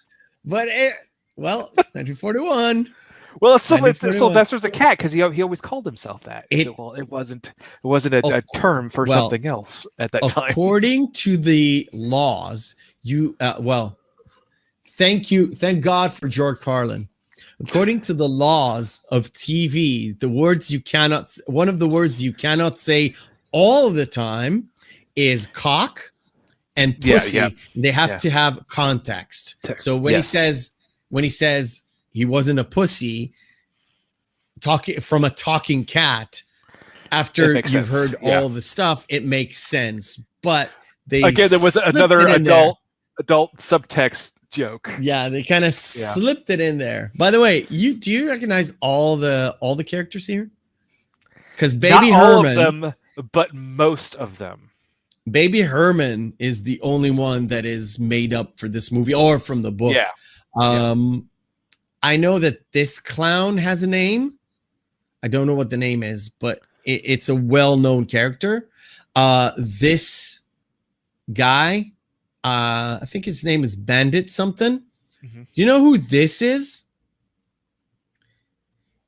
S1: But it's 1941.
S2: Well, Sylvester's a cat because he always called himself that. It wasn't a term for something else at that time.
S1: According to the laws, thank God for George Carlin. According to the laws of TV, one of the words you cannot say all of the time is cock and pussy. They have to have context. So when he says he wasn't a pussy, talking from a talking cat. After you've heard all the stuff, it makes sense. But there was
S2: another adult subtext joke.
S1: Yeah, they kind of slipped it in there. By the way, do you recognize all the characters here? Because Baby
S2: Not
S1: Herman,
S2: all of them, but most of them.
S1: Baby Herman is the only one that is made up for this movie or from the book.
S2: Yeah.
S1: I know that this clown has a name. I don't know what the name is, but it's a well-known character. This guy, I think his name is Bandit something. Mm-hmm. Do you know who this is?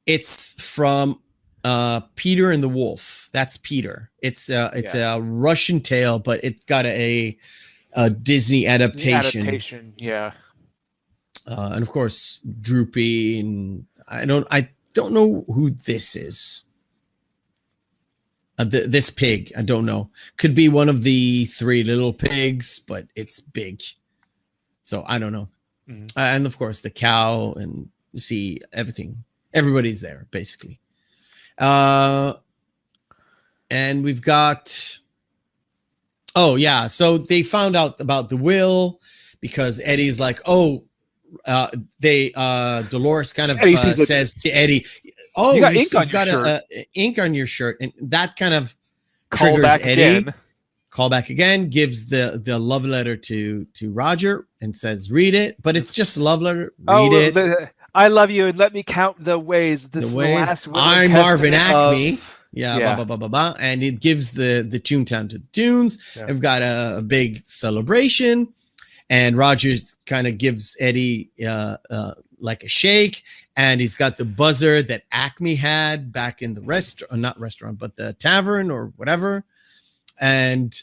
S1: It's from Peter and the Wolf. That's Peter. It's a Russian tale, but it's got a Disney adaptation.
S2: Yeah.
S1: And of course, Droopy, and I don't know who this is. This pig, I don't know. Could be one of the 3 little pigs, but it's big. So I don't know. Mm-hmm. And of course, the cow, and you see everything. Everybody's there, basically. And we've got... Oh, yeah. So they found out about the will because Eddie's like, Dolores kind of says to Eddie... Oh, you've got ink on your shirt, and that kind of triggers Eddie. Call back again, gives the love letter to Roger and says, "Read it," but it's just a love letter. Read it.
S2: I love you, and let me count the ways. This the ways. Last
S1: I'm Marvin Acme. Blah, blah, blah, blah, and it gives the Toontown to the tunes. Yeah. We've got a big celebration, and Rogers kind of gives Eddie like a shake. And he's got the buzzer that Acme had back in the not restaurant, but the tavern or whatever. And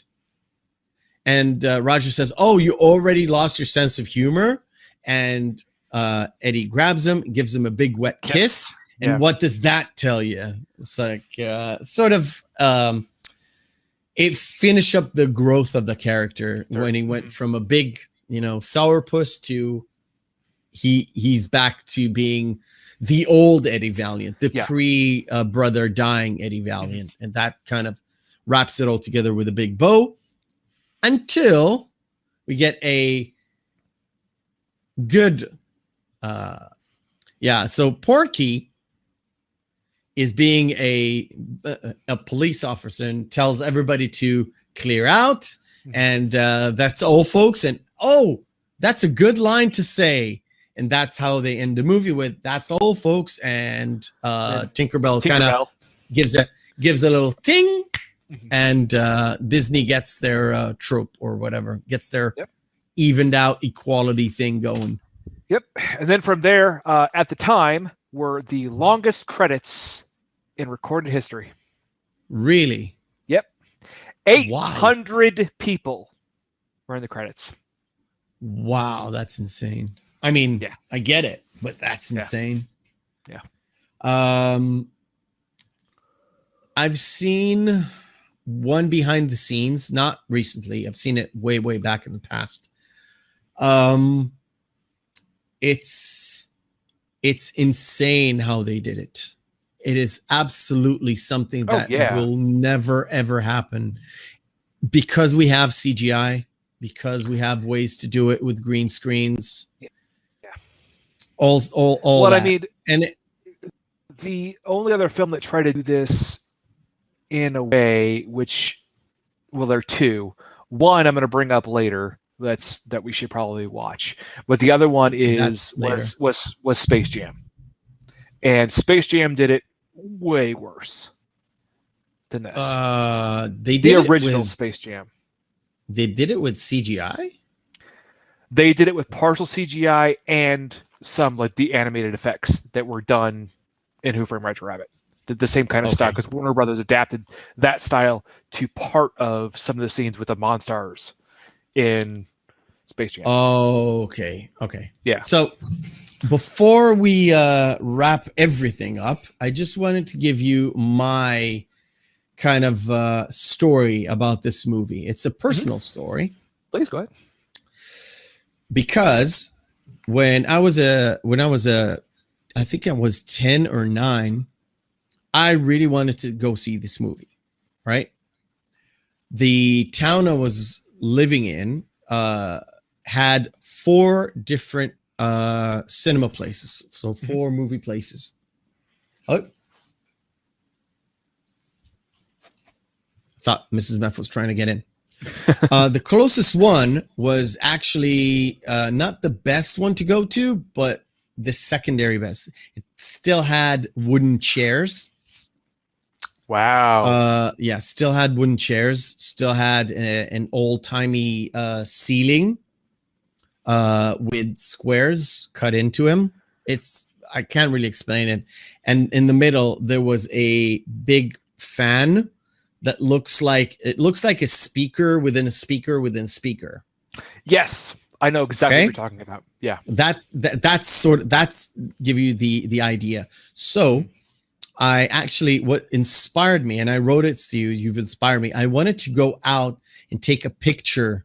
S1: Roger says, "Oh, you already lost your sense of humor." And Eddie grabs him, gives him a big wet kiss. And what does that tell you? It's like sort of it finished up the growth of the character when he went from a big, sourpuss to he's back to being the old Eddie Valiant, the pre-brother dying Eddie Valiant. Mm-hmm. And that kind of wraps it all together with a big bow until we get a good, so Porky is being a police officer and tells everybody to clear out. Mm-hmm. And that's all, folks. And, that's a good line to say. And that's how they end the movie with "That's all, folks." And Tinkerbell kind of gives a little ting, and Disney gets their trope or whatever, gets their evened out equality thing going.
S2: Yep. And then from there, at the time, were the longest credits in recorded history.
S1: Really?
S2: Yep. 800 people were in the credits.
S1: Wow, that's insane. I mean, I get it, but that's insane.
S2: Yeah.
S1: I've seen one behind the scenes, not recently. I've seen it way, way back in the past. It's insane how they did it. It is absolutely something that will never, ever happen because we have CGI, because we have ways to do it with green screens. All
S2: what
S1: that.
S2: I mean,
S1: and
S2: the only other film that tried to do this in a way, there are 2. One I'm going to bring up later. That we should probably watch. But the other one was Space Jam, and Space Jam did it way worse than this.
S1: They did
S2: the original Space Jam.
S1: They did it with CGI.
S2: They did it with partial CGI and some like the animated effects that were done in Who Framed Roger Rabbit. The same kind of style, because Warner Brothers adapted that style to part of some of the scenes with the Monstars in Space Jam.
S1: Oh, okay.
S2: Yeah.
S1: So before we wrap everything up, I just wanted to give you my kind of story about this movie. It's a personal story.
S2: Please go ahead.
S1: Because when I was I think I was 10 or 9, I really wanted to go see this movie, right? The town I was living in had 4 different cinema places. So 4 movie places. Oh. Thought Mrs. Meff was trying to get in. The closest one was actually not the best one to go to, but the secondary best. It still had wooden chairs.
S2: Wow.
S1: Yeah, still had wooden chairs. Still had an old-timey ceiling with squares cut into him. I can't really explain it. And in the middle, there was a big fan that looks like a speaker within a speaker within a speaker.
S2: Yes, I know exactly what you're talking about. Yeah.
S1: That's give you the idea. So I actually, what inspired me, and I wrote it to you, you've inspired me. I wanted to go out and take a picture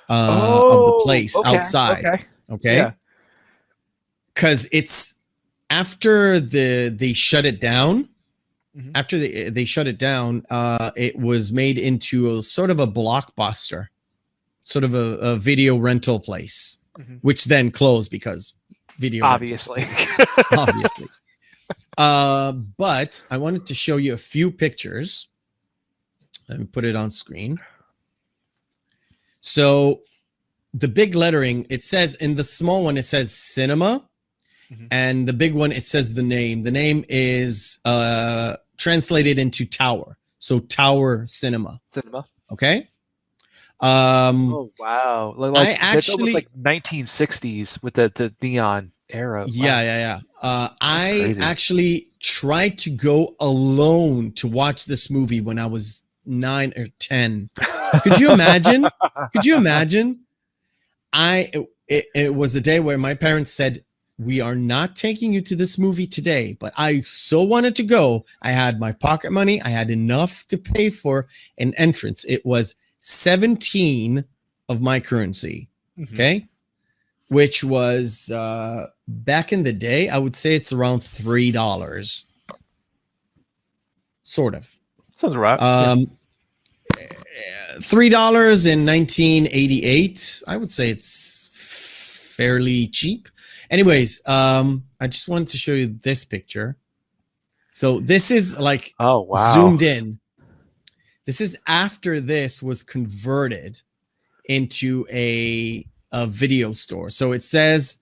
S1: of the place outside. Okay.
S2: Yeah.
S1: Cause it's after they shut it down. After they shut it down, it was made into a sort of a blockbuster, sort of a video rental place, which then closed because video.
S2: Obviously.
S1: Obviously. But I wanted to show you a few pictures. Let me put it on screen. So the big lettering, it says in the small one, it says cinema. And the big one, it says the name. The name is translated into tower. So Tower Cinema. Okay.
S2: Oh wow!
S1: I actually,
S2: that's almost like 1960s with the neon era. Wow.
S1: Yeah. I actually tried to go alone to watch this movie when I was 9 or 10. Could you imagine? It was a day where my parents said, "We are not taking you to this movie today," but I so wanted to go. I had my pocket money. I had enough to pay for an entrance. It was 17 of my currency. Okay. Which was back in the day, I would say it's around $3. Sort of.
S2: Sounds right.
S1: $3 in 1988. I would say it's fairly cheap. Anyways, I just wanted to show you this picture. So this is like zoomed in. This is after this was converted into a video store. So it says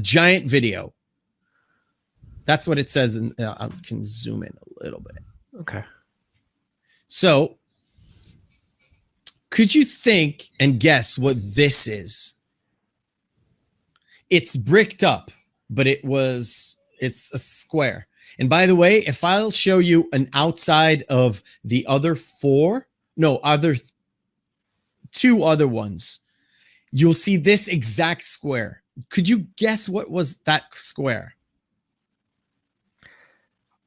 S1: Giant Video. That's what it says. And I can zoom in a little bit.
S2: Okay. So
S1: could you think and guess what this is? It's bricked up, but it's a square. And by the way, if I'll show you an outside of the other two other ones, you'll see this exact square. Could you guess what was that square?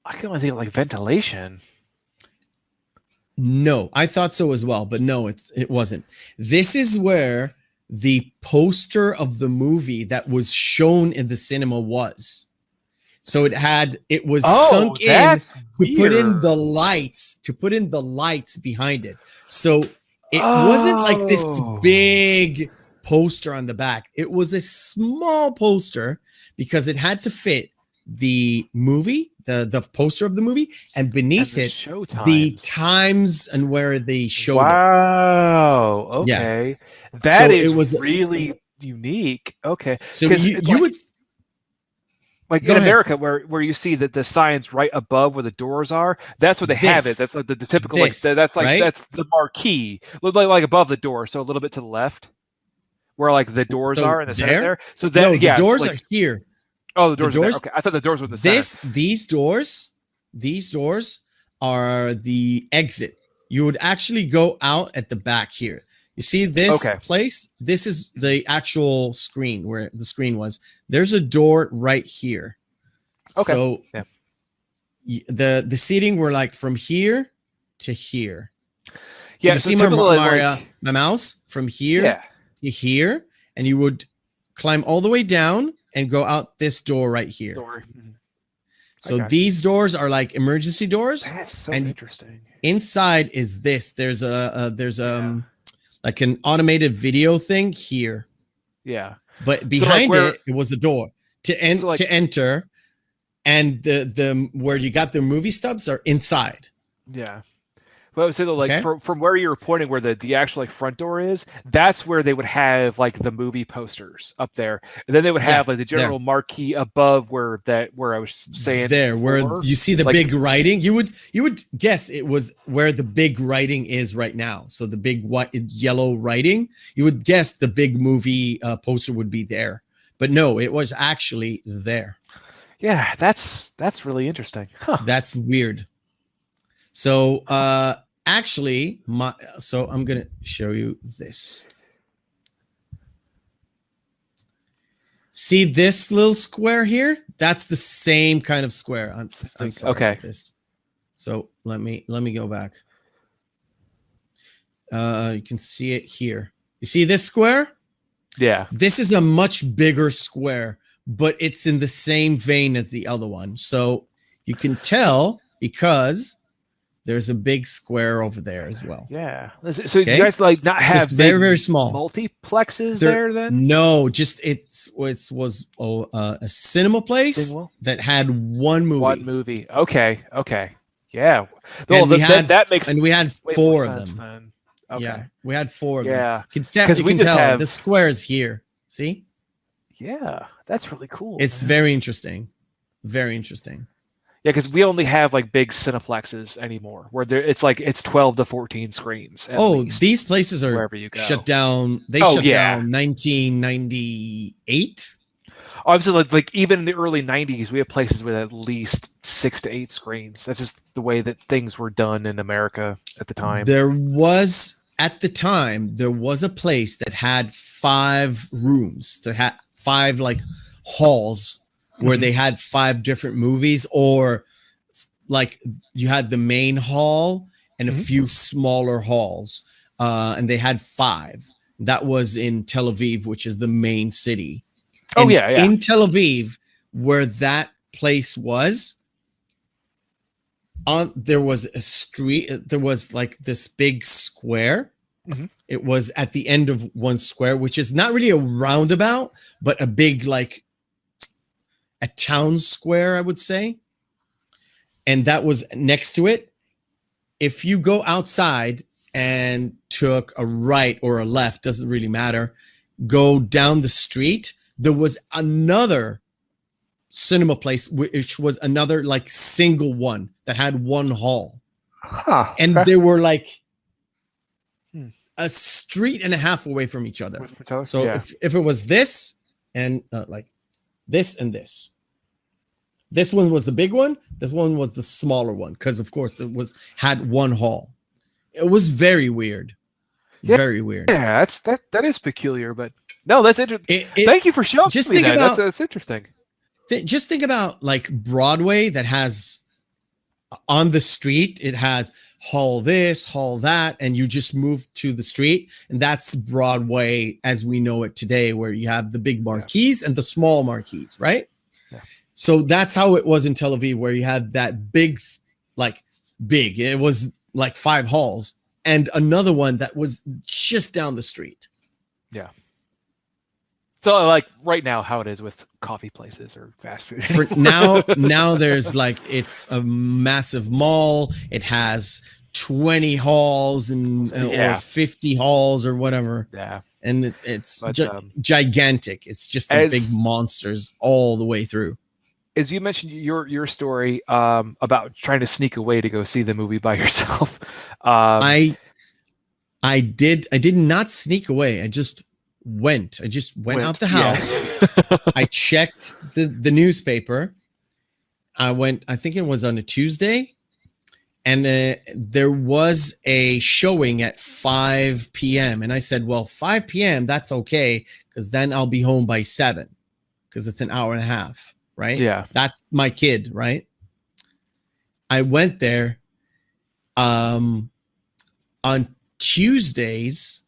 S2: I can only think of like ventilation.
S1: No, I thought so as well, but no, it wasn't. This is where the poster of the movie that was shown in the cinema was. So it was sunk in to put in the lights behind it. So it wasn't like this big poster on the back. It was a small poster because it had to fit the movie, the poster of the movie, and beneath it, the times and where they showed it.
S2: Wow. Okay. Yeah. That is really unique. Okay.
S1: So you would...
S2: Like in America, where you see that the signs right above where the doors are, that's where they have it. That's like the typical that's the marquee, like above the door, so a little bit to the left, where like the doors are in the center there. So then
S1: the doors are here.
S2: Oh, the doors are there. Okay, I thought the doors were in the center.
S1: These doors are the exit. You would actually go out at the back here. You see this place? This is the actual screen where the screen was. There's a door right here. Okay. So the seating were like from here to here. Yeah. You see my mouse from here to here, and you would climb all the way down and go out this door right here. So these doors are like emergency doors.
S2: That's so
S1: and
S2: interesting.
S1: Inside is this. There's like an automated video thing here.
S2: Yeah.
S1: But behind it was a door to enter, and the where you got the movie stubs are inside.
S2: Yeah. But I would say though, like from where you were pointing, where the actual like front door is, that's where they would have like the movie posters up there, and then they would have like the general marquee above where I was saying
S1: there before, where you see the like, big writing. You would guess it was where the big writing is right now. So the big white yellow writing, you would guess the big movie poster would be there, but no, it was actually there.
S2: Yeah, that's really interesting. Huh.
S1: That's weird. So actually so I'm gonna show you this. See this little square here? That's the same kind of square. I'm sorry about this. So let me go back. You can see it here. You see this square?
S2: Yeah.
S1: This is a much bigger square, but it's in the same vein as the other one. So you can tell because there's a big square over there as well.
S2: Yeah. So you guys like not have
S1: very, very small
S2: multiplexes there then?
S1: No, just it was a cinema place that had one movie.
S2: One movie. Okay. Yeah.
S1: And we had four of them.
S2: Then. Okay.
S1: Yeah, we had four of them.
S2: Yeah.
S1: You can tell the square is here. See?
S2: Yeah, that's really cool.
S1: It's very interesting. Very interesting.
S2: Yeah, because we only have like big cineplexes anymore, where it's 12 to 14 screens.
S1: These places are
S2: wherever you go.
S1: Shut down. They shut down 1998.
S2: Obviously, like even in the early 90s, we have places with at least 6 to 8 screens. That's just the way that things were done in America at the time.
S1: There was a place that had 5 rooms, that had 5 like halls, where they had 5 different movies, or like you had the main hall and a few smaller halls, and they had 5. That was in Tel Aviv, which is the main city. And in Tel Aviv, where that place was, there was a street. There was like this big square. It was at the end of one square, which is not really a roundabout, but a big like a town square, I would say. And that was next to it. If you go outside and took a right or a left, doesn't really matter, go down the street, there was another cinema place, which was another like single one that had one hall. And they were like a street and a half away from each other. So if it was this and like this and this one was the big one, this one was the smaller one, because of course it had one hall. It was very weird. Very weird.
S2: Yeah, that is peculiar, but no, that's interesting. Thank you for showing me that. That's interesting.
S1: Just think about like Broadway, that has on the street, it has hall this, hall that, and you just move to the street, and that's Broadway as we know it today, where you have the big marquees and the small marquees, right? Yeah. So that's how it was in Tel Aviv, where you had that big, it was like 5 halls, and another one that was just down the street.
S2: Yeah. So like right now, how it is with coffee places or fast food.
S1: For now there's like, it's a massive mall. It has 20 halls and or 50 halls or whatever.
S2: Yeah.
S1: And it's gigantic. It's just big monsters all the way through.
S2: As you mentioned your story about trying to sneak away to go see the movie by yourself.
S1: I did not sneak away. I just went out the house. I checked the newspaper. I think it was on a Tuesday, and there was a showing at 5 p.m. and I said, well, 5 p.m. that's okay, because then I'll be home by 7, because it's an hour and a half, right?
S2: Yeah,
S1: that's my kid, right? I went there on Tuesdays.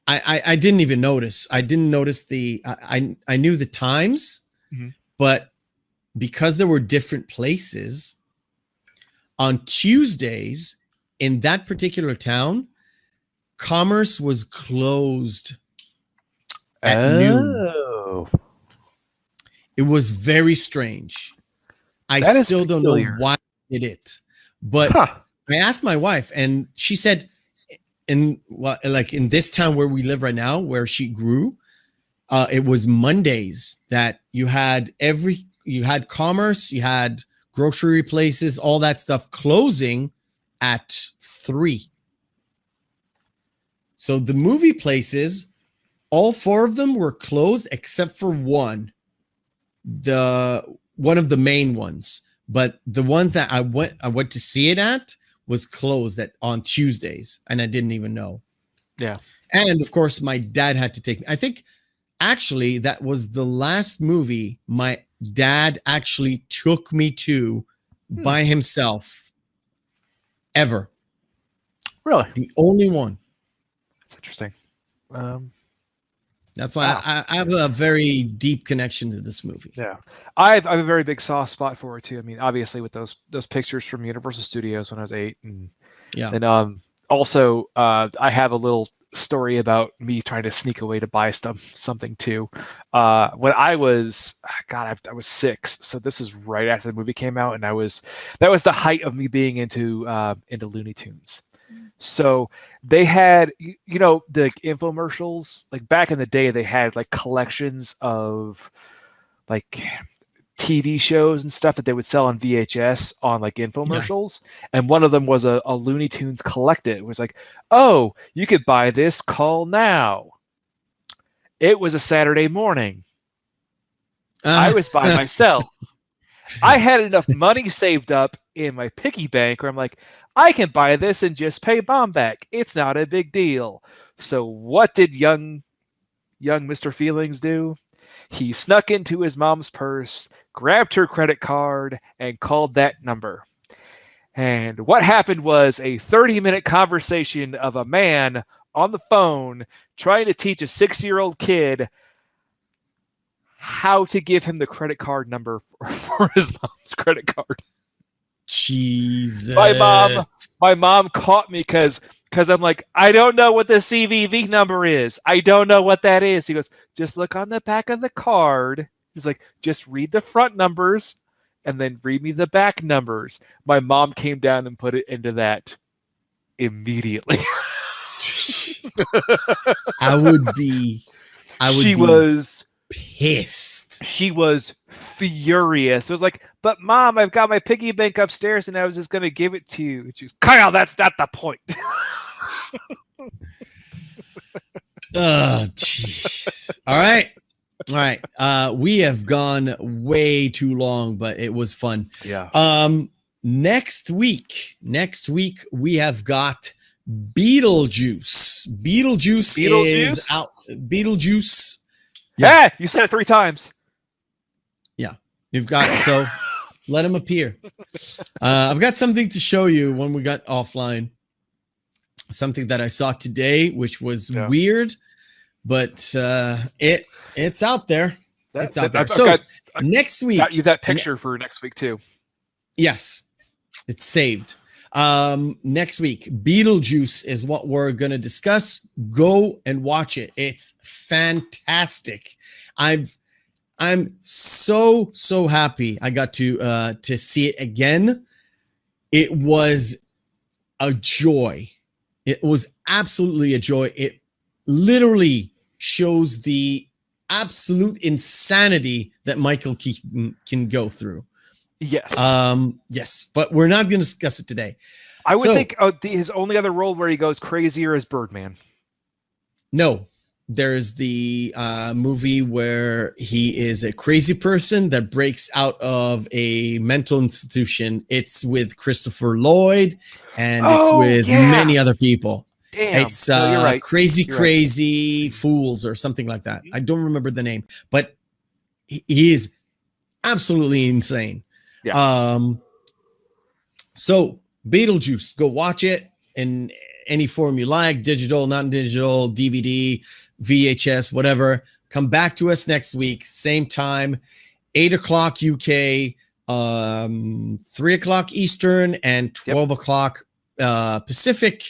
S1: I didn't even notice. I didn't notice I knew the times, but because there were different places, on Tuesdays in that particular town, commerce was closed at noon. It was very strange. I still don't know why they did it, but I asked my wife, and she said, in this town where we live right now, where she grew, it was Mondays that you had commerce, you had grocery places, all that stuff closing at 3. So the movie places, all 4 of them were closed except for one of the main ones. But the ones that I went to see it at was closed on Tuesdays, and I didn't even know.
S2: Yeah.
S1: And of course, my dad had to take me. I think actually that was the last movie my dad actually took me to by himself ever.
S2: Really?
S1: The only one.
S2: That's interesting.
S1: That's why I have a very deep connection to this movie.
S2: Yeah, I have a very big soft spot for it too. I mean, obviously with those pictures from Universal Studios when I was 8, and also I have a little story about me trying to sneak away to buy something too. When I was I was 6, so this is right after the movie came out, and that was the height of me being into Looney Tunes. So they had, the infomercials, like back in the day, they had like collections of like TV shows and stuff that they would sell on VHS on like infomercials. Yeah. And one of them was a Looney Tunes collected. It was like, oh, you could buy this, call now. It was a Saturday morning. I was by myself. I had enough money saved up in my piggy bank where I'm like, I can buy this and just pay Mom back. It's not a big deal. So what did young Mr. Feelings do? He snuck into his mom's purse, grabbed her credit card, and called that number. And what happened was a 30-minute conversation of a man on the phone trying to teach a 6-year-old kid how to give him the credit card number for his mom's credit card.
S1: Jesus.
S2: My mom caught me because I'm like, I don't know what the CVV number is. I don't know what that is. He goes, just look on the back of the card. He's like, just read the front numbers and then read me the back numbers. My mom came down and put it into that immediately. She was
S1: pissed.
S2: She was furious. It was like, but Mom, I've got my piggy bank upstairs and I was just going to give it to you. And she was, Kyle, that's not the point.
S1: Oh, jeez. All right. We have gone way too long, but it was fun.
S2: Yeah.
S1: Next week we have got Beetlejuice. Beetlejuice is out. Beetlejuice.
S2: Yeah, you said it 3 times.
S1: Yeah, you've got, so let him appear. I've got something to show you when we got offline. Something that I saw today, which was weird, but it's out there. It's out there. So next week,
S2: got you that picture for next week too.
S1: Yes, it's saved. Next week, Beetlejuice is what we're going to discuss. Go and watch it. It's fantastic. I'm so happy I got to see it again. It was a joy. It was absolutely a joy. It literally shows the absolute insanity that Michael Keaton can go through.
S2: Yes.
S1: Yes, but we're not going to discuss it today.
S2: I would think his only other role where he goes crazier is Birdman.
S1: No, there's the movie where he is a crazy person that breaks out of a mental institution. It's with Christopher Lloyd, and it's with many other people.
S2: Damn.
S1: It's
S2: you're right.
S1: Crazy Fools or something like that. I don't remember the name, but he is absolutely insane.
S2: Yeah.
S1: So Beetlejuice, go watch it in any form you like, digital, non-digital, DVD, VHS, whatever. Come back to us next week, same time. 8 o'clock UK, 3 o'clock Eastern, and 12 o'clock Pacific.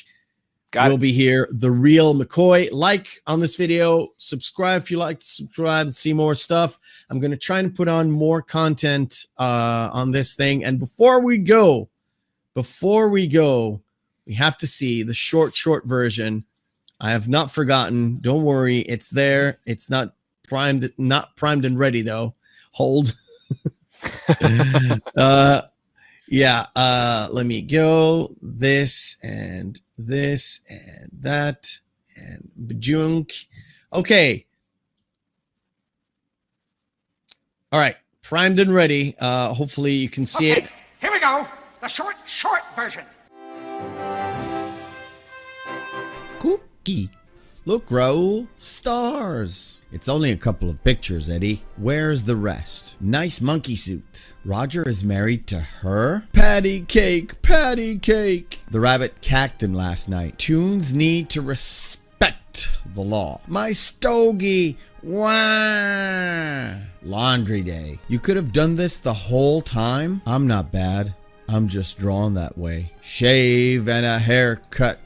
S1: We'll be here. The Reel McCoy. Like on this video, subscribe if you like to subscribe and see more stuff. I'm going to try and put on more content on this thing. And before we go, we have to see the short version. I have not forgotten. Don't worry. It's there. It's not primed and ready though. Hold. Yeah, let me go. This and that and bajunk. Okay. All right, primed and ready. Hopefully you can see it.
S3: Here we go. The short version.
S1: Cookie. Look, Raoul, stars. It's only a couple of pictures, Eddie. Where's the rest? Nice monkey suit. Roger is married to her? Patty cake, patty cake. The rabbit cacked him last night. Toons need to respect the law. My stogie. Wah. Laundry day. You could have done this the whole time? I'm not bad. I'm just drawn that way. Shave and a haircut.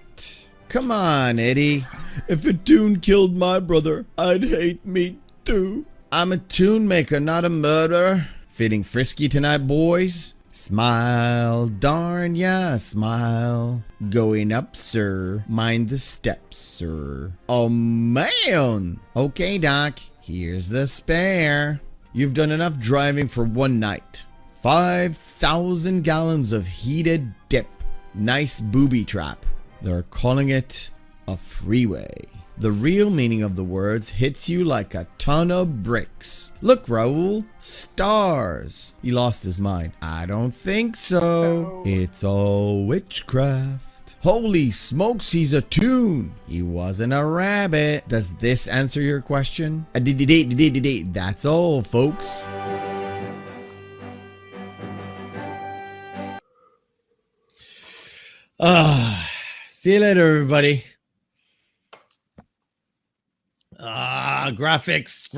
S1: Come on, Eddie. If a toon killed my brother, I'd hate me too. I'm a toon maker, not a murderer. Feeling frisky tonight, boys? Smile, darn ya, smile. Going up, sir. Mind the steps, sir. Oh, man. Okay, Doc. Here's the spare. You've done enough driving for one night. 5,000 gallons of heated dip. Nice booby trap. They're calling it a freeway. The real meaning of the words hits you like a ton of bricks. Look, Raoul, stars. He lost his mind. I don't think so. It's all witchcraft. Holy smokes, he's a toon. He wasn't a rabbit. Does this answer your question? That's all, folks. See you later, everybody. Graphics.